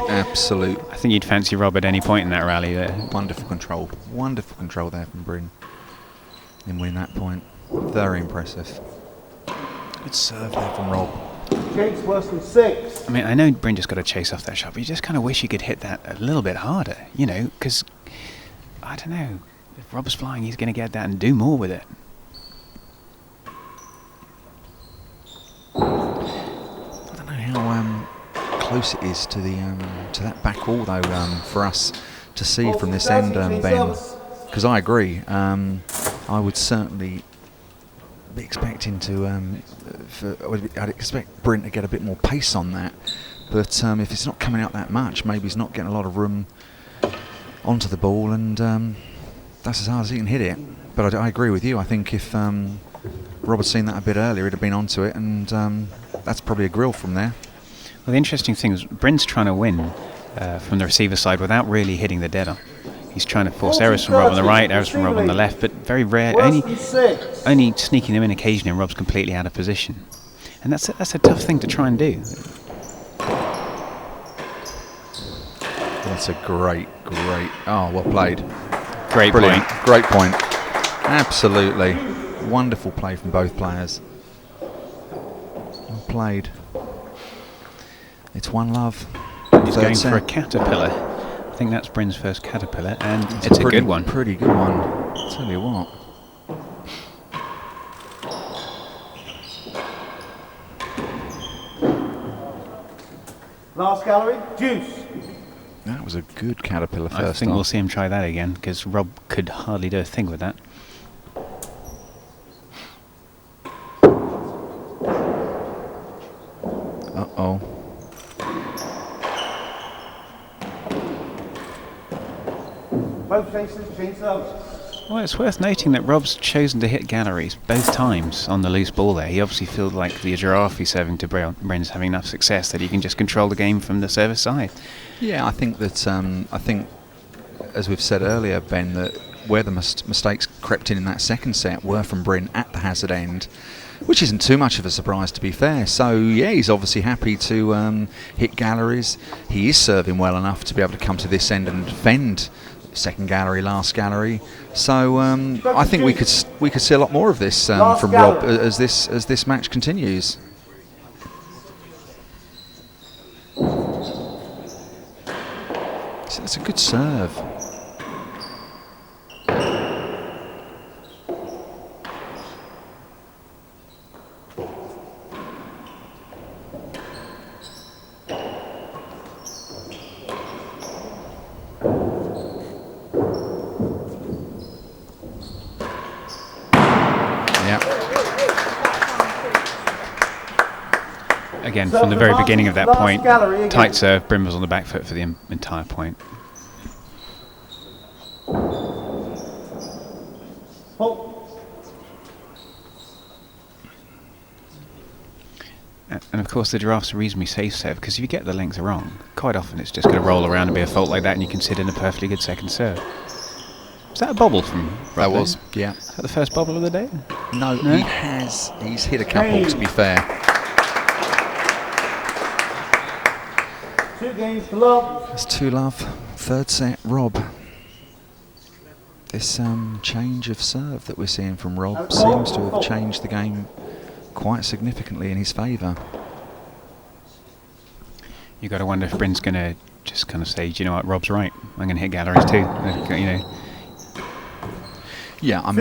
Absolute. I think you'd fancy Rob at any point in that rally there. Wonderful control there from Bryn in winning that point. Very impressive. Good serve there from Rob. Chase worse than 6. I mean, I know Bryn just got to chase off that shot, but you just kind of wish he could hit that a little bit harder, you know, because, I don't know, if Rob's flying, he's going to get that and do more with it. I don't know how close it is to the to that back wall though for us to see from this end, Ben. Because I agree, I would certainly be expecting to. I'd expect Bryn to get a bit more pace on that, but if it's not coming out that much, maybe he's not getting a lot of room onto the ball, and that's as hard as he can hit it. But I agree with you. I think if Rob had seen that a bit earlier, he'd have been onto it, and that's probably a grill from there. Well, the interesting thing is Bryn's trying to win from the receiver side without really hitting the dead on. He's trying to force errors from Rob on the right, errors from Rob on the left, but very rare, only sneaking them in occasionally, and Rob's completely out of position. And that's a tough thing to try and do. That's a great, well played. Great Brilliant. point. Great point. Absolutely. Wonderful play from both players. Well played. It's 1-love. He's going for a caterpillar. I think that's Bryn's first caterpillar, and it's a pretty, good one. Pretty good one. Tell you what. Last gallery, Deuce. That was a good caterpillar first. I think off. we'll see him try that again, because Rob could hardly do a thing with that. Uh-oh. Both faces, change service. Well, it's worth noting that Rob's chosen to hit galleries both times on the loose ball there. He obviously feels like the giraffe he's serving to Bryn's having enough success that he can just control the game from the service side. Yeah, I think that, as we've said earlier, Ben, that where the mistakes crept in that second set were from Bryn at the hazard end, which isn't too much of a surprise, to be fair. So, yeah, he's obviously happy to hit galleries. He is serving well enough to be able to come to this end and defend second gallery, last gallery. So I think we could see a lot more of this from Rob as this match continues. So that's a good serve. Again, from the very beginning of that point, tight serve, Bryn was on the back foot for the entire point. And of course the giraffe's a reasonably safe serve, because if you get the length wrong, quite often it's just going to roll around and be a fault like that, and you can sit in a perfectly good second serve. Was that a bobble from Rob? That was, yeah. Is that the first bobble of the day? No, he's hit a couple, to be fair. 2 games to love. It's 2-love. Third set, Rob. This change of serve that we're seeing from Rob seems to have changed the game quite significantly in his favour. You got to wonder if Bryn's going to just kind of say, do you know what, Rob's right. I'm going to hit galleries too. You know. Yeah, I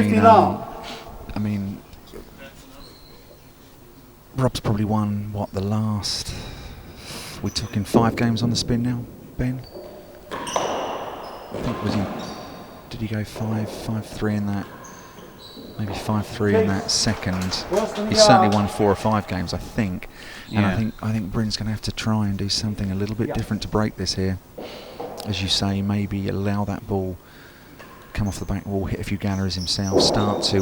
mean, Rob's probably won the last. We took in 5 games on the spin now, Ben. I think did he go 5-3 in that? Maybe 5-3 in that second. He's certainly won 4 or 5 games, I think. And I think Bryn's going to have to try and do something a little bit different to break this here. As you say, maybe allow that ball come off the back wall, hit a few galleries himself, start to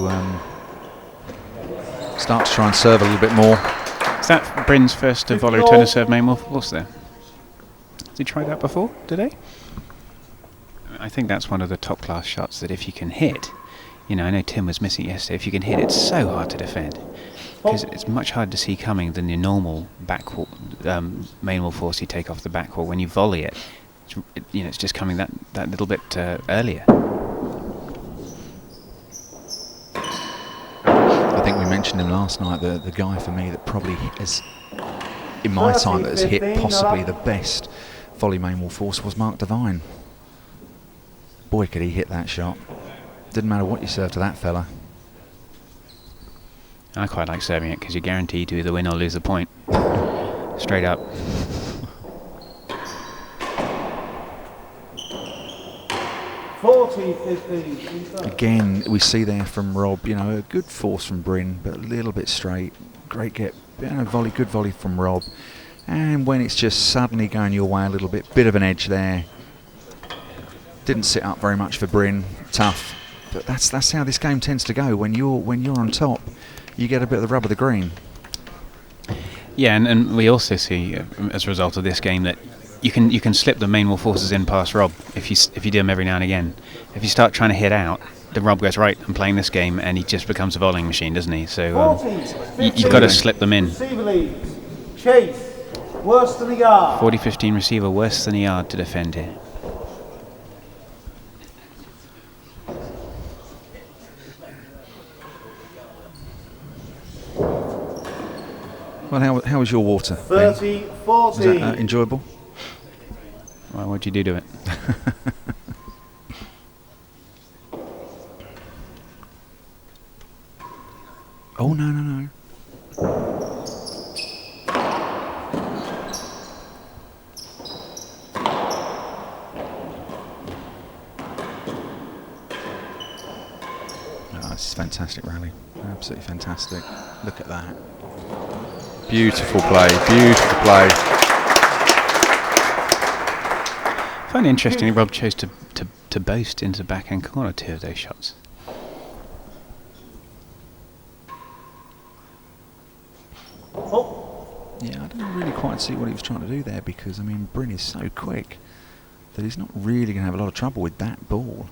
try and serve a little bit more. Is that Bryn's first volley returner serve main force there? Has he tried that before today? I think that's one of the top class shots that if you can hit, you know, I know Tim was missing yesterday, if you can hit, it's so hard to defend. Because it's much harder to see coming than your normal back wall, main wall force you take off the back wall. When you volley it, it's just coming that little bit earlier. I think we mentioned him last night, the guy for me that probably has, in my time, that has hit possibly the best volley main wall force was Mark Devine. Boy, could he hit that shot. Didn't matter what you served to that fella. I quite like serving it because you're guaranteed to either win or lose the point. Straight up. Again, we see there from Rob, a good force from Bryn, but a little bit straight. Great good volley from Rob. And when it's just suddenly going your way a little bit of an edge there. Didn't sit up very much for Bryn. Tough. But that's how this game tends to go. When you're on top, you get a bit of the rub of the green. Yeah, and we also see as a result of this game that you can slip the main wall forces in past Rob if you do them every now and again. If you start trying to hit out, then Rob goes, right, I'm playing this game, and he just becomes a volleying machine, doesn't he? So you've got to slip them in. Chase, worse than a yard. 40-15 receiver, worse than a yard to defend here. Well, how was your water? 30, 40. Was that enjoyable? Well, what'd you do to it? Oh, no. This is fantastic rally. Absolutely fantastic. Look at that. Beautiful play. Beautiful play. I find it interesting Rob chose to boast into backhand corner 2 of those shots. Yeah, I don't really quite see what he was trying to do there, because, I mean, Bryn is so quick that he's not really going to have a lot of trouble with that ball.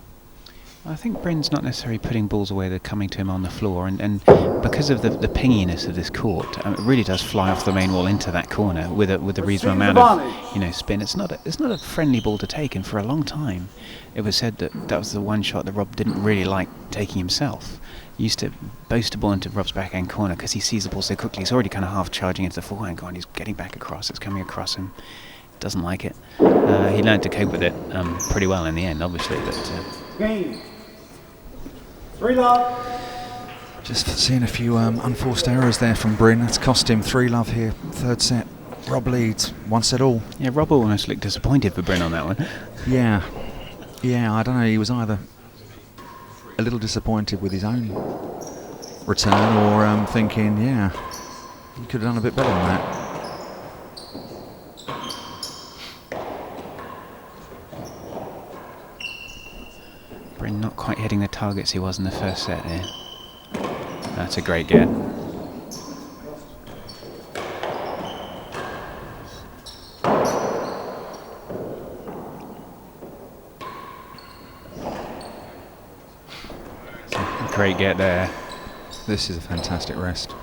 I think Bryn's not necessarily putting balls away, they're coming to him on the floor, and because of the pinginess of this court, it really does fly off the main wall into that corner with a reasonable amount of spin. It's not a friendly ball to take, and for a long time it was said that was the one shot that Rob didn't really like taking himself. He used to boast a ball into Rob's backhand corner because he sees the ball so quickly. He's already kind of half charging into the forehand corner, he's getting back across, it's coming across him, doesn't like it. He learned to cope with it pretty well in the end, obviously, but Game. 3-love. Just seeing a few unforced errors there from Bryn. That's cost him 3-love here. 3rd set. Rob leads. 1 set all. yeah, Rob almost looked disappointed for Bryn on that one. Yeah, I don't know. He was either a little disappointed with his own return, or thinking, yeah, he could have done a bit better than that. Bryn not quite hitting the targets he was in the first set here. That's a great get. Great get there. This is a fantastic rest.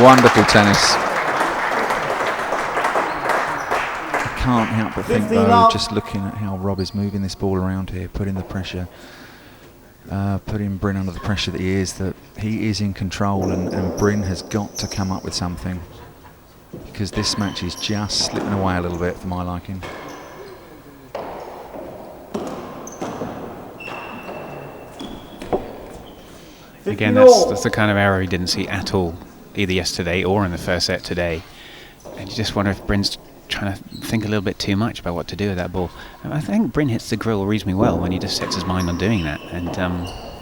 Wonderful tennis. Can't help but think, though, just looking at how Rob is moving this ball around here, putting the pressure, putting Bryn under the pressure that he is, that he is in control, and Bryn has got to come up with something, because this match is just slipping away a little bit for my liking. Again, that's the kind of error he didn't see at all, either yesterday or in the first set today. And you just wonder if Bryn's trying to think a little bit too much about what to do with that ball. And I think Bryn hits the grill reasonably well when he just sets his mind on doing that. And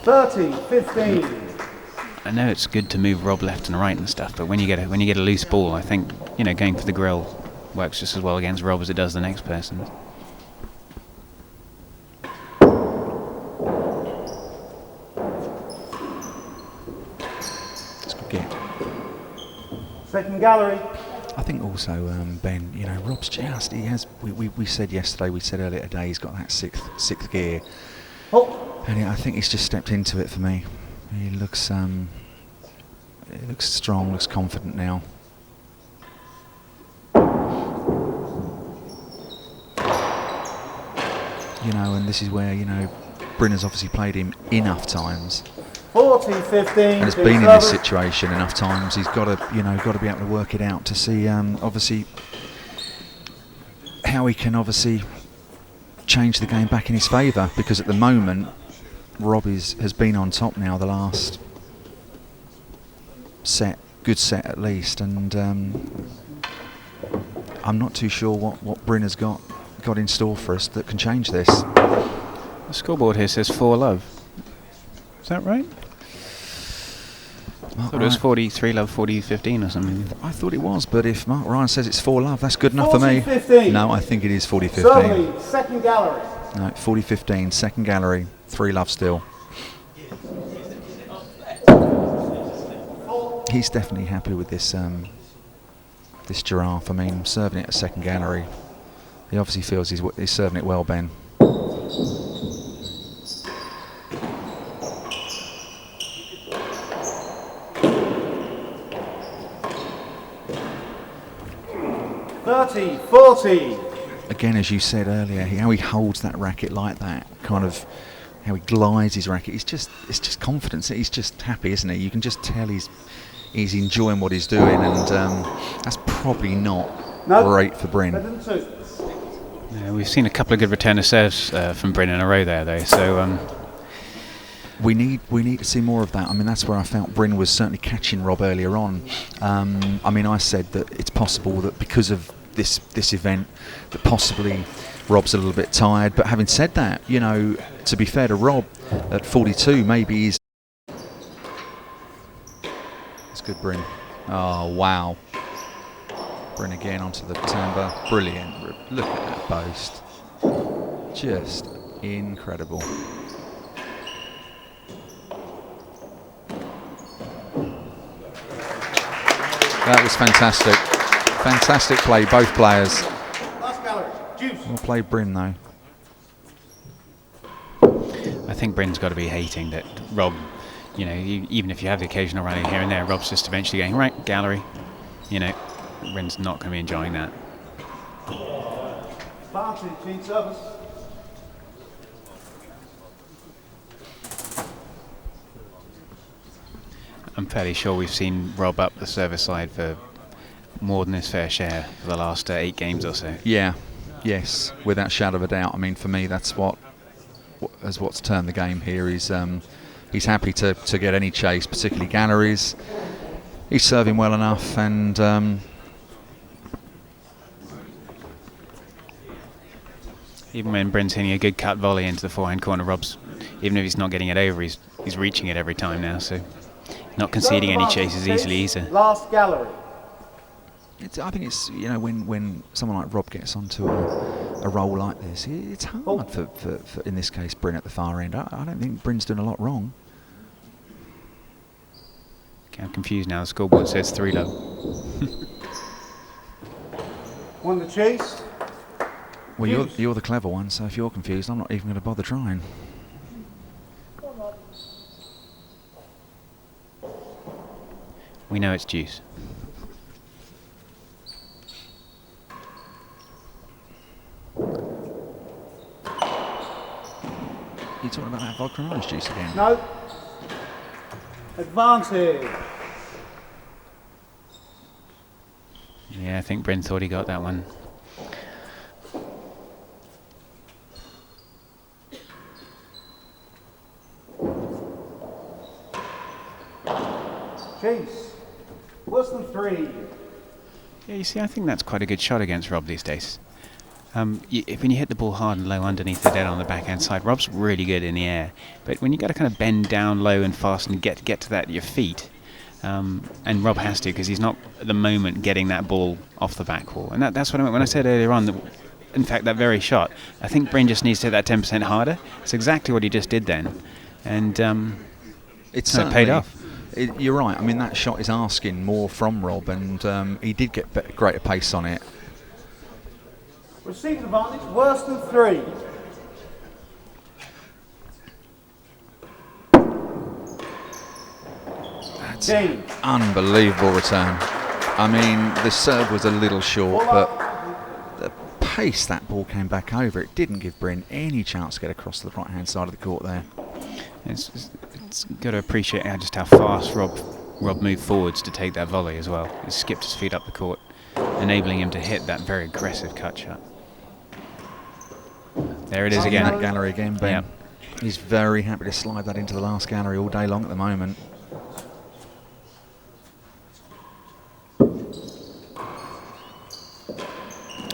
30, 15. I know it's good to move Rob left and right and stuff, but when you get a loose ball, I think going for the grill works just as well against Rob as it does the next person. That's a good game. Second gallery. I think also, Ben, Rob's just, he has, we said yesterday, we said earlier today, he's got that sixth gear. And I think he's just stepped into it for me. He looks strong, looks confident now. And this is where, Bryn has obviously played him enough times. 40, 15. And has been in this situation enough times. He's got to, got to be able to work it out to see, obviously, how he can obviously change the game back in his favour. Because at the moment, Rob has been on top now the last set, good set at least, and I'm not too sure what Bryn has got in store for us that can change this. The scoreboard here says 4-love. Is that right? I thought it was 43-love, 40-15 or something. I thought it was, but if Mark Ryan says it's 4-love, that's good enough for me. 40-15. No, I think it is 40-15. Certainly, second gallery. No, 40-15, second gallery, 3-love still. He's definitely happy with this this giraffe. I mean, serving it at second gallery. He obviously feels he's serving it well, Ben. $30, $40. Again, as you said earlier, how he holds that racket like that, kind of how he glides his racket. It's just confidence. He's just happy, isn't he? You can just tell he's enjoying what he's doing, and that's probably not great for Bryn. Yeah, we've seen a couple of good return of serves from Bryn in a row there, though. So we need to see more of that. I mean, that's where I felt Bryn was certainly catching Rob earlier on. I mean, I said that it's possible that because of this event, that possibly Rob's a little bit tired. But having said that, you know, to be fair to Rob, at 42, maybe he's. It's good, Bryn. Oh wow. Bryn again onto the timber. Brilliant. Look at that boast. Just incredible. That was fantastic. Fantastic play, both players. Well played, Bryn, though. I think Bryn's got to be hating that Rob, you know, even if you have the occasional rally here and there, Rob's just eventually going, right, gallery. You know, Bryn's not going to be enjoying that. I'm fairly sure we've seen Rob up the service side for more than his fair share for the last 8 games or so. Yeah, yes, without shadow of a doubt. I mean, for me, that's what's turned the game here. He's happy to get any chase, particularly galleries. He's serving well enough, and even when Bryn's hitting a good cut volley into the forehand corner, Rob's, even if he's not getting it over, he's reaching it every time now, so not conceding any chases easily either. Last gallery. I think it's, you know, when someone like Rob gets onto a roll like this, it's hard for in this case, Bryn at the far end. I don't think Bryn's doing a lot wrong. Okay, I'm confused now. The scoreboard says 3 low. Won the chase. Well, you're the clever one, so if you're confused, I'm not even going to bother trying. We know it's deuce. You talking about that vodka and orange juice again? No. Advantage. Yeah, I think Bryn thought he got that one. Chase. Worse than 3. Yeah, you see, I think that's quite a good shot against Rob these days. When you hit the ball hard and low underneath the dead on the backhand side, Rob's really good in the air. But when you got to kind of bend down low and fast and get to that at your feet, and Rob has to because he's not at the moment getting that ball off the back wall. And that's what I meant when I said earlier on that, in fact, that very shot, I think Bryn just needs to hit that 10% harder. It's exactly what he just did then. And it's paid off. You're right. I mean, that shot is asking more from Rob, and he did get greater pace on it. Received advantage, worse than 3. That's an unbelievable return. I mean, the serve was a little short, but the pace that ball came back over, it didn't give Bryn any chance to get across to the right-hand side of the court there. It's got to appreciate just how fast Rob moved forwards to take that volley as well. He skipped his feet up the court, enabling him to hit that very aggressive cut shot. There it is again. That gallery again, Ben. Yep. He's very happy to slide that into the last gallery all day long at the moment.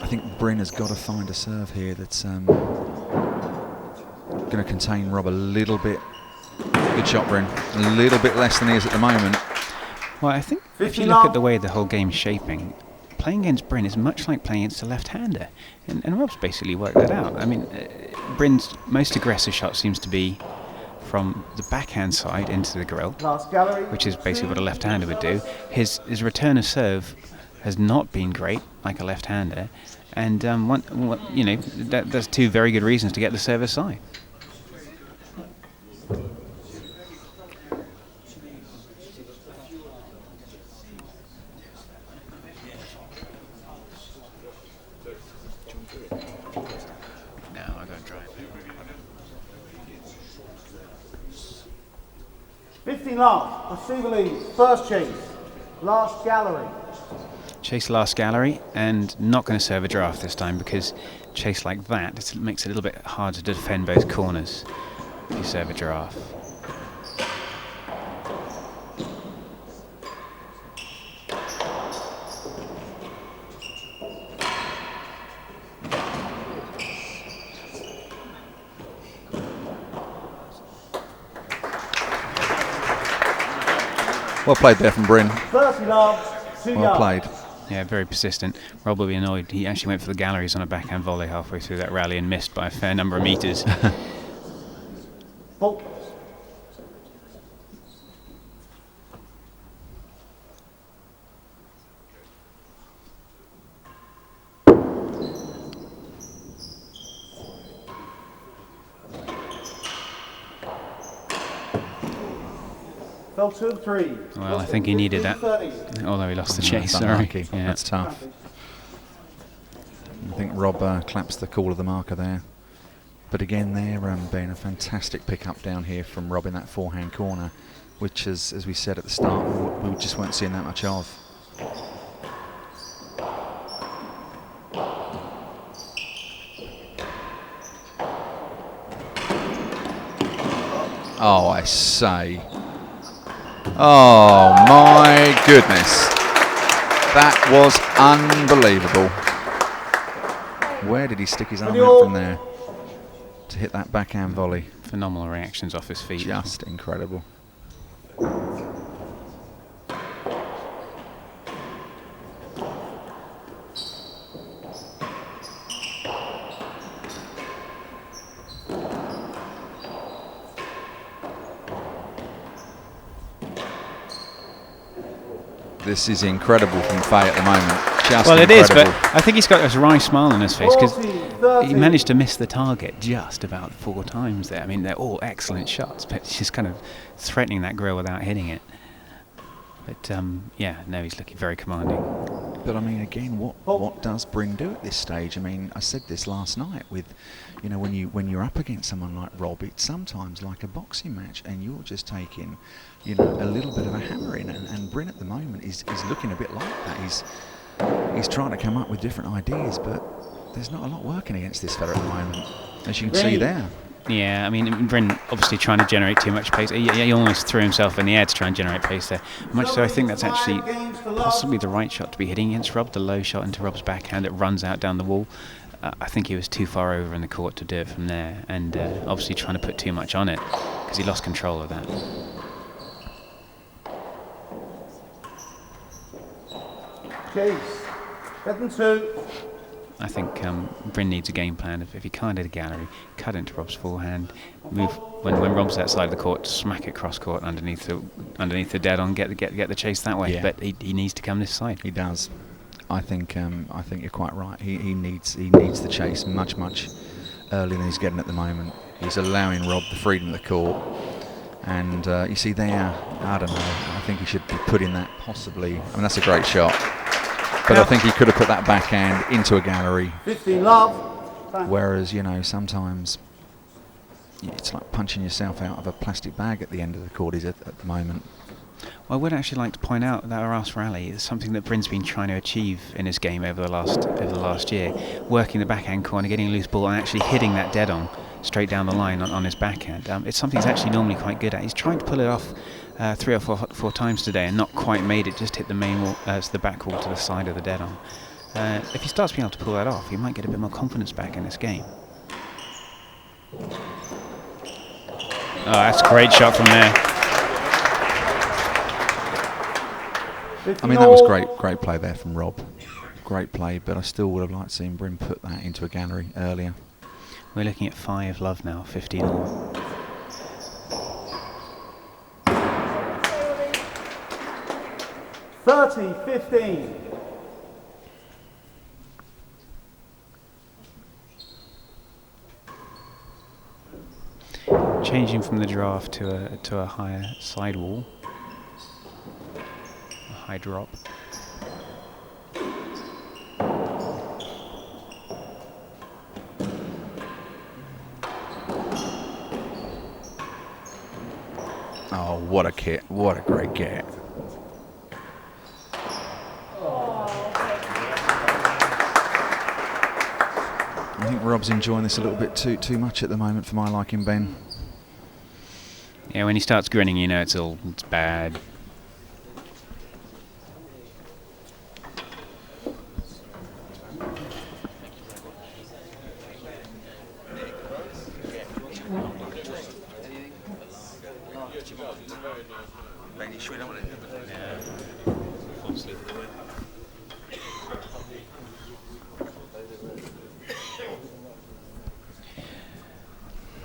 I think Bryn has got to find a serve here that's going to contain Rob a little bit. Good shot, Bryn. A little bit less than he is at the moment. Well, I think if you look at the way the whole game's shaping, playing against Bryn is much like playing against a left-hander. And Rob's basically worked that out. I mean, Bryn's most aggressive shot seems to be from the backhand side into the grill, which is basically what a left-hander would do. His return of serve has not been great, like a left-hander. And, that's 2 very good reasons to get the serve aside. 15 love. Receiver leads. First chase. Last gallery. Chase last gallery, and not going to serve a draft this time, because chase like that it makes it a little bit hard to defend both corners if you serve a draft. Well played there from Bryn. 30 love. 2 Well yards. played. Yeah, very persistent. Rob will be annoyed. He actually went for the galleries on a backhand volley halfway through that rally and missed by a fair number of meters. Fault. Fell 2 of 3. Well, I think he needed that, 30. although he lost the Yeah, chase. that's Sorry. unlucky. Yeah. That's tough. I think Rob claps the call of the marker there. But again, there being a fantastic pick-up down here from Rob in that forehand corner, which, as we said at the start, we just weren't seeing that much of. Oh, I say. Oh, my goodness. That was unbelievable. Where did he stick his arm out from there to hit that backhand volley? Phenomenal reactions off his feet. Just incredible. This is incredible from Fahey at the moment. Just Well, it is, but incredible. I think he's got a wry smile on his face, because 40, he 30. managed to miss the target just about 4 times there. I mean, they're all excellent shots, but he's just kind of threatening that grill without hitting it. But yeah, no, he's looking very commanding. But I mean, again, what does Bryn do at this stage? I mean, I said this last night with, you know, when you're up against someone like Rob, it's sometimes like a boxing match, and you're just taking, you know, a little bit of a hammering. And Bryn at the moment is looking a bit like that. He's trying to come up with different ideas, but there's not a lot working against this fella at the moment, as you can see there. Yeah, I mean, Bryn obviously trying to generate too much pace. He almost threw himself in the air to try and generate pace there. Much so, I think that's actually possibly the right shot to be hitting against Rob, the low shot into Rob's backhand that runs out down the wall. I think he was too far over in the court to do it from there, and obviously trying to put too much on it, because he lost control of that. Chase. 7-2. I think Bryn needs a game plan. If he can't hit a gallery, cut into Rob's forehand, move when Rob's outside of the court, smack it cross court underneath the dead on, get the chase that way. Yeah. But he needs to come this side. He does. I think you're quite right. He needs the chase much earlier than he's getting at the moment. He's allowing Rob the freedom of the court, and you see there, I don't know. I think he should be putting that possibly. I mean, that's a great shot, but I think he could have put that backhand into a gallery. 15 love. Whereas, you know, sometimes it's like punching yourself out of a plastic bag at the end of the court is at the moment. Well, I would actually like to point out that our last rally is something that Bryn's been trying to achieve in his game over the last year, working the backhand corner, getting a loose ball, and actually hitting that dead on straight down the line on his backhand. It's something he's actually normally quite good at. He's trying to pull it off 3 or 4 times today and not quite made it. Just hit the main wall, the back wall to the side of the dead on. If he starts being able to pull that off, he might get a bit more confidence back in this game. Oh, that's a great shot from there. I mean, that was great play there from Rob. Great play, but I still would have liked to see Bryn put that into a gallery earlier. We're looking at 5 love now, 15 all. $30-15. Changing from the draft to a higher sidewall, a high drop. what a kit. What a great kit. I think Rob's enjoying this a little bit too much at the moment for my liking, Ben. Yeah, when he starts grinning, you know it's bad.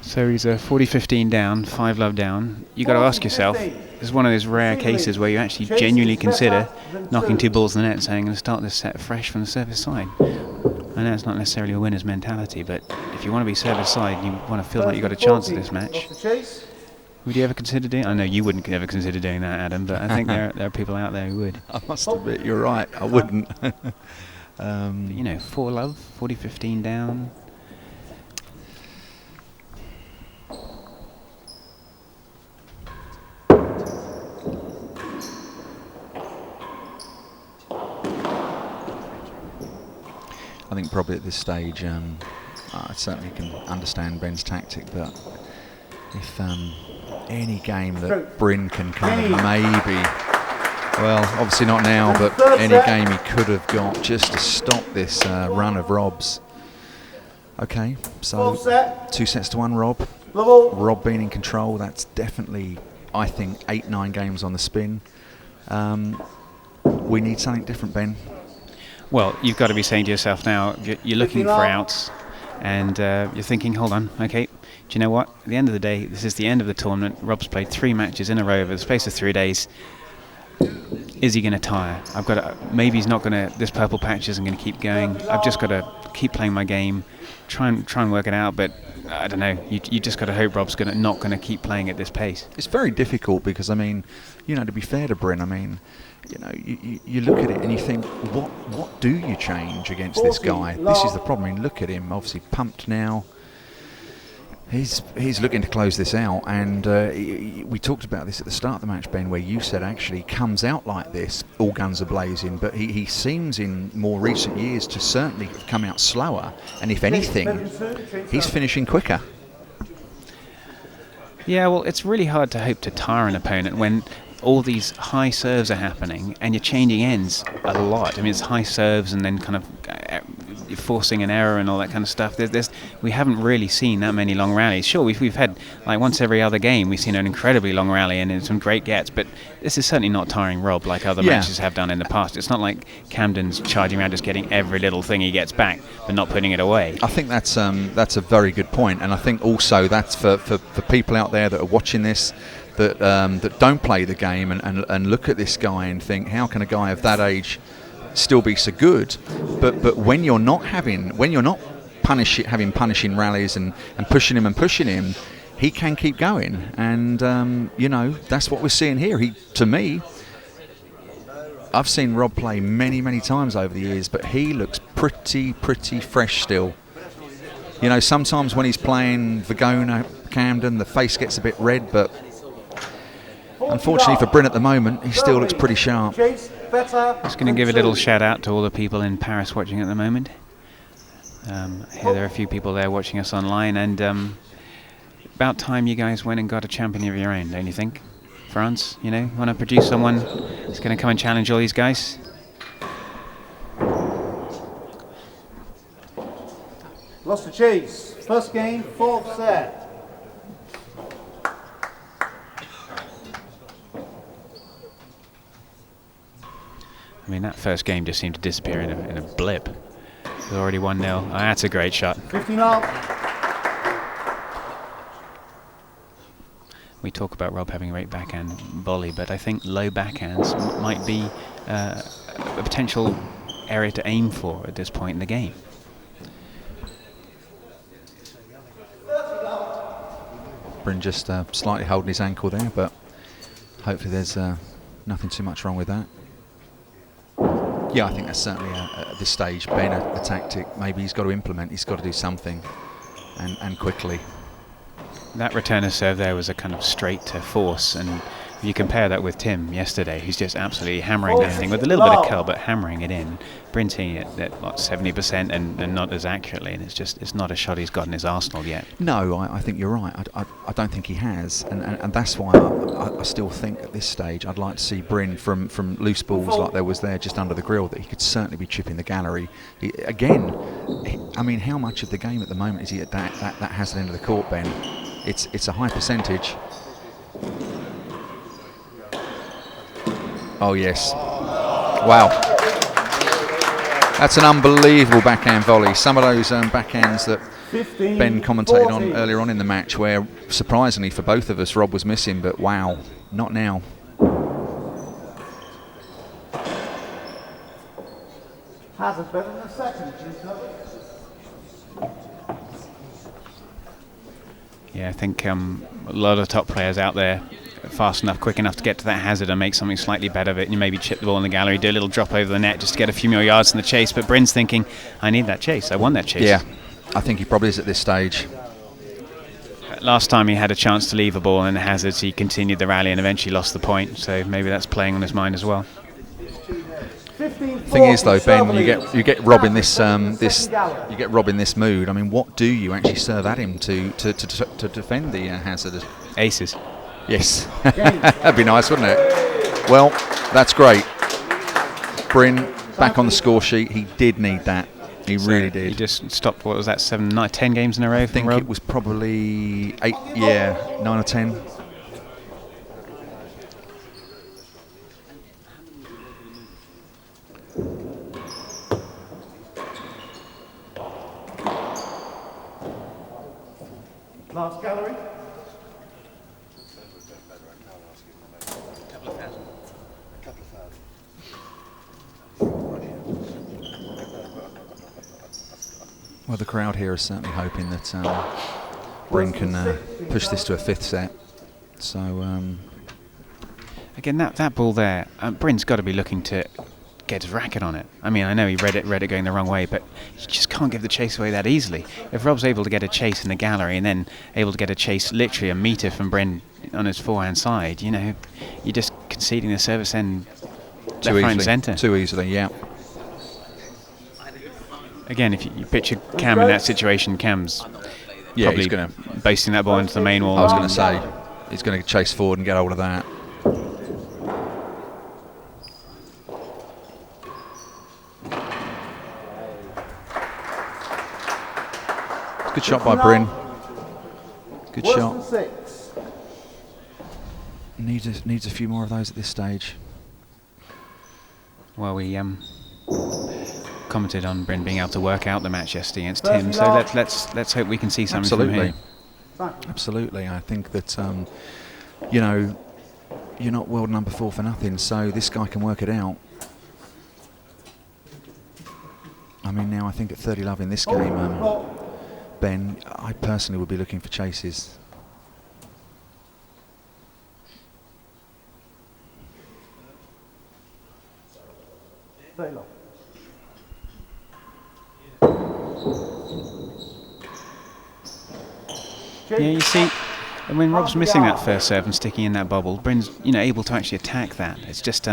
So he's 40-15 down, 5-love down. You got to ask yourself, this is one of those rare cases where you actually genuinely consider knocking 2 balls in the net and saying, I'm going to start this set fresh from the service side. I know it's not necessarily a winner's mentality, but if you want to be service side, you want to feel like you've got a chance at this match. Would you ever consider doing? I know you wouldn't ever consider doing that, Adam, but I think there are people out there who would. I must admit, you're right. I wouldn't. But, you know, 4-love, 40-15 down. I think probably at this stage, I certainly can understand Ben's tactic, but if any game that Bryn can kind of maybe, well, obviously not now, but any game he could have got just to stop this run of Rob's. Okay, so 2-1 Rob. Rob being in control, that's definitely, I think, 8-9 games on the spin. We need something different, Ben. Well, you've got to be saying to yourself now, you're looking for outs, and you're thinking, hold on, okay, do you know what? At the end of the day, this is the end of the tournament. Rob's played 3 matches in a row over the space of 3 days. Is he going to tire? I've got to, maybe he's not going to, this purple patch isn't going to keep going. I've just got to keep playing my game, try and work it out, but I don't know, you just got to hope Rob's not going to keep playing at this pace. It's very difficult because, I mean, you know, to be fair to Bryn, I mean, you know, you look at it and you think, what do you change against this guy? This is the problem. I mean, look at him, obviously pumped now. He's looking to close this out, and we talked about this at the start of the match, Ben, where you said actually comes out like this, all guns are blazing, but he seems in more recent years to certainly have come out slower, and if anything, he's finishing quicker. Yeah, well, it's really hard to hope to tire an opponent when all these high serves are happening and you're changing ends a lot. I mean, it's high serves and then kind of forcing an error and all that kind of stuff. We haven't really seen that many long rallies. Sure, we've had like once every other game we've seen an incredibly long rally and some great gets, but this is certainly not tiring Rob like other matches have done in the past. It's not like Camden's charging around just getting every little thing he gets back but not putting it away. I think that's a very good point, and I think also that's for people out there that are watching this that don't play the game and look at this guy and think, how can a guy of that age still be so good? But when you're not having punishing rallies and pushing him, he can keep going, and you know, that's what we're seeing here. To me, I've seen Rob play many times over the years, but he looks pretty fresh still. You know, sometimes when he's playing Vergona, Camden, the face gets a bit red, but unfortunately for Bryn at the moment, he still looks pretty sharp. Just going to give a little shout out to all the people in Paris watching at the moment. Here there are a few people there watching us online, and about time you guys went and got a champion of your own, don't you think? France, you know, want to produce someone who's going to come and challenge all these guys? Lost to chase. First game, 4th set. I mean, that first game just seemed to disappear in a blip. It was already 1-0. Oh, that's a great shot. 15 up. We talk about Rob having a great backhand volley, but I think low backhands might be a potential area to aim for at this point in the game. Bryn just slightly holding his ankle there, but hopefully there's nothing too much wrong with that. Yeah, I think that's certainly at this stage, Ben, a tactic maybe he's got to implement. He's got to do something, and quickly. That returner serve there was a kind of straight to force, and If you compare that with Tim yesterday, who's just absolutely hammering that thing with a little bit of curl, but hammering it in. Bryn's hitting it at what, 70% and not as accurately, and it's not a shot he's got in his arsenal yet. No, I think you're right. I don't think he has, and that's why I still think at this stage I'd like to see Bryn from loose balls like there was there just under the grill, that he could certainly be chipping the gallery. I mean, how much of the game at the moment is he at that hazard end of the court, Ben? It's a high percentage. Oh yes, wow. That's an unbelievable backhand volley. Some of those backhands that Ben commentated on earlier on in the match, where surprisingly for both of us, Rob was missing, but wow, not now. Hazard better than the second. Yeah, I think a lot of top players out there fast enough, quick enough to get to that hazard and make something slightly better of it. And you maybe chip the ball in the gallery, do a little drop over the net just to get a few more yards in the chase. But Bryn's thinking, I need that chase. I want that chase. Yeah, I think he probably is at this stage. Last time he had a chance to leave a ball in the hazards, he continued the rally and eventually lost the point. So maybe that's playing on his mind as well. Thing is though, Ben, you get Rob in this mood. I mean, what do you actually serve at him to defend the hazard? Aces. Yes, that'd be nice, wouldn't it? Well, that's great. Bryn back on the score sheet. He did need that. He really did. He just stopped. What was that? 7, 9, 10 games in a row. I think it was probably 8. Yeah, 9 or 10. Last gallery. Well, the crowd here is certainly hoping that Bryn can push this to a 5th set. So again, that ball there, Bryn's got to be looking to get his racket on it. I mean, I know he read it going the wrong way, but you just can't give the chase away that easily. If Rob's able to get a chase in the gallery and then able to get a chase literally a metre from Bryn on his forehand side, you know, you're just conceding the service end left, right and centre. Too easily, yeah. Again, if you picture Cam in that situation, Cam's probably basting that ball into the main wall. I was going to say, he's going to chase forward and get hold of that. Good shot by Bryn. Good shot. Needs a few more of those at this stage. Well, we commented on Bryn being able to work out the match yesterday against Tim, so let's hope we can see something from him. Absolutely. I think that you know, you're not world number 4 for nothing, so this guy can work it out. I mean, now I think at 30 love in this game, Ben, I personally would be looking for chases. Very low. Yeah, you see, and when Rob's missing that first serve and sticking in that bubble, Bryn's able to actually attack that. It's just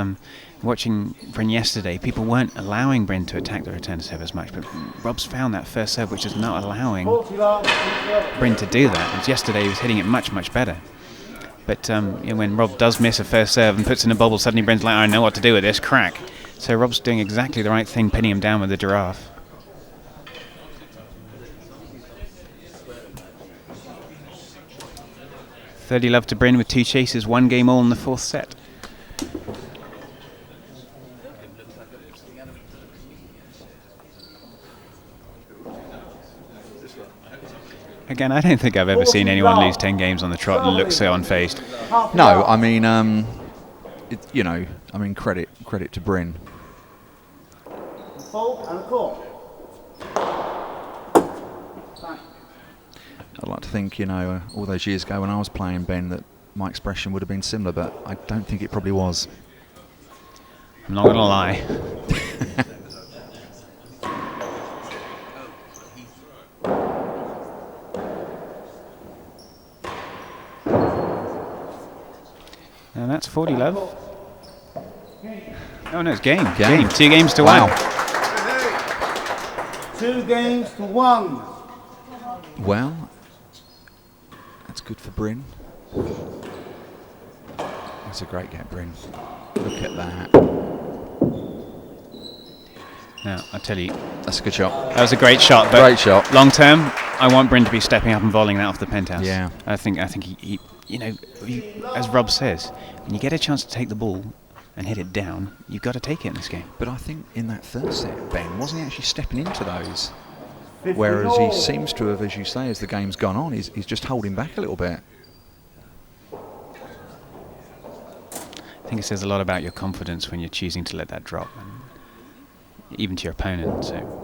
watching Bryn yesterday, people weren't allowing Bryn to attack the return serve as much, but Rob's found that first serve which is not allowing Bryn to do that. And yesterday he was hitting it much, much better. But when Rob does miss a first serve and puts in a bubble, suddenly Bryn's like, I know what to do with this, crack. So Rob's doing exactly the right thing, pinning him down with the giraffe. .30 love to Bryn with 2 chases, 1 game all in the 4th set. Again, I don't think I've ever seen anyone lose 10 games on the trot and look so unfazed. No, I mean, credit to Bryn. Full and a call. I'd like to think, all those years ago when I was playing, Ben, that my expression would have been similar, but I don't think it probably was. I'm not going to lie. Now 40 love. Oh no, it's game. Game. 2 games to Wow. 1. 2 games to 1. Well, that's good for Bryn. That's a great get, Bryn. Look at that. Now, I tell you, That's a good shot. that was a great shot. But Great shot. long term, I want Bryn to be stepping up and volleying that off the penthouse. Yeah. I think he you know, as Rob says, when you get a chance to take the ball and hit it down, you've got to take it in this game. But I think in that third set, Ben, wasn't he actually stepping into those? Whereas he seems to have, as you say, as the game's gone on, he's just holding back a little bit. I think it says a lot about your confidence when you're choosing to let that drop, and even to your opponent. So.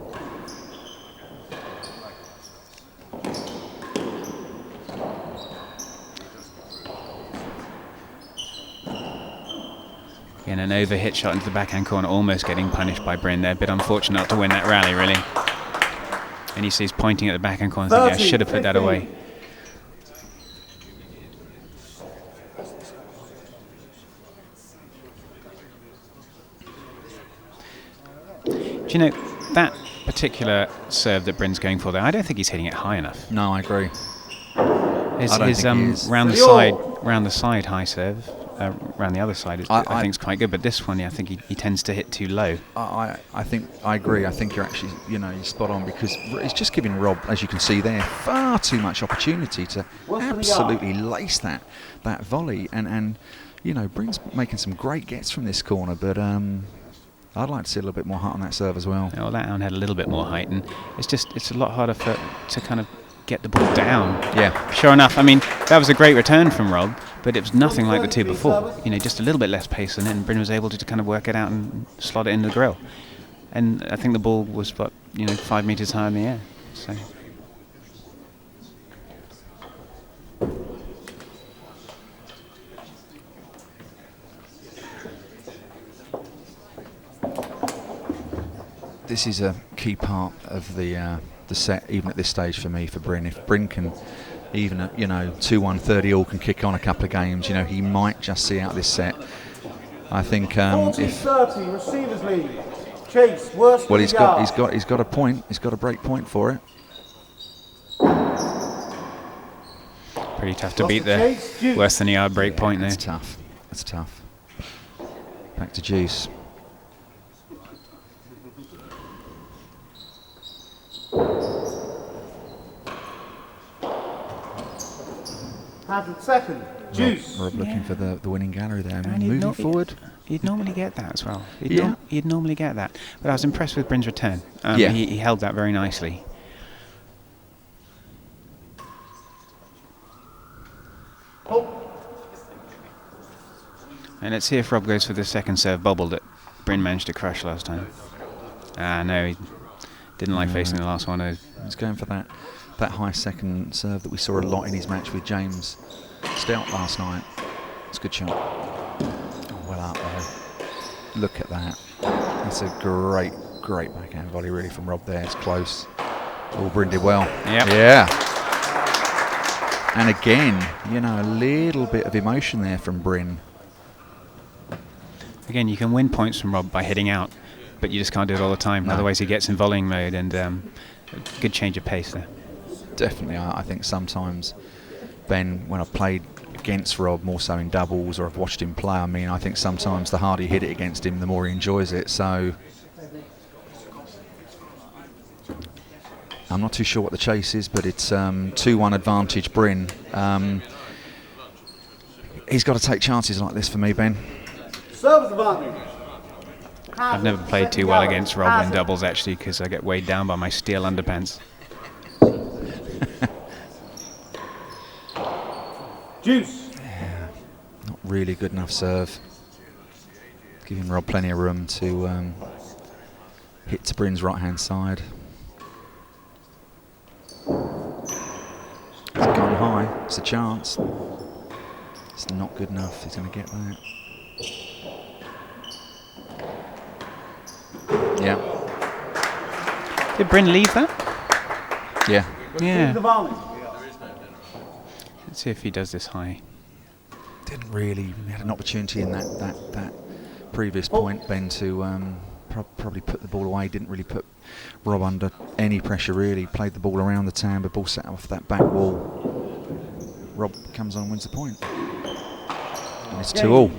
Again, an overhit shot into the backhand corner, almost getting punished by Bryn there. A bit unfortunate not to win that rally, really. And you see he's pointing at the backhand corner, thinking, I should have put that away. Do you know, that particular serve that Bryn's going for there, I don't think he's hitting it high enough. No, I agree. His round the side high serve, round the other side, I think is quite good. But this one, yeah, I think he tends to hit too low. I think I agree. I think you're actually, you're spot on, because it's just giving Rob, as you can see there, far too much opportunity to absolutely lace that volley. And Bryn's making some great gets from this corner, but I'd like to see a little bit more height on that serve as well. Well, that one had a little bit more height, and it's a lot harder to kind of get the ball down. Yeah. Sure enough, I mean, that was a great return from Rob, but it was nothing like the two before. Just a little bit less pace than it, and Bryn was able to kind of work it out and slot it in the grill. And I think the ball was, 5 meters high in the air. So. This is a key part of the set, even at this stage for me, for Bryn. If Bryn can, even at 2-1, 30 all, can kick on a couple of games, he might just see out this set. I think if 40-30, receivers lead. Chase, worse. Well, he's got a point. He's got a break point for it. Pretty tough to beat there. Worse than the yard break point there. That's tough. That's tough. Back to Juice. Second, Juice. Rob looking for the winning gallery there. And moving forward. You'd normally get that as well. Yeah. You'd normally get that. But I was impressed with Bryn's return. Yeah. He held that very nicely. And let's see if Rob goes for the second serve bobble that Bryn managed to crush last time. No, he didn't like facing the last one. He's going for that high second serve that we saw a lot in his match with James Stout last night. It's a good shot. Oh, well up though. Look at that. That's a great backhand volley really from Rob there. It's close. Oh, Bryn did well. Yep. Yeah. And again, a little bit of emotion there from Bryn. Again, you can win points from Rob by hitting out, but you just can't do it all the time. No. Otherwise he gets in volleying mode, and good change of pace there. Definitely, I think sometimes, Ben, when I've played against Rob, more so in doubles, or I've watched him play, I think sometimes the harder you hit it against him, the more he enjoys it. So I'm not too sure what the chase is, but it's 2-1 advantage Bryn. He's got to take chances like this for me, Ben. Service advantage. I've never played too well against Rob in doubles, actually, because I get weighed down by my steel underpants. Juice. Yeah, not really good enough serve. Giving Rob plenty of room to hit to Bryn's right-hand side. It's gone high. It's a chance. It's not good enough. He's going to get that. Yeah. Did Bryn leave that? Yeah. Yeah. Let's see if he does this high. Didn't really had an opportunity in that previous point, Ben, to probably put the ball away. Didn't really put Rob under any pressure, really. Played the ball around the timber, ball set off that back wall. Rob comes on and wins the point. And it's 2-all.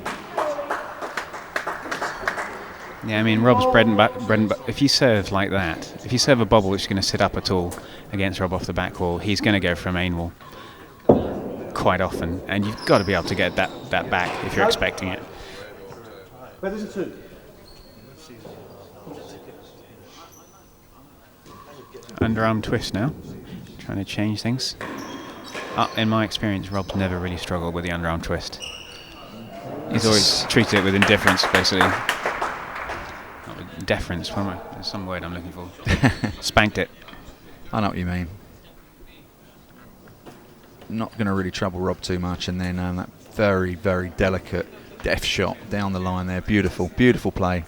Yeah, I mean, Rob's bread and butter. If you serve like that, if you serve a bobble which is going to sit up at all against Rob off the back wall, he's going to go for a main wall quite often, and you've got to be able to get that back if you're expecting it. Underarm twist now, trying to change things. In my experience, Rob's never really struggled with the underarm twist. He's always treated it with indifference, basically. Deference, there's some word I'm looking for. Spanked it. I know what you mean. Not going to really trouble Rob too much, and then that very, very delicate deft shot down the line there. Beautiful, beautiful play.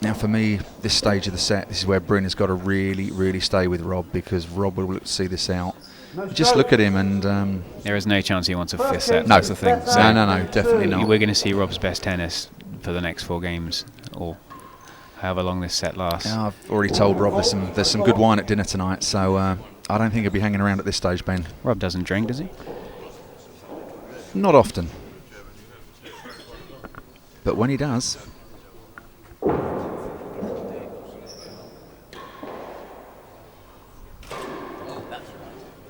Now for me, this stage of the set, this is where Bryn has got to really, really stay with Rob, because Rob will look to see this out. Just look at him, and there is no chance he wants a fifth set. No, that's the thing. So no, definitely not. We're going to see Rob's best tennis for the next 4 games, or however long this set lasts. Yeah, I've already told Rob there's some good wine at dinner tonight, so I don't think he'll be hanging around at this stage, Ben. Rob doesn't drink, does he? Not often, but when he does.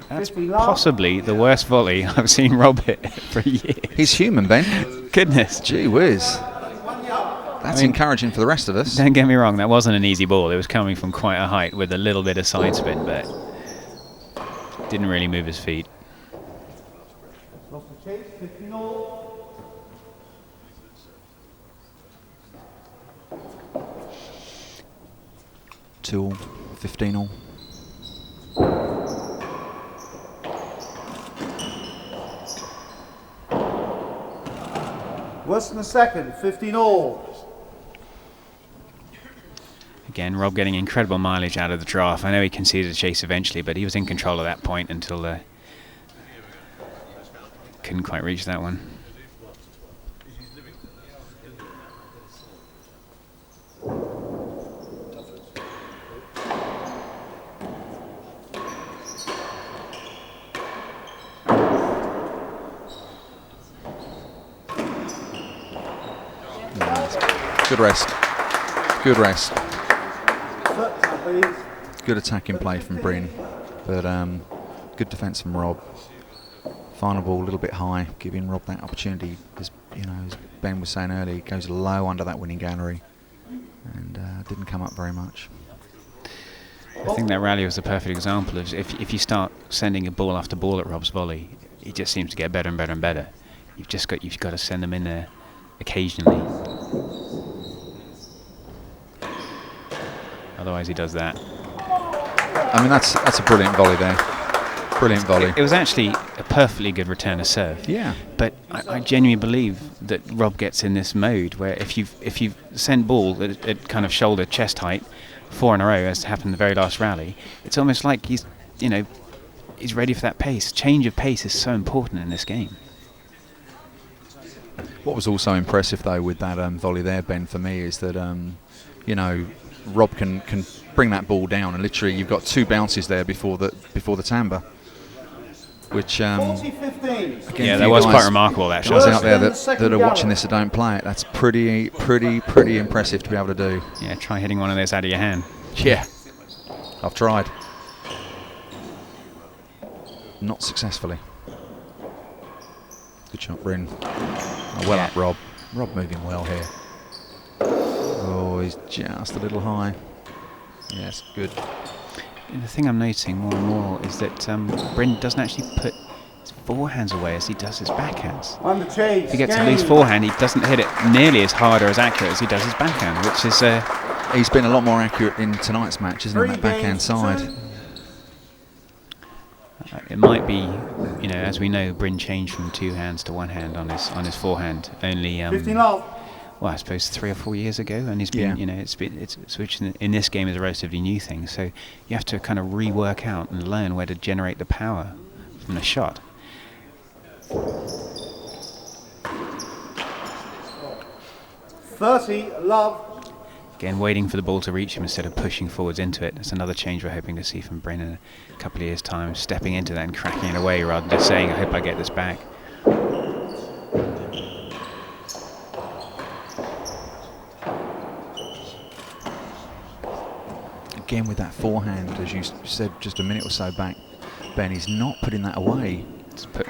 That's possibly the worst volley I've seen Rob hit for a year. He's human, Ben. Goodness. Gee whiz. That's encouraging for the rest of us. Don't get me wrong, that wasn't an easy ball. It was coming from quite a height with a little bit of side spin, but didn't really move his feet. Lost the chase, 15-all. Two, 15-all. Worse than the second, 15-all. Again, Rob getting incredible mileage out of the draft. I know he conceded a chase eventually, but he was in control at that point until couldn't quite reach that one. Good rest. Good rest. Good attacking play from Bryn, but good defence from Rob. Final ball a little bit high, giving Rob that opportunity. As Ben was saying earlier, he goes low under that winning gallery, and didn't come up very much. I think that rally was a perfect example of if you start sending a ball after ball at Rob's volley, he just seems to get better and better and better. You've got to send them in there occasionally. Otherwise, he does that. I mean, that's a brilliant volley there. Brilliant volley. It was actually a perfectly good return of serve. Yeah. But I genuinely believe that Rob gets in this mode where if you send ball at kind of shoulder chest height 4 in a row, as happened in the very last rally, it's almost like he's ready for that pace. Change of pace is so important in this game. What was also impressive though with that volley there, Ben, for me, is that Rob can bring that ball down, and literally you've got 2 bounces there before the timbre, which again, yeah, that was quite remarkable. That guys shot out there that are watching this that don't play it, that's pretty impressive to be able to do. Yeah, try hitting one of those out of your hand. Yeah, I've tried, not successfully. Good shot, Bryn. Well up, Rob. Rob moving well here. Oh, he's just a little high. Yes, good. The thing I'm noticing more and more is that Bryn doesn't actually put his forehands away as he does his backhands. On the chase. If he gets a loose forehand, he doesn't hit it nearly as hard or as accurate as he does his backhand, which is... he's been a lot more accurate in tonight's match, isn't he, on that backhand side? It might be, as we know, Bryn changed from 2 hands to 1 hand on his forehand only... 15 love. Well, I suppose 3 or 4 years ago, and he's been, it's switching in this game is a relatively new thing. So you have to kind of rework out and learn where to generate the power even a shot. Love. Again, waiting for the ball to reach him instead of pushing forwards into it. That's another change we're hoping to see from Bryn in a couple of years' time, stepping into that and cracking it away rather than just saying, I hope I get this back. Again with that forehand, as you said just a minute or so back, Ben, he's not putting that away.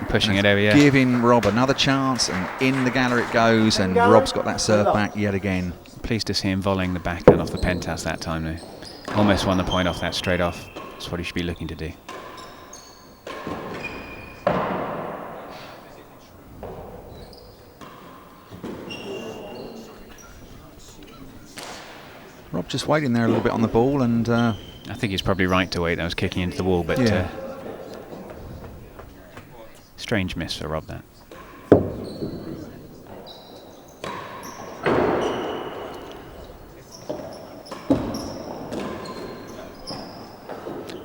Pushing it over, yeah. Giving Rob another chance, and in the gallery it goes, and Rob's got that serve back yet again. Pleased to see him volleying the backhand off the penthouse that time though. Almost won the point off that straight off. That's what he should be looking to do. Rob just waiting there a little bit on the ball, and I think he's probably right to wait. That was kicking into the wall, but yeah. Strange miss for Rob that.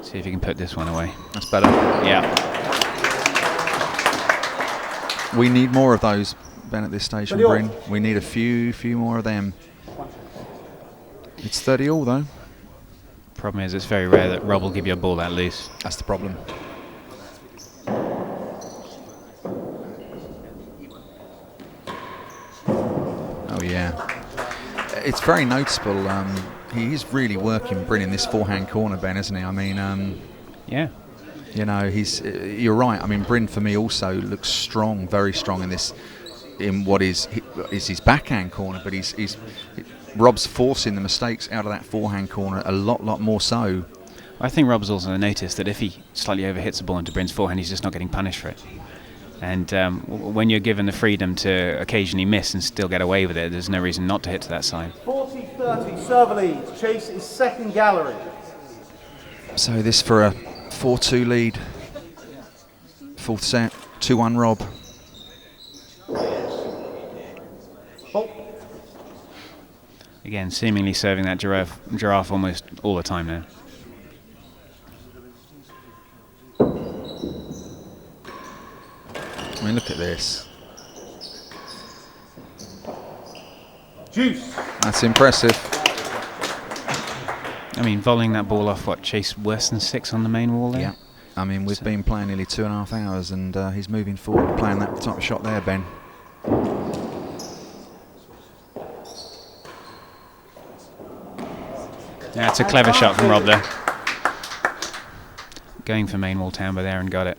See if you can put this one away. That's better. Yeah. We need more of those, Ben, at this stage from Bryn. We need a few more of them. It's 30 all though. Problem is, it's very rare that Rob will give you a ball that loose. That's the problem. Oh yeah. It's very noticeable. He's really working Bryn in this forehand corner, Ben, isn't he? I mean, yeah. You know, you're right. I mean, Bryn for me also looks strong, very strong in this, in what is his backhand corner. But Rob's forcing the mistakes out of that forehand corner a lot more so. I think Rob's also noticed that if he slightly overhits the ball into Bryn's forehand, he's just not getting punished for it. And when you're given the freedom to occasionally miss and still get away with it, there's no reason not to hit to that side. 40-30, serve lead. Chase is second gallery. So this for a 4-2 lead. Fourth set, 2-1 Rob. Again, seemingly serving that giraffe almost all the time now. I mean, look at this. Juice. That's impressive. I mean, volleying that ball off, what, Chase worse than 6 on the main wall there? Yeah. I mean, we've been playing nearly 2.5 hours, and he's moving forward, playing that type of shot there, Ben. Yeah, it's a clever shot from Rob there. Going for main wall timber there and got it.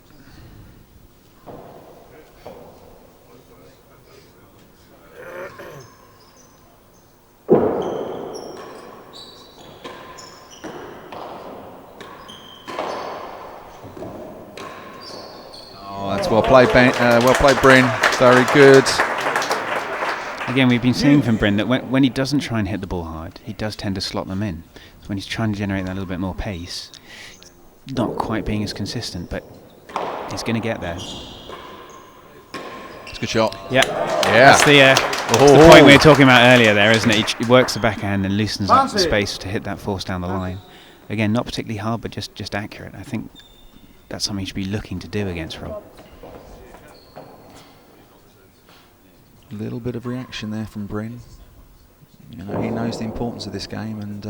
Oh, that's well played, Ben. Well played, Bryn. Very good. Again, we've been seeing from Bryn that when he doesn't try and hit the ball hard, he does tend to slot them in. So when he's trying to generate that little bit more pace, not quite being as consistent, but he's going to get there. It's a good shot. Yeah. Yeah. That's the point we were talking about earlier there, isn't it? He works the backhand and loosens up the space to hit that force down the line. Again, not particularly hard, but just accurate. I think that's something you should be looking to do against Rob. A little bit of reaction there from Bryn. You know, he knows the importance of this game, and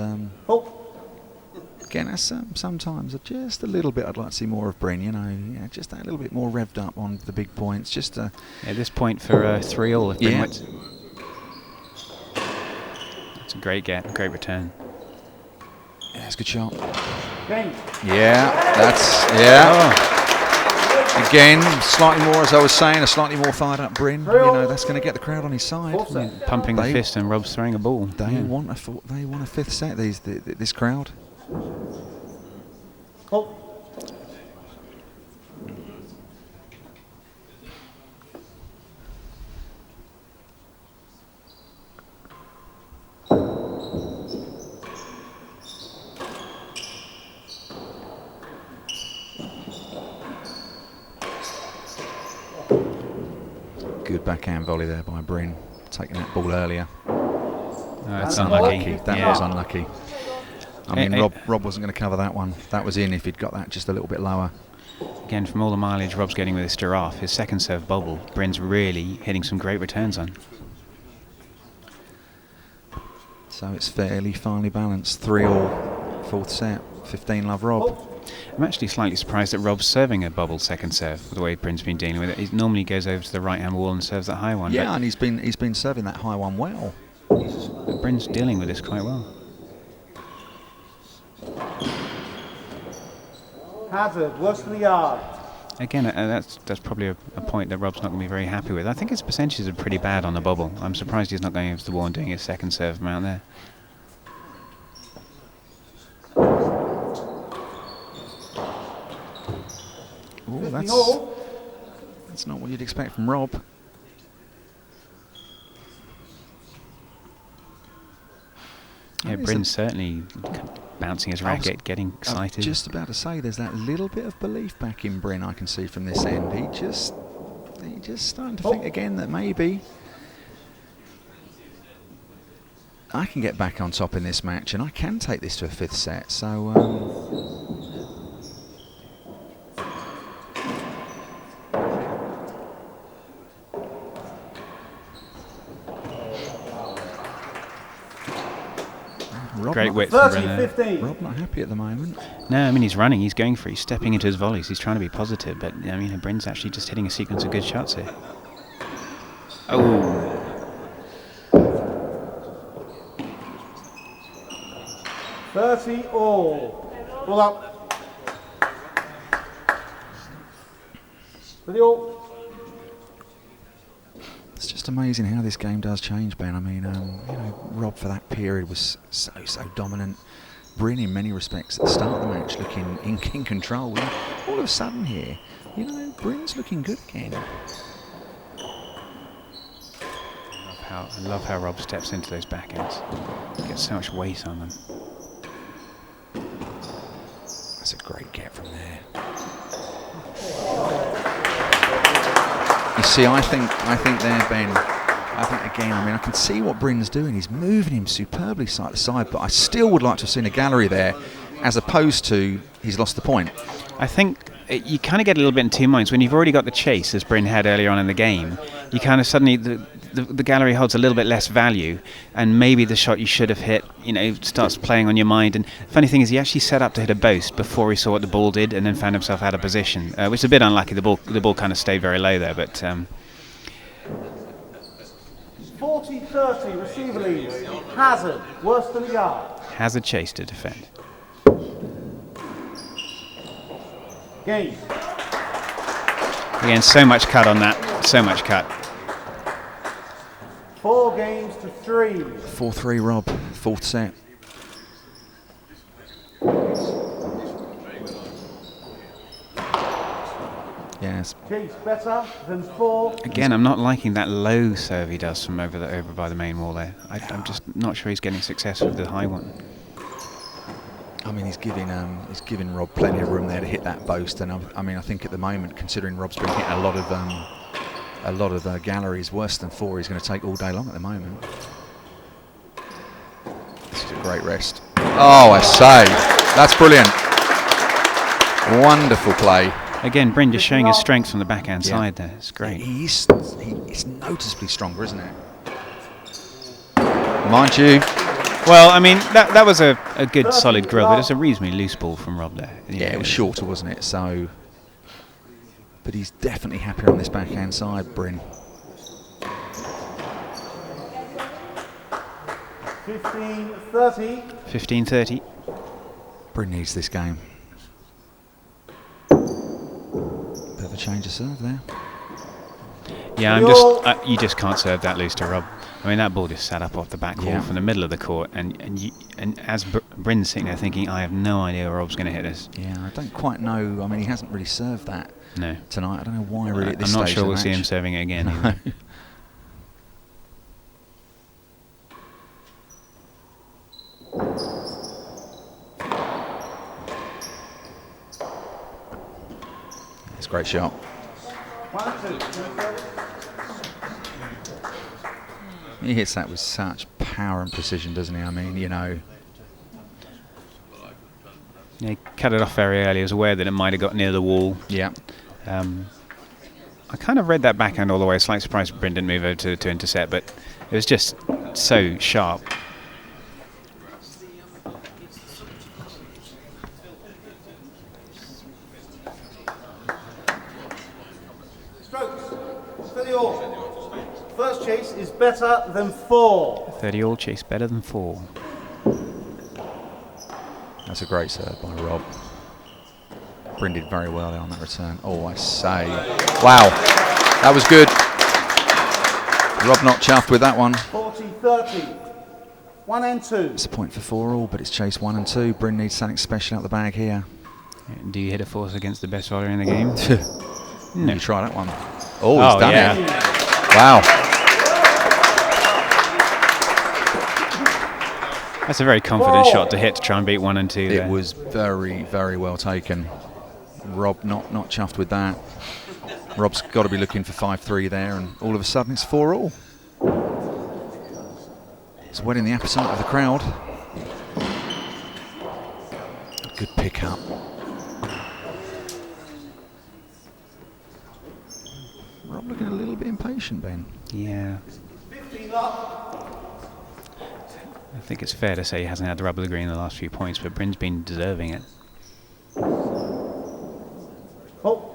again, that's sometimes just a little bit. I'd like to see more of Bryn. You know, just that little bit more revved up on the big points. Just at this point for 3-all, if Bryn wins. It's a great great return. Yeah, it's a good shot. Game. Yeah, that's Again, slightly more, as I was saying, a slightly more fired up Bryn. You know, that's going to get the crowd on his side. Pumping the fist and Rob's throwing a ball. They want a fifth set. This crowd. Good backhand volley there by Bryn, taking that ball earlier. That's unlucky. That was unlucky. I mean, Rob wasn't going to cover that one. That was in if he'd got that just a little bit lower. Again, from all the mileage Rob's getting with this giraffe, his second serve bobble, Bryn's really hitting some great returns on. So it's fairly finely balanced. 3-all, fourth set. 15-love Rob. I'm actually slightly surprised that Rob's serving a bobbled second serve, the way Bryn's been dealing with it. He normally goes over to the right-hand wall and serves that high one. Yeah, and he's been serving that high one well. But Bryn's dealing with this quite well. Hazard, worse than the yard. Again, that's probably a point that Rob's not going to be very happy with. I think his percentages are pretty bad on the bobble. I'm surprised he's not going over to the wall and doing his second serve from out there. Ooh, that's not what you'd expect from Rob. Yeah, Bryn's certainly bouncing his racket, getting excited. I was just about to say, there's that little bit of belief back in Bryn I can see from this end. He's just starting to think again that maybe I can get back on top in this match and I can take this to a fifth set. So great width from Bryn. 30-15. Rob not happy at the moment. No, I mean he's running, he's going for it, he's stepping into his volleys, he's trying to be positive, but I mean Bryn's actually just hitting a sequence of good shots here. Oh. 30-all. Pull up. 30-all. It's just amazing how this game does change, Ben. I mean, Rob for that period was so dominant. Bryn in many respects at the start of the match looking in control. And all of a sudden here, Bryn's looking good again. I love how Rob steps into those backhands. He gets so much weight on them. That's a great get from there. You see, I think there, Ben, again, I can see what Bryn's doing. He's moving him superbly side to side, but I still would like to have seen a gallery there, as opposed to he's lost the point. I think you kind of get a little bit in two minds. When you've already got the chase, as Bryn had earlier on in the game, you kind of suddenly, the gallery holds a little bit less value, and maybe the shot you should have hit, starts playing on your mind. And the funny thing is, he actually set up to hit a boast before he saw what the ball did, and then found himself out of position, which is a bit unlucky. The ball kind of stayed very low there, but 40-30, receiver leads. Hazard, worse than a yard. has a chase to defend. Game. Again, so much cut on that, so much cut. 4 games to 3. 4-3 Rob, fourth set. Yes. Chase better than 4. Again, I'm not liking that low serve he does from over by the main wall there. I'm just not sure he's getting success with the high one. I mean, he's giving Rob plenty of room there to hit that boast, and I think at the moment, considering Rob's been hitting a lot of galleries, worse than 4, he's going to take all day long at the moment. This is a great rest. Oh, I say, that's brilliant. Wonderful play. Again, Bryn just showing his strength from the backhand side there. It's great. He's noticeably stronger, isn't it? Mind you. Well, I mean, that was a good solid grill, but it's a reasonably loose ball from Rob there. Yeah, it was shorter, wasn't it? So, but he's definitely happier on this backhand side, Bryn. 15-30. 15-30. Bryn needs this game. Bit of a change of serve there. Yeah, you just can't serve that loose to Rob. I mean, that ball just sat up off the back wall from the middle of the court, and as Bryn's sitting there thinking, I have no idea where Rob's going to hit this. Yeah, I don't quite know. I mean, he hasn't really served that tonight. I don't know why really at this stage. I'm not sure we'll see him serving it again. No. It's a great shot. 1-2. He hits that with such power and precision, doesn't he? I mean, Yeah, he cut it off very early. I was aware that it might have got near the wall. Yeah. I kind of read that backhand all the way. Slight surprise Bryn didn't move over to intercept, but it was just so sharp. Strokes. 30 all. First chase is better than 4. 30 all chase better than 4. That's a great serve by Rob. Bryn did very well there on that return. Oh, I say. Wow. That was good. Rob not chuffed with that one. 40-30. 1 and 2. It's a point for 4 all, but it's chase 1 and 2. Bryn needs something special out the bag here. Do you hit a force against the best volleyer in the game? No. You try that one. Oh, he's done it. Wow. That's a very confident shot to hit to try and beat 1 and 2. It was very, very well taken. Rob not chuffed with that. Rob's got to be looking for 5-3 there, and all of a sudden it's 4 all. It's whetting the appetite of the crowd. Good pick up. Rob looking a little bit impatient, Ben. Yeah. I think it's fair to say he hasn't had the rub of the green in the last few points, but Bryn's been deserving it. Oh.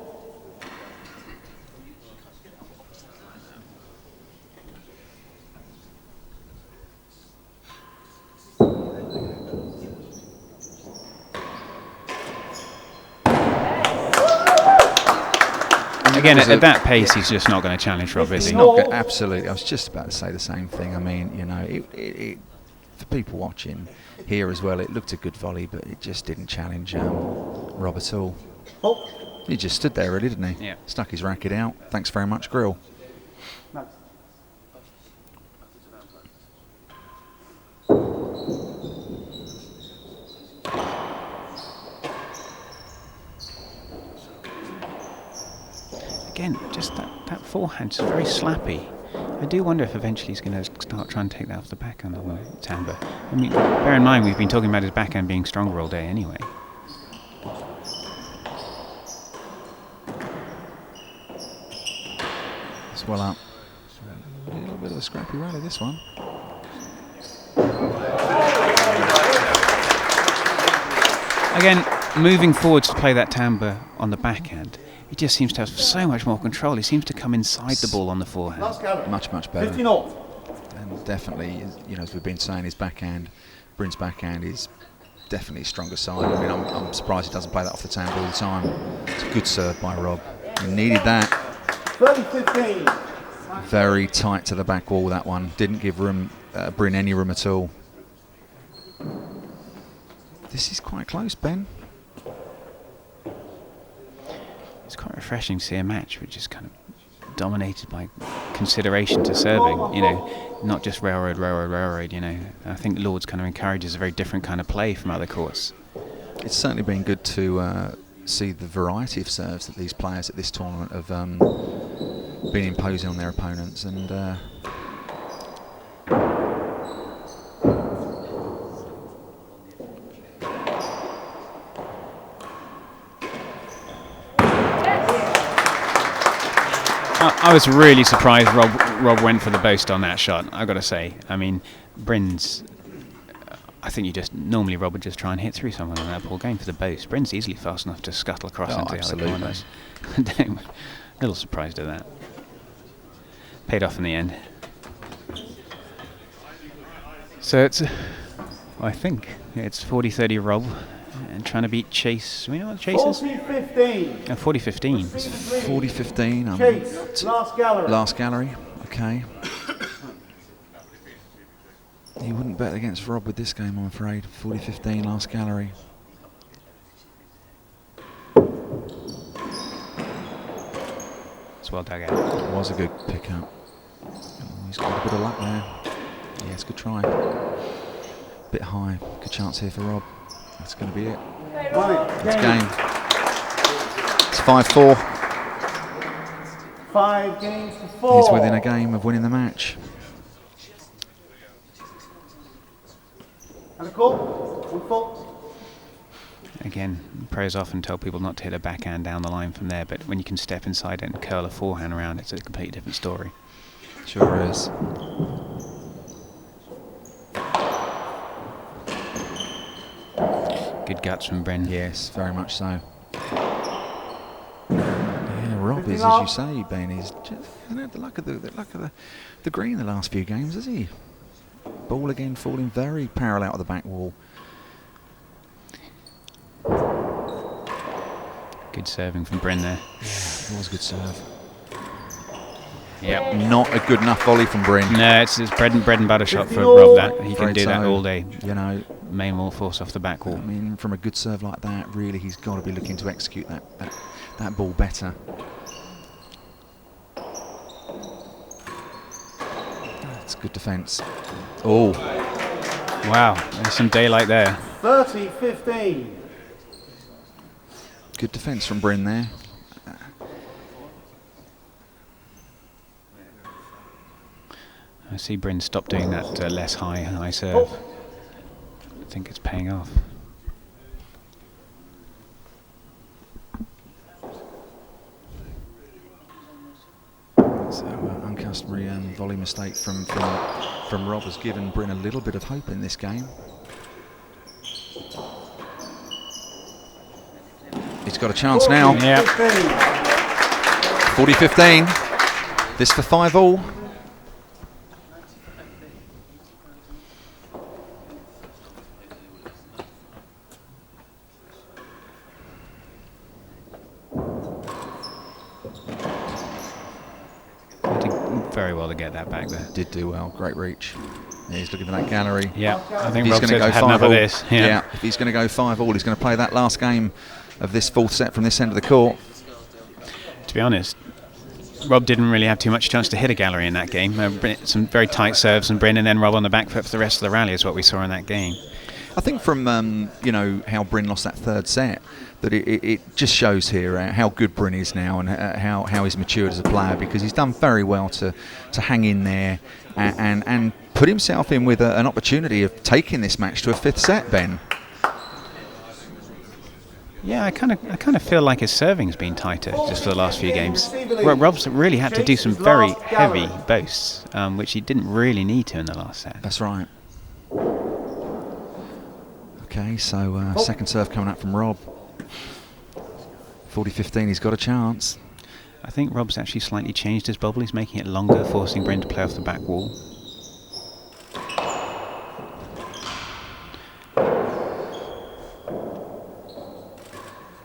Again, at that pace, he's just not going to challenge Rob, is he? Absolutely. I was just about to say the same thing. I mean, you know, for people watching here as well, it looked a good volley, but it just didn't challenge Rob at all. Oh. He just stood there, really, didn't he? Yeah. Stuck his racket out. Thanks very much, Grill. No. Again, just that forehand, just very slappy. I do wonder if eventually he's going to start trying to take that off the backhand on the Tamba. I mean, bear in mind, we've been talking about his backhand being stronger all day anyway. It's well up. A little bit of a scrappy rally, this one. Again, moving forward to play that Tamba on the backhand, he just seems to have so much more control. He seems to come inside the ball on the forehand. Much better. 50-0. And definitely, you know, as we've been saying, his backhand, Bryn's backhand is definitely stronger side. I mean, I'm surprised he doesn't play that off the table all the time. It's a good serve by Rob. He needed that. 30-15. Very tight to the back wall, that one. Didn't give room, Bryn any room at all. This is quite close, Ben. It's quite refreshing to see a match which is kind of dominated by consideration to serving, you know, not just railroad, you know. I think Lord's kind of encourages a very different kind of play from other courts. It's certainly been good to see the variety of serves that these players at this tournament have been imposing on their opponents, and I was really surprised Rob went for the boast on that shot, I've got to say. I mean, Bryn's, I think normally Rob would just try and hit through someone on that ball. Going for the boast, Bryn's easily fast enough to scuttle across into the other corners. A little surprised at that. Paid off in the end. So it's, I think, it's 40-30 Rob. And trying to beat Chase. Do we know what Chase is? 40-15. 40-15. 40-15. Chase, last gallery. Last gallery, okay. You wouldn't bet against Rob with this game, I'm afraid. 40-15, last gallery. It's well dug out. It was a good pick-up. Oh, he's got a bit of luck there. Yes, good try. Bit high. Good chance here for Rob. That's going to be it. It's game. It's 5-4. 5 games to 4. He's within a game of winning the match. And a call. 1 fault. Again, pros often tell people not to hit a backhand down the line from there, but when you can step inside it and curl a forehand around, it's a completely different story. Sure is. Good guts from Bryn. Yes, very much so. Yeah, Rob is, as you say, Ben, he's just had the luck of the green the last few games, has he? Ball again falling very parallel to the back wall. Good serving from Bryn there. Yeah, it was a good serve. Yep. Not a good enough volley from Bryn. No, it's bread and butter shot for Rob. That he can Afraid do that so. all day. You know, Main wall force off the back wall. I mean, from a good serve like that, really, he's got to be looking to execute that ball better. That's good defence. Oh, Wow, there's some daylight there. 30-15. good defence from Bryn there. I see Bryn stop doing that less high serve. I think it's paying off. So uncustomary volley mistake from Rob has given Bryn a little bit of hope in this game. He's got a chance now. Yeah. 40-15. This for 5-all. Very well to get that back there. Did do well. Great reach. Yeah, he's looking for that gallery. Yeah, I think He's Rob going to said go had enough 5-all. of this. Yeah, if he's going to go 5-all, he's going to play that last game of this fourth set from this end of the court. To be honest, Rob didn't really have too much chance to hit a gallery in that game. Some very tight serves from Bryn, and then Rob on the back foot for the rest of the rally is what we saw in that game. I think from you know, how Bryn lost that third set, that it just shows here how good Bryn is now and how he's matured as a player, because he's done very well to hang in there and put himself in with an opportunity of taking this match to a fifth set, Ben. Yeah, I kind of feel like his serving's been tighter just for the last few games. Rob's really had to do some very heavy boasts, which he didn't really need to in the last set. That's right. Okay, so second serve coming up from Rob. 40-15, he's got a chance. I think Rob's actually slightly changed his bubble. He's making it longer, forcing Bryn to play off the back wall.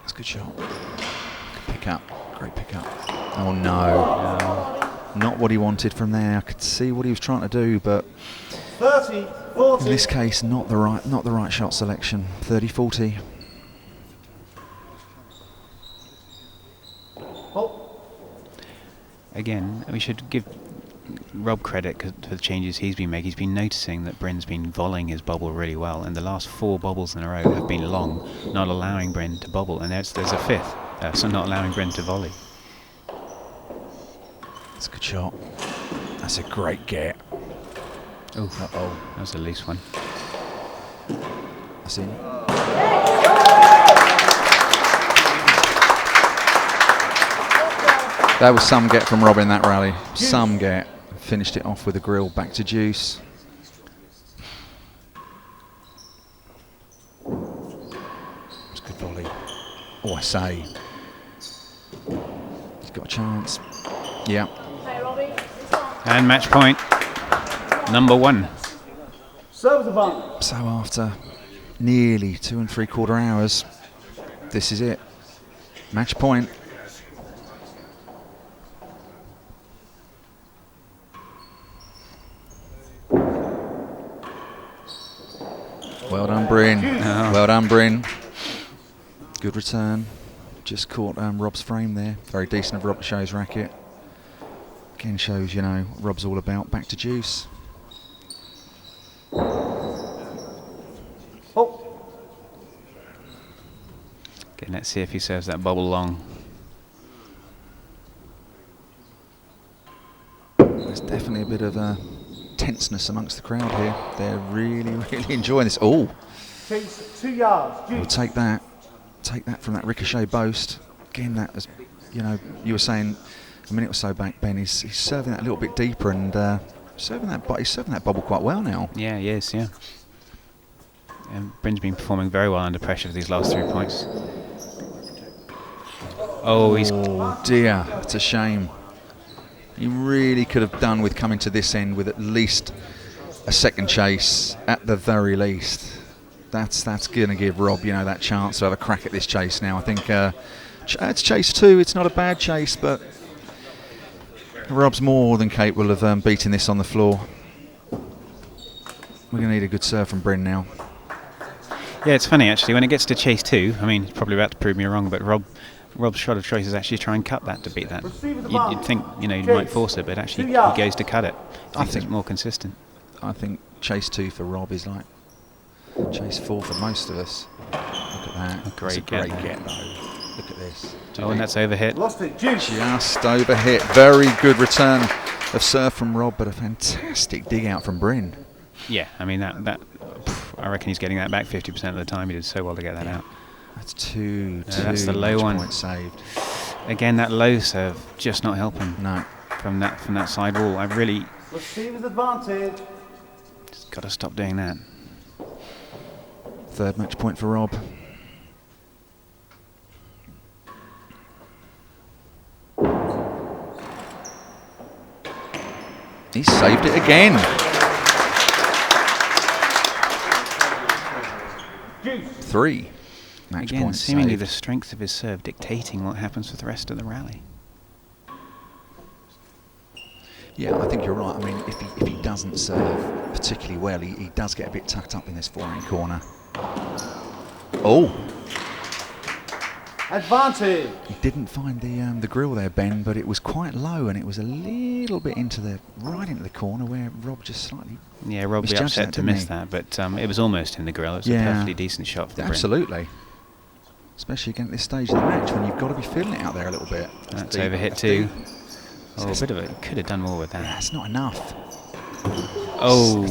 That's a good shot. Good pick up. Great pick up. Oh no. Not what he wanted from there. I could see what he was trying to do, but 30-40. in this case, not the right shot selection. 30-40. Again, we should give Rob credit for the changes he's been making. He's been noticing that Bryn's been volleying his bubble really well, and the last 4 bubbles in a row have been long, not allowing Bryn to bubble, and there's a fifth, so not allowing Bryn to volley. That's a good shot. That's a great get. Oh, that was a loose one. That's in. That was some get from Rob in that rally. Some get. Finished it off with a grill back to deuce. It's a good volley. Oh, I say. He's got a chance. Yeah. And match point, number 1. Serve the button. So after nearly 2 3/4 hours, this is it. Match point. Well done, Bryn. Oh. Well done, Bryn. Good return. Just caught Rob's frame there. Very decent of Rob to show his racket. Again shows, you know, what Rob's all about. Back to deuce. Oh. Okay, let's see if he serves that bubble long. There's definitely a bit of tenseness amongst the crowd here. They're really, really enjoying this. Oh, Chase 2 yards. we'll take that. take that from that ricochet boast. Again, that was, you know, you were saying a minute or so back, Ben, he's serving that a little bit deeper and he's serving that bubble quite well now. Yeah, he is, yeah. And Bryn's been performing very well under pressure for these last 3 points. Oh, he's... Oh dear, it's a shame. He really could have done with coming to this end with at least a second chase, at the very least. That's going to give Rob, you know, that chance to have a crack at this chase now. I think it's chase 2. It's not a bad chase, but Rob's more than capable of beating this on the floor. We're going to need a good serve from Bryn now. Yeah, it's funny actually, when it gets to chase 2, I mean, he's probably about to prove me wrong, but Rob's shot of choice is actually try and cut that to beat that. You'd think, you know, you might force it, but actually he goes to cut it. I think it's more consistent. I think chase 2 for Rob is like chase 4 for most of us. Look at that. A great That's a get great get though. Look at this. Oh, and that's overhit. Lost it, Juice. Just overhit. Very good return of serve from Rob, but a fantastic dig out from Bryn. Yeah, I mean, that I reckon he's getting that back 50% of the time. He did so well to get that out. That's two that's the low match one. points saved. Again, that low serve just not helping. No. From that side wall. I really Receiver's advantage. just got to stop doing that. Third match point for Rob. He saved it again. Juice. 3 match Again, points seemingly saved. the strength of his serve dictating what happens for the rest of the rally. Yeah, I think you're right. I mean, if he doesn't serve particularly well, he does get a bit tucked up in this forehand corner. Oh! Advantage. He didn't find the grill there, Ben, but it was quite low and it was a little bit right into the corner where Rob just slightly... Yeah, Rob would be misjudged upset that, to didn't miss he? that, but it was almost in the grill. It was Yeah. a perfectly decent shot for Bryn. Absolutely. Especially again at this stage of the match when you've got to be feeling it out there a little bit. That's deep. overhit That's too. deep. Oh, a bit of it. Could have done more with that. That's not enough. Oh.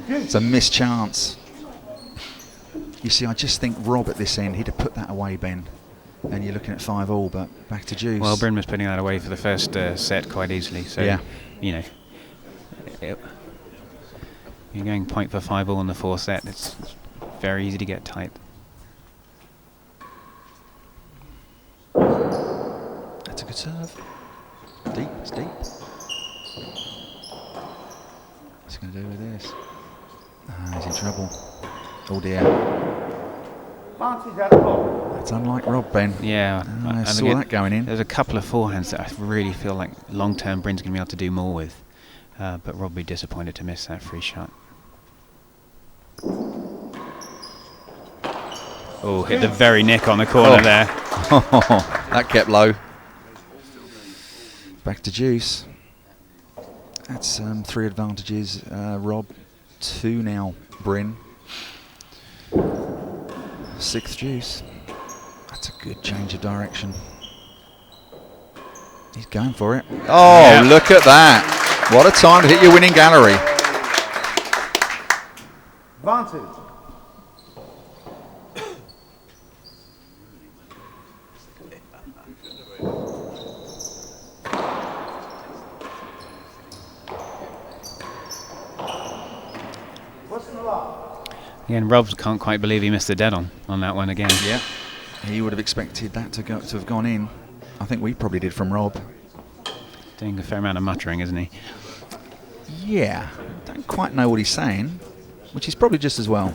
It's a missed chance. You see, I just think Rob at this end, he'd have put that away, Ben. And you're looking at 5-all, but back to Juice. Well, Bryn was putting that away for the first set quite easily. So, Yeah. you know, you're going point for 5-all in the 4th set. It's very easy to get tight. That's a good serve. Deep, it's deep. What's he going to do with this? Ah, he's in trouble. Oh dear. Advantage out of ball. That's unlike Rob, Ben. Yeah. I and saw again, that going in. There's a couple of forehands that I really feel like long-term Bryn's going to be able to do more with. But Rob will be disappointed to miss that free shot. Oh, hit the very nick on the corner there. That kept low. Back to Juice. That's 3 advantages, Rob. 2 now, Bryn. 6th Juice. That's a good change of direction. He's going for it. Oh, Yeah. Look at that. What a time to hit your winning gallery. Advantage. What's the lot? Again, Rob can't quite believe he missed the dead on that one again. Yeah. He would have expected that to have gone in. I think we probably did from Rob. Doing a fair amount of muttering, isn't he? Yeah. Don't quite know what he's saying, which is probably just as well.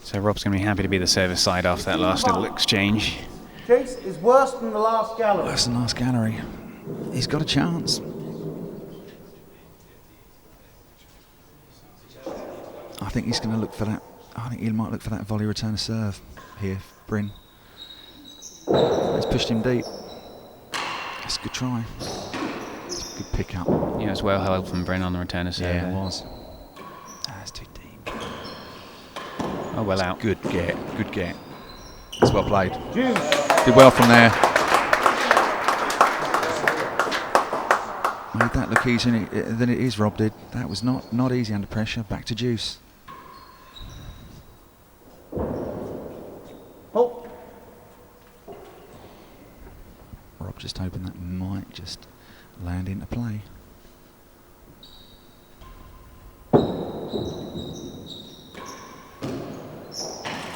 So Rob's going to be happy to be the service side after that last little exchange. Chase is worse than the last gallery. Worse than last gallery. He's got a chance. I think he's going to look for that. I think he might look for that volley return of serve here, Bryn. He's pushed him deep. That's a good try. It's a good pick up. Yeah, it's well held from Bryn on the return of serve. Yeah, it there. was. That's too deep. Oh, well out. Good get. Good get. That's well played. Juice. Did well from there. Made that look easier than it is, Rob did. That was not easy under pressure. Back to Juice. Oh. Rob just hoping that might just land into play.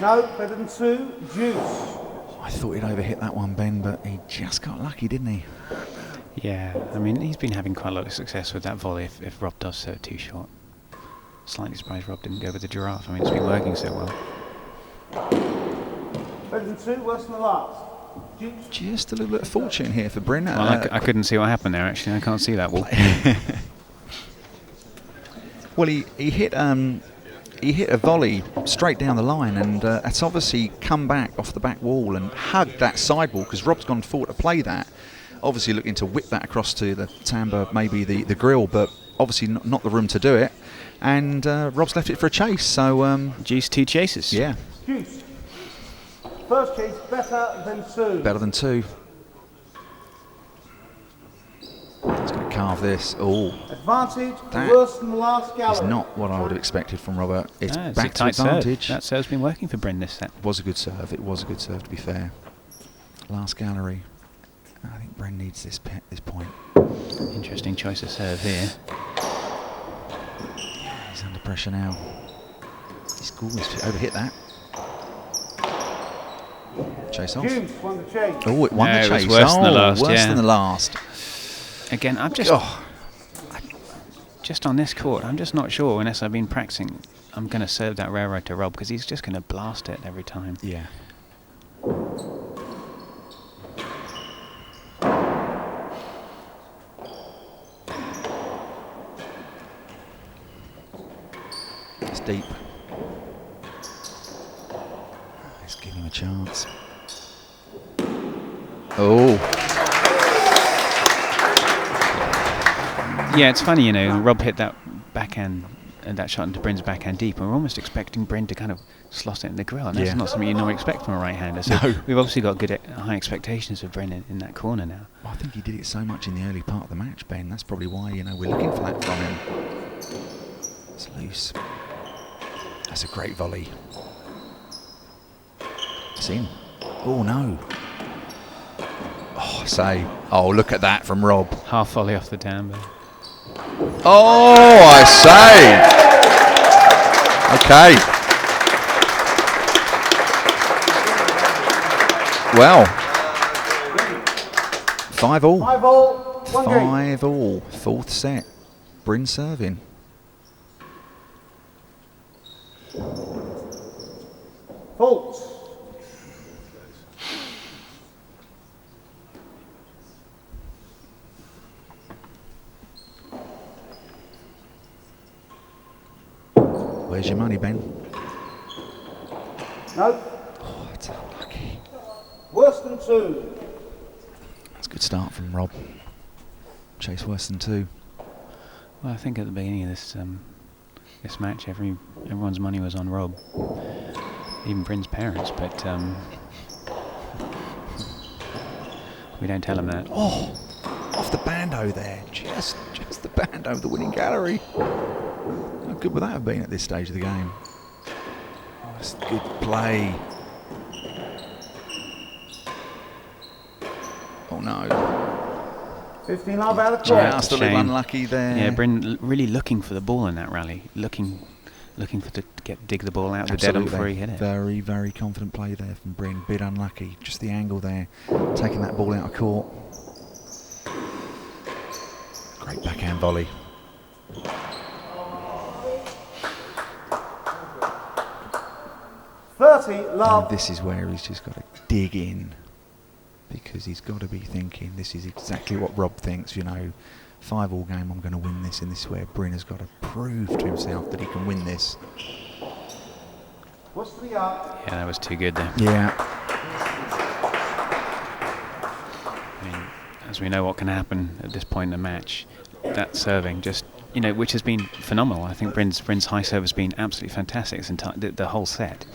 No, better than 2. Juice. I thought he'd overhit that one, Ben, but he just got lucky, didn't he? Yeah, I mean, he's been having quite a lot of success with that volley if Rob does serve too short. Slightly surprised Rob didn't go with the giraffe. I mean, it's been working so well. Better than 2, worse than the last. Juice. Just a little bit of fortune here for Bryn. Well, I couldn't see what happened there, actually. I can't see that wall. Well, he hit a volley straight down the line, and it's obviously come back off the back wall and hugged that sidewall, because Rob's gone forward to play that. Obviously looking to whip that across to the timbre, maybe the grill, but obviously not the room to do it. And Rob's left it for a chase, so... Juice 2 chases. Yeah. Juice. First chase, better than 2. Better than 2. He's going to carve this. Oh, Advantage, that worse than the last it's gallery. not what I would have expected from Robert. It's It's back a to tight serve. advantage. That serve's been working for Bryn this set. It was a good serve. It was a good serve, to be fair. Last gallery. I think Bryn needs this point. Interesting choice of serve here. He's under pressure now. He's overhit that. Chase off. Juice won the chase. Oh, it won No, the it was chase. worse than the last, Worse yeah. than the last. Again, just on this court, I'm just not sure, unless I've been practicing, I'm going to serve that railroad to Rob, because he's just going to blast it every time. Yeah. It's deep. Let's give him a chance. Oh. Yeah, it's funny, you know, Rob hit that backhand and that shot into Bryn's backhand deep, and we're almost expecting Bryn to kind of slot it in the grill, and that's Yeah. not something you normally expect from a right-hander. So No. we've obviously got good, high expectations of Bryn in that corner now. Well, I think he did it so much in the early part of the match, Ben. That's probably why, you know, we're looking for that from him. It's loose. That's a great volley. It's in. Oh, no. Oh, I say. Oh, look at that from Rob. Half volley off the down, but Oh, I say. Okay. Well. 5-all. 5-all, 1 game. 5-all. Fourth set. Bryn serving. Fault. Where's your money, Ben? No, Oh, it's unlucky. worse than 2. That's a good start from Rob. Chase worse than 2. well, I think at the beginning of this this match, everyone's money was on Rob, even Bryn's parents, but we don't tell him that. Oh, off the bando there. Just the bando of the winning gallery. How good would that have been at this stage of the game? Oh, that's good play. Oh no. 15 love out of court. Just a little Shame. unlucky there. Yeah, Bryn really looking for the ball in that rally, looking for to dig the ball out the dead on before he hit it. Very, very confident play there from Bryn. Bit unlucky. Just the angle there. Taking that ball out of court. Great backhand volley. Love. And this is where he's just got to dig in, because he's got to be thinking this is exactly what Rob thinks, you know, 5-all game, I'm going to win this, and this is where Bryn has got to prove to himself that he can win this. What's the yard? Yeah, that was too good there. Yeah. I mean, as we know what can happen at this point in the match, that serving just, you know, which has been phenomenal. I think Bryn's high serve has been absolutely fantastic the whole set.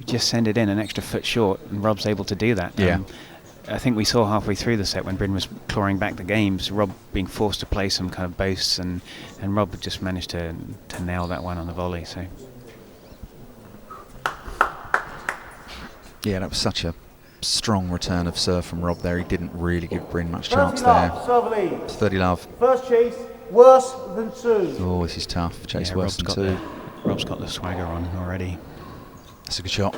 just send it in an extra foot short, and Rob's able to do that. Yeah. I think we saw halfway through the set when Bryn was clawing back the games, Rob being forced to play some kind of boasts, and Rob just managed to nail that one on the volley. So Yeah, that was such a strong return of serve from Rob there. He didn't really give Bryn much chance there. Serve lead. 30 love. First chase, worse than 2. Oh, this is tough. Chase worse than 2. Rob's got the swagger on already. That's a good shot.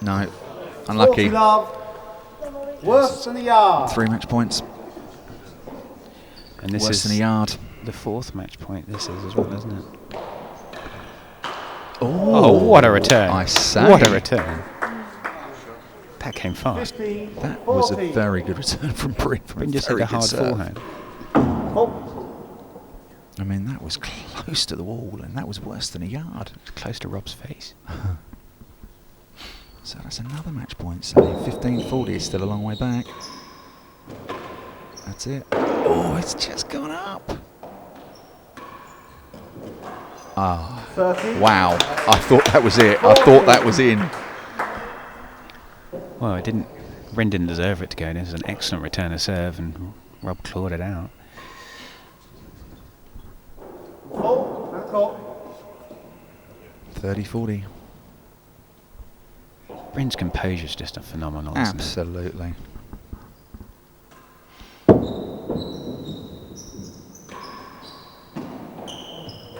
No. Unlucky. 40 love. Worse than a yard. 3 match points. And this Worse is than a yard. the 4th match point. This is as well, isn't it? Oh, what a return. I say. What a return. That came fast. 50, That was a 40. very good return from Bryn. Bryn just hit a hard forehand. I mean, that was close to the wall, and that was worse than a yard. Close to Rob's face. So that's another match point. So 15-40 is still a long way back. That's it. Oh, it's just gone up. Ah, 30. wow. I thought that was it. I thought that was in. Well, it didn't. Bryn didn't deserve it to go in. It was an excellent return of serve, and Rob clawed it out. Full and caught. 30-40. Bryn's composure is just a phenomenal, isn't it? Absolutely.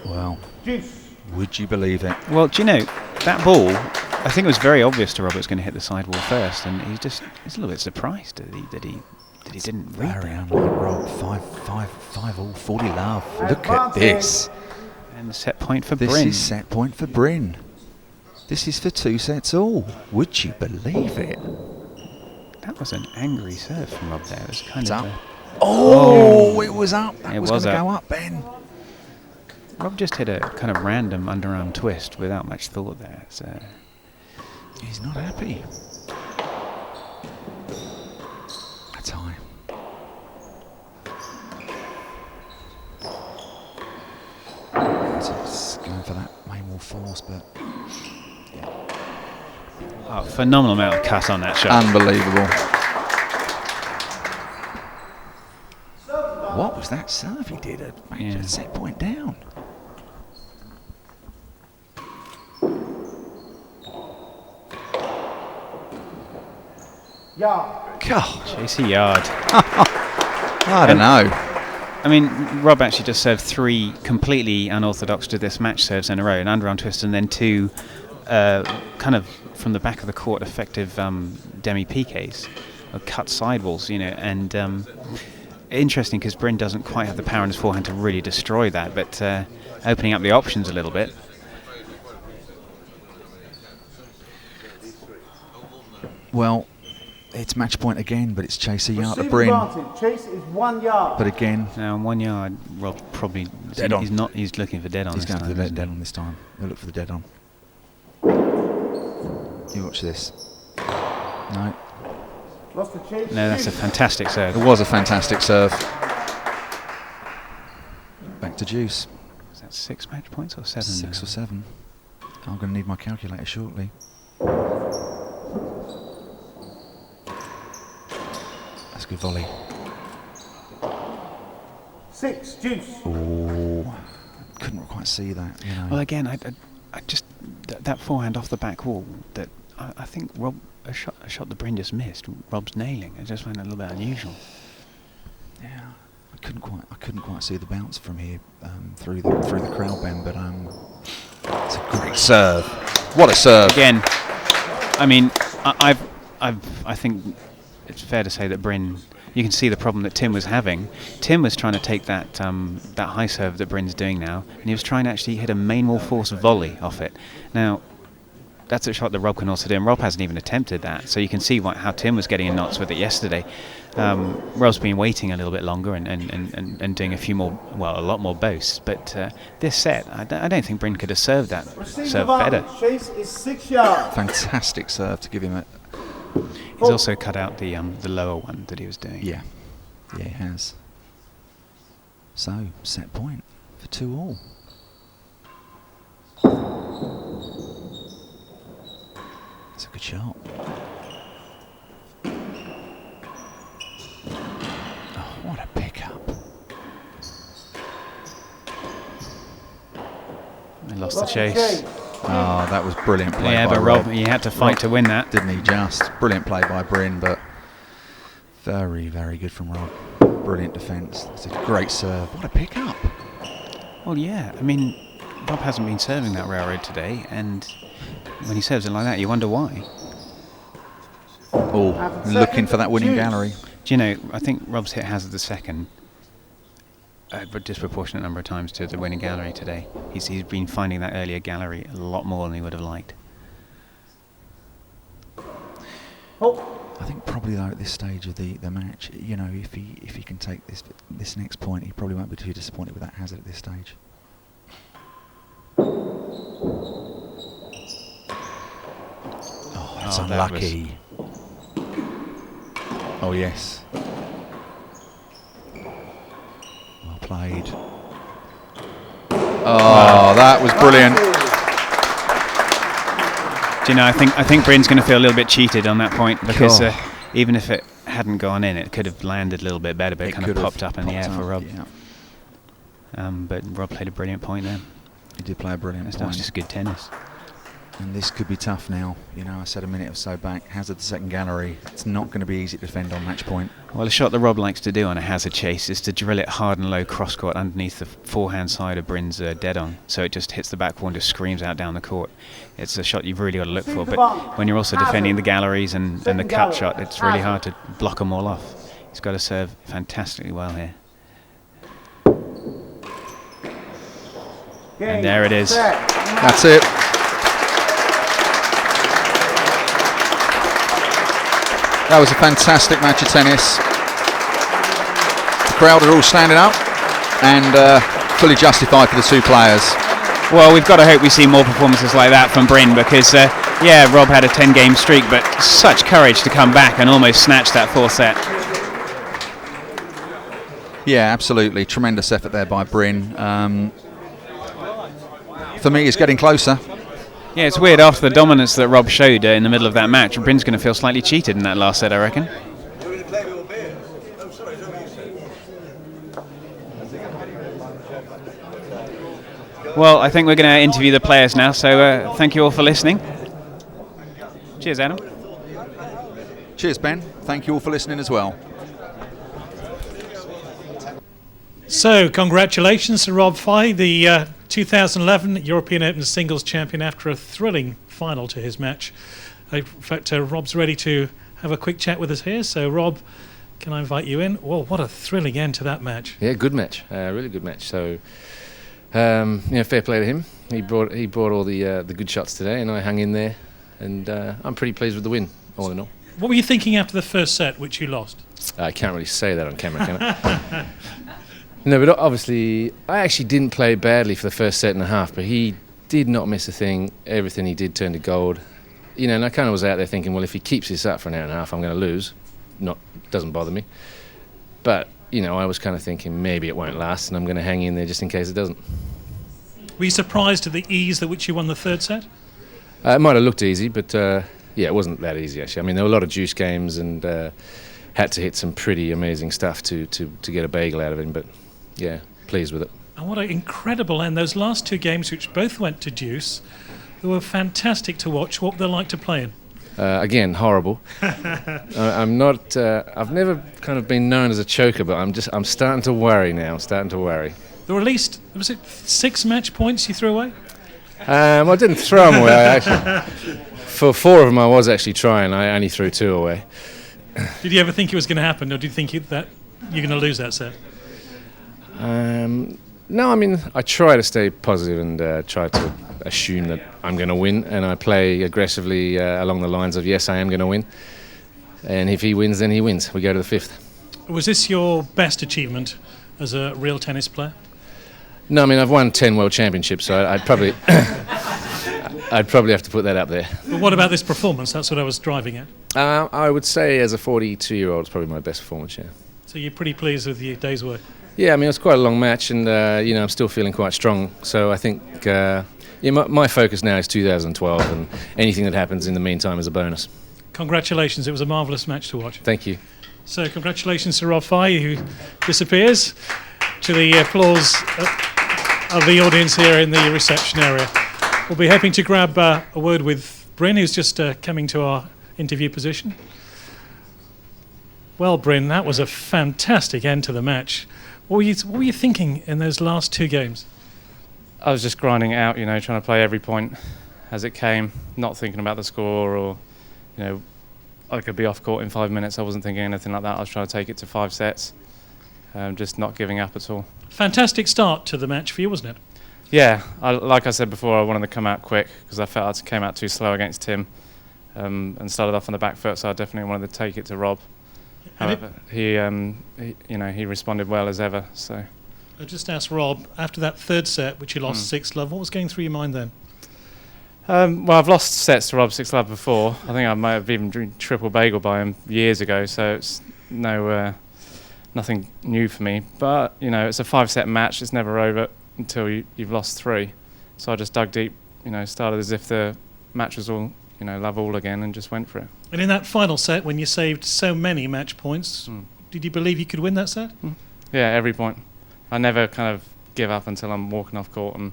Well, Juice. would you believe it? Well, do you know, that ball, I think it was very obvious to Rob it was going to hit the sidewall first, and he's a little bit surprised that he didn't read Very that. unlike Rob. 5 all, 40 love. Look at Advantage. this. And the set point for This Bryn. is set point for Bryn. This is for 2 sets all. Would you believe it? That was an angry serve from Rob there. It was kind It's of up. Oh, it was up. That It was was going to up. go up, Ben. Rob just hit a kind of random underarm twist without much thought there. So He's not happy. That's high. It's going for that main wall force, but phenomenal amount of cut on that shot. unbelievable. What was that serve he did? Yeah. A set point down. Yeah. God, JC Yard. I don't know. I mean, Rob actually just served 3 completely unorthodox to this match serves in a row, an underarm twist and then 2 kind of from the back of the court effective demi-piqués, or cut sidewalls, you know, and interesting because Bryn doesn't quite have the power in his forehand to really destroy that, but opening up the options a little bit. Well, it's match point again, but it's Chase a yard to Receive Bryn. advantage. Chase is 1 yard. But again, Now, on 1 yard, Rob probably Dead on. He's looking for dead on. he's this going for time, the isn't dead he? on this time. He'll look for the dead on. You watch this. No, Lost the chase. No, that's a Juice. fantastic serve. it was a fantastic serve. Back to Juice. Is that 6 match points or 7? 6 or 7. I'm going to need my calculator shortly. That's a good volley. 6. Juice. Oh, couldn't quite see that. You know. Well, again, I just that forehand off the back wall. That I think Rob a shot that Bryn just missed. Rob's nailing. It just went a little bit unusual. Yeah, I couldn't quite see the bounce from here through the crowd bend, but it's a great serve. What a serve! Again, I mean, I think it's fair to say that Bryn. You can see the problem that Tim was having. Tim was trying to take that that high serve that Bryn's doing now, and he was trying to actually hit a main wall force volley off it. Now, that's a shot that Rob can also do, and Rob hasn't even attempted that. So you can see how Tim was getting in knots with it yesterday. Rob's been waiting a little bit longer and doing a lot more boasts. But this set, I don't think Bryn could have served that Receive serve better. advantage. Chase is 6 yards. Fantastic serve to give him a. He's also cut out the lower one that he was doing. Yeah, he has. So set point for 2 all. Good shot. Oh, what a pickup. They lost the chase. Oh, that was brilliant play Yeah, by but Rob, he had to fight to win that. Didn't he just? Brilliant play by Bryn, but very, very good from Rob. Brilliant defence. It's a great serve. What a pickup. Well, yeah, I mean, Rob hasn't been serving that railroad today, and when he serves it like that, you wonder why. Oh, looking for that winning gallery. Do you know, I think Rob's hit hazard the second a disproportionate number of times to the winning gallery today. He's been finding that earlier gallery a lot more than he would have liked. I think probably though at this stage of the match, you know, if he can take this next point, he probably won't be too disappointed with that hazard at this stage. Oh, that's unlucky. Oh yes. Well played. Oh, that was brilliant. Do you know, I think Bryn's going to feel a little bit cheated on that point, because even if it hadn't gone in, it could have landed a little bit better, but it kind of popped up in the air for Rob. Yeah. But Rob played a brilliant point there. He did play a brilliant point. That's just good tennis. And this could be tough now. You know, I said a minute or so back, hazard the second gallery. It's not going to be easy to defend on match point. Well, a shot that Rob likes to do on a hazard chase is to drill it hard and low cross court underneath the forehand side of Bryn's dead on, so it just hits the backboard and just screams out down the court. It's a shot you've really got to look for, but when you're also defending the galleries and the cut shot, it's really hard to block them all off. He's got to serve fantastically well here. And there it is. That's it. That was a fantastic match of tennis. The crowd are all standing up and fully justified for the two players. Well, we've got to hope we see more performances like that from Bryn, because, yeah, Rob had a 10-game streak, but such courage to come back and almost snatch that fourth set. Yeah, absolutely. Tremendous effort there by Bryn. For me, it's getting closer. Yeah, it's weird. After the dominance that Rob showed in the middle of that match, Bryn's going to feel slightly cheated in that last set, I reckon. Well, I think we're going to interview the players now, so thank you all for listening. Cheers, Adam. Cheers, Ben. Thank you all for listening as well. So, congratulations to Rob Fahey, the 2011 European Open singles champion, after a thrilling final to his match. In fact, Rob's ready to have a quick chat with us here. So, Rob, can I invite you in? Well, what a thrilling end to that match. Yeah, good match. Really good match. So, fair play to him. He brought all the good shots today, and I hung in there. And I'm pretty pleased with the win, all in all. What were you thinking after the first set, which you lost? I can't really say that on camera, can I? No, but obviously, I actually didn't play badly for the first set and a half, but he did not miss a thing. Everything he did turned to gold. You know, and I kind of was out there thinking, well, if he keeps this up for an hour and a half, I'm going to lose. Doesn't bother me. But, you know, I was kind of thinking maybe it won't last, and I'm going to hang in there just in case it doesn't. Were you surprised at the ease at which you won the third set? It might have looked easy, but, yeah, it wasn't that easy, actually. I mean, there were a lot of juice games, and had to hit some pretty amazing stuff to get a bagel out of him, but... yeah, pleased with it. And what an incredible end. Those last two games, which both went to deuce, they were fantastic to watch. What they're like to play in? Again, horrible. I'm not. I've never kind of been known as a choker, but I'm starting to worry now. I'm starting to worry. There were at least, was it 6 match points you threw away? I didn't throw them away. For 4 of them, I was actually trying. I only threw 2 away. Did you ever think it was going to happen, or did you think that you're going to lose that set? No, I mean, I try to stay positive and try to assume that I'm going to win, and I play aggressively along the lines of, yes, I am going to win. And if he wins, then he wins. We go to the 5th. Was this your best achievement as a real tennis player? No, I mean, I've won 10 world championships, so I'd probably I'd probably have to put that up there. But what about this performance? That's what I was driving at. I would say as a 42-year-old, it's probably my best performance, yeah. So you're pretty pleased with your day's work? Yeah, I mean, it was quite a long match, and I'm still feeling quite strong. So I think Yeah, my focus now is 2012, and anything that happens in the meantime is a bonus. Congratulations, it was a marvellous match to watch. Thank you. So congratulations to Rob Fahey, who disappears, to the applause of the audience here in the reception area. We'll be hoping to grab a word with Bryn, who's just coming to our interview position. Well, Bryn, that was a fantastic end to the match. What were you thinking in those last two games? I was just grinding it out, trying to play every point as it came, not thinking about the score or, I could be off court in 5 minutes. I wasn't thinking anything like that. I was trying to take it to 5 sets, just not giving up at all. Fantastic start to the match for you, wasn't it? Yeah, like I said before, I wanted to come out quick because I felt I came out too slow against Tim and started off on the back foot, so I definitely wanted to take it to Rob. However, he responded well as ever. So I just asked Rob, after that third set, which he lost 6-love, what was going through your mind then? Well, I've lost sets to Rob 6-love before. I think I might have even triple bagel by him years ago, so it's nothing new for me. But, it's a 5-set match. It's never over until you've lost 3. So I just dug deep, started as if the match was all, love all again and just went for it. And in that final set, when you saved so many match points, did you believe you could win that set? Yeah, every point. I never kind of give up until I'm walking off court and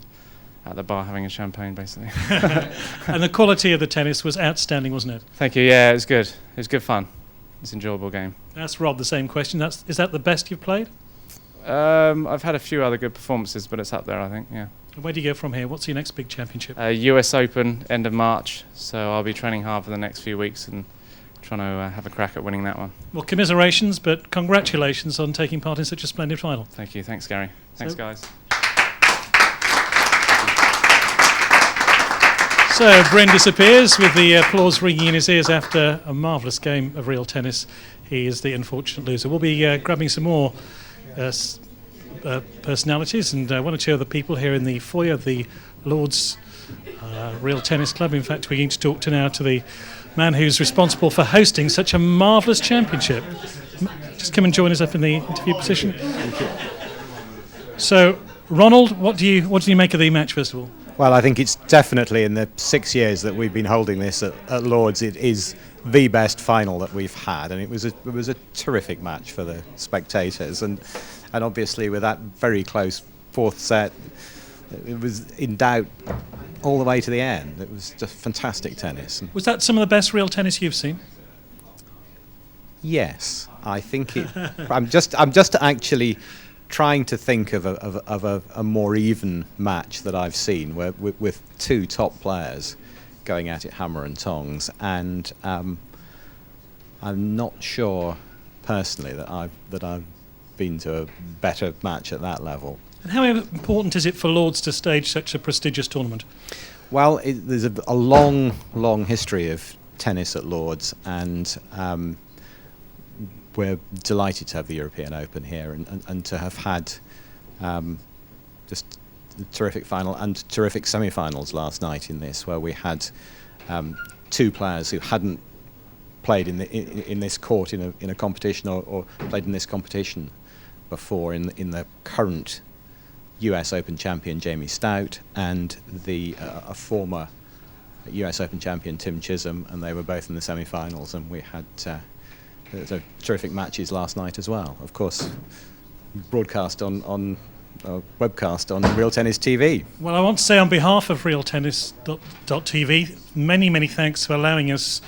at the bar having a champagne, basically. And the quality of the tennis was outstanding, wasn't it? Thank you. Yeah, it was good. It was good fun. It's an enjoyable game. Ask Rob the same question. Is that the best you've played? I've had a few other good performances, but it's up there, I think, yeah. Where do you go from here? What's your next big championship? US Open, end of March. So I'll be training hard for the next few weeks and trying to have a crack at winning that one. Well, commiserations, but congratulations on taking part in such a splendid final. Thank you. Thanks, Gary. Thanks, guys. So Bryn disappears with the applause ringing in his ears after a marvellous game of real tennis. He is the unfortunate loser. We'll be grabbing some more personalities and one or two other people here in the foyer of the Lord's Real Tennis Club. In fact, we're going to talk to the man who's responsible for hosting such a marvellous championship. Just come and join us up in the interview position. So, Ronald, what do you make of the match, first of all? Well, I think it's definitely, in the 6 years that we've been holding this at Lord's, it is the best final that we've had, and it was a terrific match for the spectators, and obviously with that very close fourth set, it was in doubt all the way to the end. It was just fantastic tennis. Was that some of the best real tennis you've seen? Yes, I think it. I'm just actually trying to think of a more even match that I've seen, where with two top players going at it hammer and tongs, and I'm not sure personally that I've been to a better match at that level. And how important is it for Lords to stage such a prestigious tournament? Well, there's a long history of tennis at Lords, and we're delighted to have the European Open here and to have had just a terrific final and terrific semi-finals last night in this, where we had two players who hadn't played in this court in a competition or played in this competition before, in the current US Open champion Jamie Stout and a former US Open champion Tim Chisholm, and they were both in the semi-finals, and we had terrific matches last night as well. Of course, broadcast on webcast on Real Tennis TV. Well, I want to say on behalf of Real Tennis.tv, many thanks for allowing us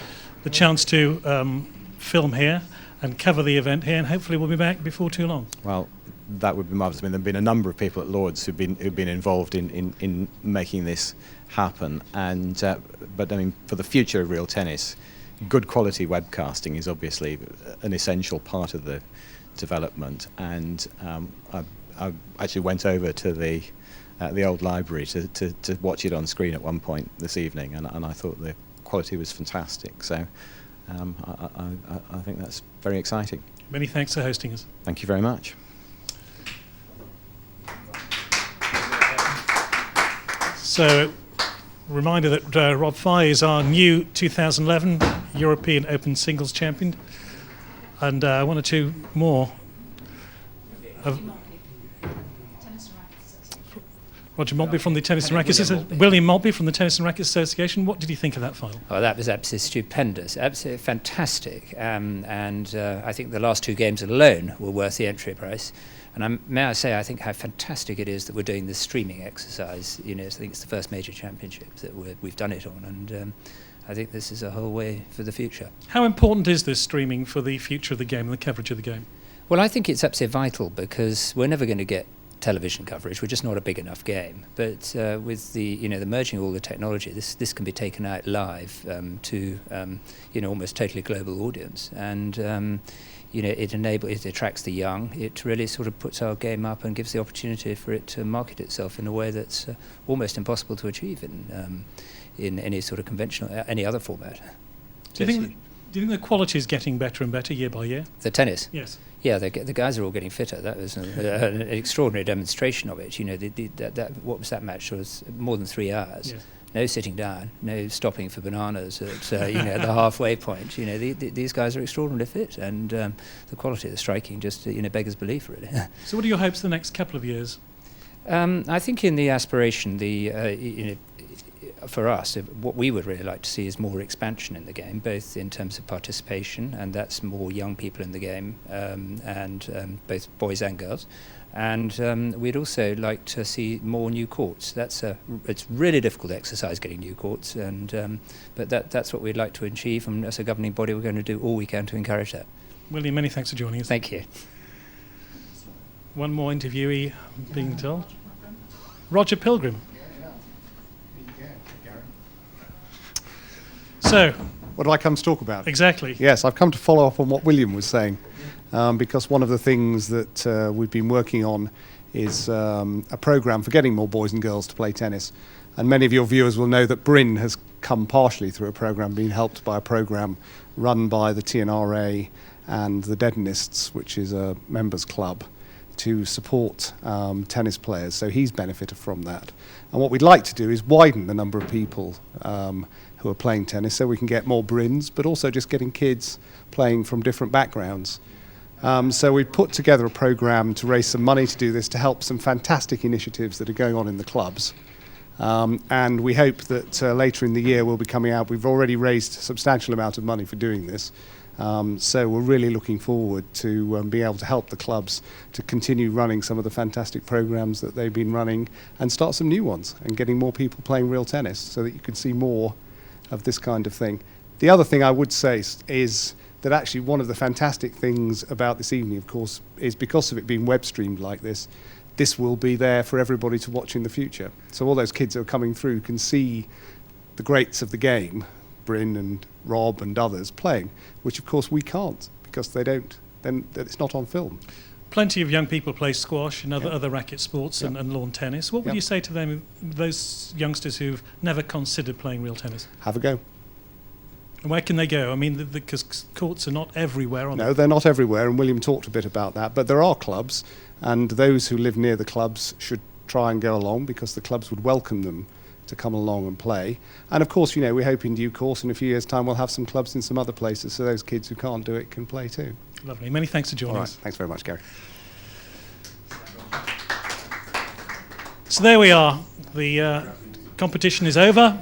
the chance to film here and cover the event here, and hopefully we'll be back before too long. Well, that would be marvellous. I mean, there have been a number of people at Lords who've been involved in making this happen, and but I mean, for the future of real tennis, good quality webcasting is obviously an essential part of the development. And I actually went over to the old library to watch it on screen at one point this evening, and I thought the quality was fantastic. So I think that's very exciting. Many thanks for hosting us. Thank you very much. So, reminder that Rob Fahey is our new 2011 European Open Singles Champion, and one or two more. Roger Maltby from the Tennis and Rackets, William Maltby from the Tennis and Rackets Association. What did you think of that final? Oh, that was absolutely stupendous, absolutely fantastic. I think the last 2 games alone were worth the entry price. And may I say, I think how fantastic it is that we're doing this streaming exercise. You know, I think it's the first major championship that we've done it on, and I think this is a whole way for the future. How important is this streaming for the future of the game and the coverage of the game? Well, I think it's absolutely vital because we're never going to get television coverage. We're just not a big enough game. But with the merging of all the technology, this can be taken out live to almost totally global audience, and it attracts the young. It really sort of puts our game up and gives the opportunity for it to market itself in a way that's almost impossible to achieve in any sort of conventional any other format. Do you think the quality is getting better and better year by year? The tennis? Yes. Yeah, the guys are all getting fitter. That was an extraordinary demonstration of it. You know, what was that match? It was more than 3 hours. Yes. No sitting down, no stopping for bananas at the halfway point. You know, these guys are extraordinarily fit, and the quality of the striking just beggars belief, really. So, what are your hopes for the next couple of years? I think in the aspiration, for us, what we would really like to see is more expansion in the game, both in terms of participation, and that's more young people in the game, and both boys and girls. And we'd also like to see more new courts. It's really difficult exercise getting new courts, but that's what we'd like to achieve. And as a governing body, we're going to do all we can to encourage that. William, many thanks for joining us. Thank you. One more interviewee being told. Roger Pilgrim. So, what did I come to talk about? Exactly. Yes, I've come to follow up on what William was saying, because one of the things that we've been working on is a programme for getting more boys and girls to play tennis. And many of your viewers will know that Bryn has come partially through a programme, being helped by a programme run by the T&RA and the Deadenists, which is a members club, to support tennis players. So he's benefited from that. And what we'd like to do is widen the number of people who are playing tennis so we can get more Bryns, but also just getting kids playing from different backgrounds. So we put together a programme to raise some money to do this, to help some fantastic initiatives that are going on in the clubs. And we hope that later in the year we'll be coming out. We've already raised a substantial amount of money for doing this. So we're really looking forward to being able to help the clubs to continue running some of the fantastic programmes that they've been running, and start some new ones and getting more people playing real tennis so that you can see more of this kind of thing. The other thing I would say is that actually one of the fantastic things about this evening, of course, is because of it being web streamed like this, this will be there for everybody to watch in the future. So all those kids who are coming through can see the greats of the game, Bryn and Rob and others playing, which of course we can't because they don't. Then it's not on film. Plenty of young people play squash and other racket sports and lawn tennis. What would you say to them, those youngsters who've never considered playing real tennis? Have a go. And where can they go? I mean, because courts are not everywhere, are they? No, they're not everywhere, and William talked a bit about that. But there are clubs, and those who live near the clubs should try and go along, because the clubs would welcome them to come along and play. And of course, we hope in due course, in a few years' time, we'll have some clubs in some other places, so those kids who can't do it can play too. Lovely. Many thanks for joining us. Thanks very much, Gary. So there we are. The competition is over.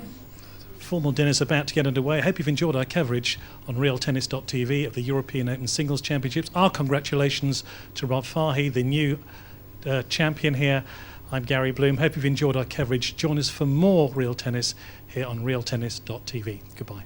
Formal dinner's about to get underway. I hope you've enjoyed our coverage on realtennis.tv of the European Open Singles Championships. Our congratulations to Rob Fahey, the new champion here. I'm Gary Bloom. Hope you've enjoyed our coverage. Join us for more Real Tennis here on realtennis.tv. Goodbye.